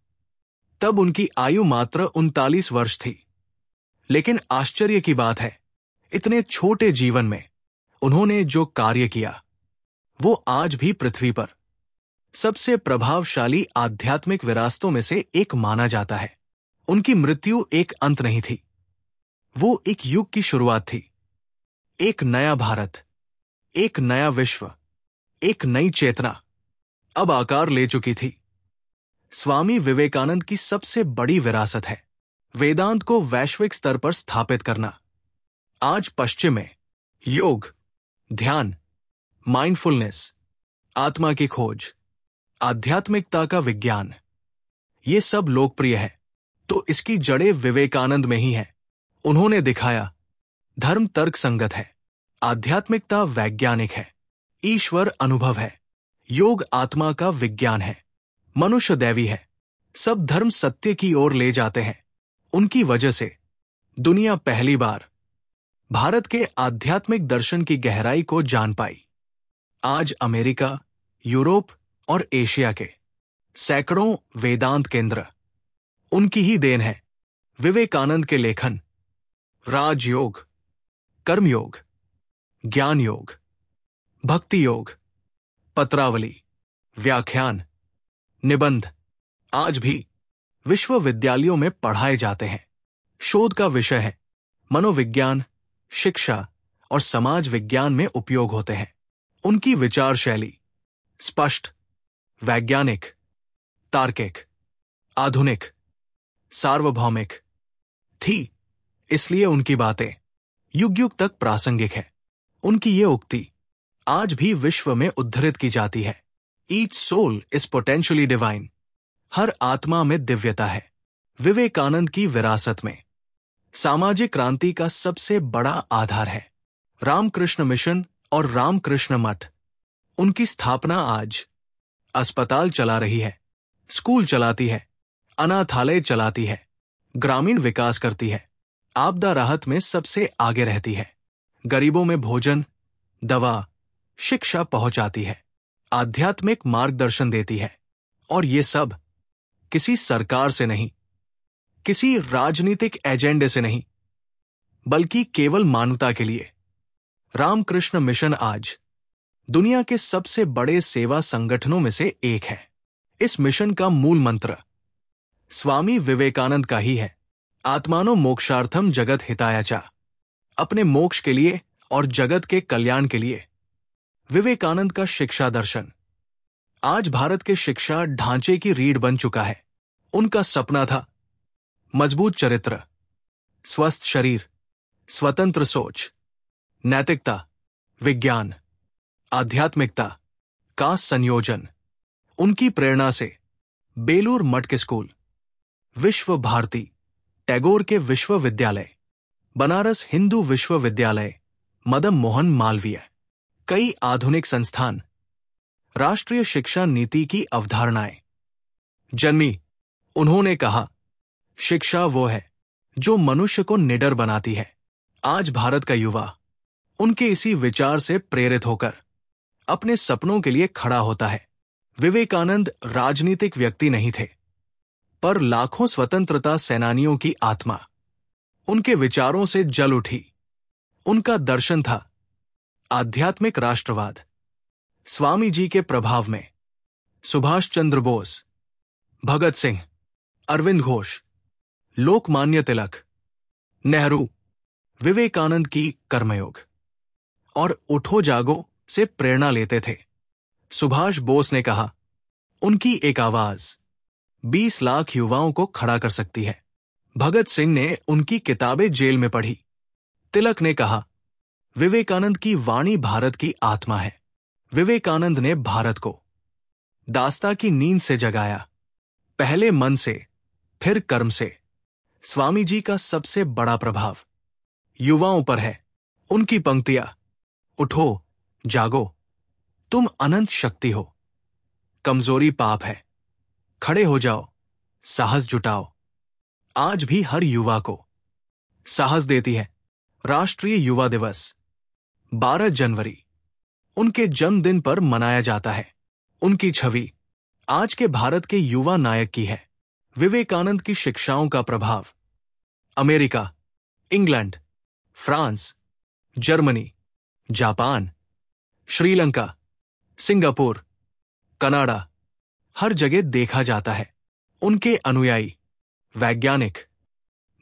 तब उनकी आयु मात्र 39 वर्ष थी। लेकिन आश्चर्य की बात है, इतने छोटे जीवन में उन्होंने जो कार्य किया वो आज भी पृथ्वी पर सबसे प्रभावशाली आध्यात्मिक विरासतों में से एक माना जाता है। उनकी मृत्यु एक अंत नहीं थी, वो एक युग की शुरुआत थी। एक नया भारत, एक नया विश्व, एक नई चेतना अब आकार ले चुकी थी। स्वामी विवेकानंद की सबसे बड़ी विरासत है वेदांत को वैश्विक स्तर पर स्थापित करना। आज पश्चिम में योग, ध्यान, माइंडफुलनेस, आत्मा की खोज, आध्यात्मिकता का विज्ञान, ये सब लोकप्रिय है, तो इसकी जड़ें विवेकानंद में ही है। उन्होंने दिखाया, धर्म तर्क संगत है, आध्यात्मिकता वैज्ञानिक है, ईश्वर अनुभव है, योग आत्मा का विज्ञान है, मनुष्य दैवी है। सब धर्म सत्य की ओर ले जाते हैं। उनकी वजह से दुनिया पहली बार भारत के आध्यात्मिक दर्शन की गहराई को जान पाई। आज अमेरिका, यूरोप और एशिया के सैकड़ों वेदांत केंद्र उनकी ही देन है। विवेकानंद के लेखन, राजयोग, कर्मयोग, ज्ञान योग, भक्ति योग, पत्रावली, व्याख्यान, निबंध आज भी विश्वविद्यालयों में पढ़ाए जाते हैं। शोध का विषय है, मनोविज्ञान, शिक्षा और समाज विज्ञान में उपयोग होते हैं। उनकी विचार शैली स्पष्ट, वैज्ञानिक, तार्किक, आधुनिक, सार्वभौमिक थी, इसलिए उनकी बातें युग युग तक प्रासंगिक है। उनकी ये उक्ति आज भी विश्व में उद्धृत की जाती है, each soul is potentially divine. हर आत्मा में दिव्यता है। विवेकानंद की विरासत में सामाजिक क्रांति का सबसे बड़ा आधार है रामकृष्ण मिशन और रामकृष्ण मठ। उनकी स्थापना आज अस्पताल चला रही है, स्कूल चलाती है, अनाथालय चलाती है, ग्रामीण विकास करती है, आपदा राहत में सबसे आगे रहती है, गरीबों में भोजन, दवा, शिक्षा पहुंचाती है, आध्यात्मिक मार्गदर्शन देती है। और ये सब किसी सरकार से नहीं, किसी राजनीतिक एजेंडे से नहीं, बल्कि केवल मानवता के लिए। रामकृष्ण मिशन आज दुनिया के सबसे बड़े सेवा संगठनों में से एक है। इस मिशन का मूल मंत्र स्वामी विवेकानंद का ही है, आत्मानो मोक्षार्थम जगत हिताय च। अपने मोक्ष के लिए और जगत के कल्याण के लिए विवेकानंद का शिक्षा दर्शन आज भारत के शिक्षा ढांचे की रीढ़ बन चुका है। उनका सपना था मजबूत चरित्र, स्वस्थ शरीर, स्वतंत्र सोच, नैतिकता, विज्ञान, आध्यात्मिकता का संयोजन। उनकी प्रेरणा से बेलूर मठ के स्कूल, विश्व भारती, टैगोर के विश्वविद्यालय, बनारस हिंदू विश्वविद्यालय, मदन मोहन मालवीय, कई आधुनिक संस्थान, राष्ट्रीय शिक्षा नीति की अवधारणाएं जन्मी। उन्होंने कहा, शिक्षा वो है जो मनुष्य को निडर बनाती है। आज भारत का युवा उनके इसी विचार से प्रेरित होकर अपने सपनों के लिए खड़ा होता है। विवेकानंद राजनीतिक व्यक्ति नहीं थे, पर लाखों स्वतंत्रता सेनानियों की आत्मा उनके विचारों से जल उठी। उनका दर्शन था आध्यात्मिक राष्ट्रवाद। स्वामी जी के प्रभाव में सुभाष चंद्र बोस, भगत सिंह, अरविंद घोष, लोकमान्य तिलक, नेहरू, विवेकानंद की कर्मयोग और उठो जागो से प्रेरणा लेते थे। सुभाष बोस ने कहा, उनकी एक आवाज 20 लाख युवाओं को खड़ा कर सकती है। भगत सिंह ने उनकी किताबें जेल में पढ़ी। तिलक ने कहा, विवेकानंद की वाणी भारत की आत्मा है। विवेकानंद ने भारत को दास्ता की नींद से जगाया, पहले मन से, फिर कर्म से। स्वामी जी का सबसे बड़ा प्रभाव युवाओं पर है। उनकी पंक्तियां, उठो जागो, तुम अनंत शक्ति हो, कमजोरी पाप है, खड़े हो जाओ, साहस जुटाओ, आज भी हर युवा को साहस देती है। राष्ट्रीय युवा दिवस 12 जनवरी उनके जन्मदिन पर मनाया जाता है। उनकी छवि आज के भारत के युवा नायक की है। विवेकानंद की शिक्षाओं का प्रभाव America, England, France, Germany, Japan, Sri Lanka, Singapore, Canada, हर जगह देखा जाता है। उनके अनुयायी वैज्ञानिक,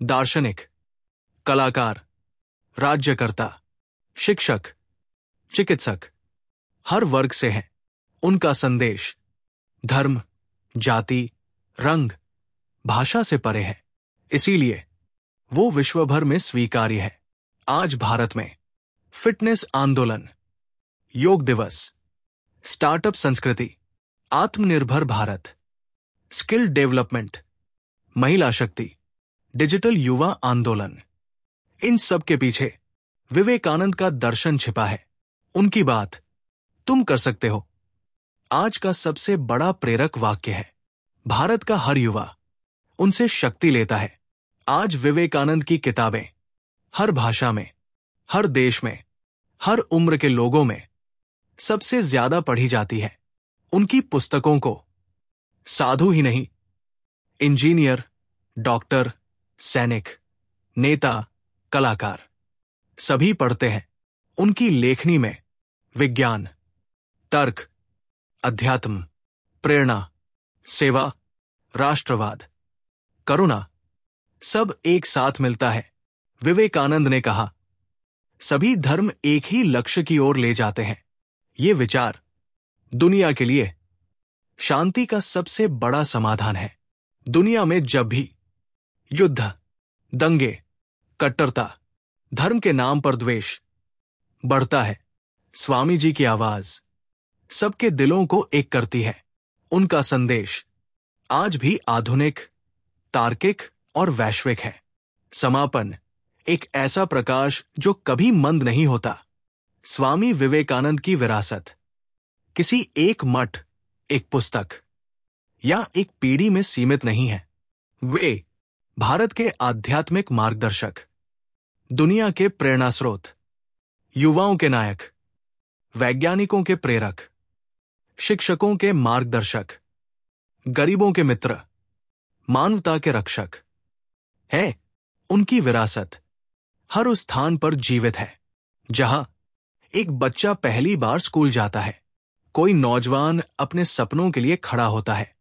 दार्शनिक, कलाकार, राज्यकर्ता, शिक्षक, चिकित्सक, हर वर्ग से हैं। उनका संदेश धर्म, जाति, रंग, भाषा से परे है। इसीलिए वो विश्वभर में स्वीकार्य है। आज भारत में फिटनेस आंदोलन, योग दिवस, स्टार्टअप संस्कृति, आत्मनिर्भर भारत, स्किल डेवलपमेंट, महिला शक्ति, डिजिटल युवा आंदोलन, इन सब के पीछे विवेकानंद का दर्शन छिपा है। उनकी बात तुम कर सकते हो आज का सबसे बड़ा प्रेरक वाक्य है। भारत का हर युवा उनसे शक्ति लेता है। आज विवेकानंद की किताबें हर भाषा में, हर देश में, हर उम्र के लोगों में सबसे ज्यादा पढ़ी जाती है। उनकी पुस्तकों को साधु ही नहीं, इंजीनियर, डॉक्टर, सैनिक, नेता, कलाकार सभी पढ़ते हैं। उनकी लेखनी में विज्ञान, तर्क, अध्यात्म, प्रेरणा, सेवा, राष्ट्रवाद, करुणा सब एक साथ मिलता है। विवेकानंद ने कहा, सभी धर्म एक ही लक्ष्य की ओर ले जाते हैं। ये विचार दुनिया के लिए शांति का सबसे बड़ा समाधान है। दुनिया में जब भी युद्ध, दंगे, कट्टरता, धर्म के नाम पर द्वेष बढ़ता है, स्वामी जी की आवाज सबके दिलों को एक करती है। उनका संदेश आज भी आधुनिक, तार्किक और वैश्विक है। समापन, एक ऐसा प्रकाश जो कभी मंद नहीं होता। स्वामी विवेकानंद की विरासत किसी एक मठ, एक पुस्तक या एक पीढ़ी में सीमित नहीं है। वे भारत के आध्यात्मिक मार्गदर्शक, दुनिया के प्रेरणा स्रोत, युवाओं के नायक, वैज्ञानिकों के प्रेरक, शिक्षकों के मार्गदर्शक, गरीबों के मित्र, मानवता के रक्षक है। उनकी विरासत हर उस स्थान पर जीवित है जहां एक बच्चा पहली बार स्कूल जाता है, कोई नौजवान अपने सपनों के लिए खड़ा होता है,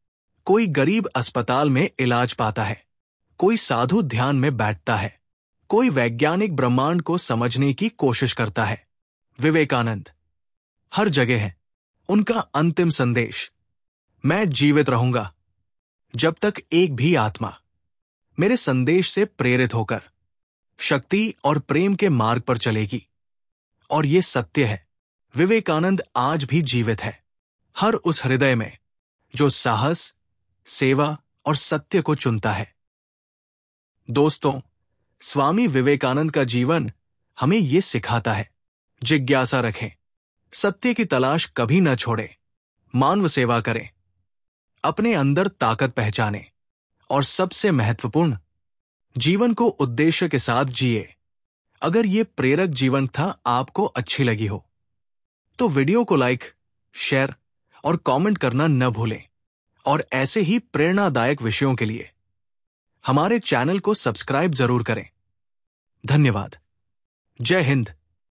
कोई गरीब अस्पताल में इलाज पाता है, कोई साधु ध्यान में बैठता है, कोई वैज्ञानिक ब्रह्मांड को समझने की कोशिश करता है। विवेकानंद हर जगह है। उनका अंतिम संदेश, मैं जीवित रहूंगा जब तक एक भी आत्मा मेरे संदेश से प्रेरित होकर शक्ति और प्रेम के मार्ग पर चलेगी। और ये सत्य है, विवेकानंद आज भी जीवित है, हर उस हृदय में जो साहस, सेवा और सत्य को चुनता है। दोस्तों, स्वामी विवेकानंद का जीवन हमें ये सिखाता है, जिज्ञासा रखें, सत्य की तलाश कभी न छोड़ें, मानव सेवा करें, अपने अंदर ताकत पहचानें और सबसे महत्वपूर्ण, जीवन को उद्देश्य के साथ जिए। अगर ये प्रेरक जीवन था आपको अच्छी लगी हो तो वीडियो को लाइक, शेयर और कमेंट करना न भूलें। और ऐसे ही प्रेरणादायक विषयों के लिए हमारे चैनल को सब्सक्राइब जरूर करें। धन्यवाद। जय हिंद।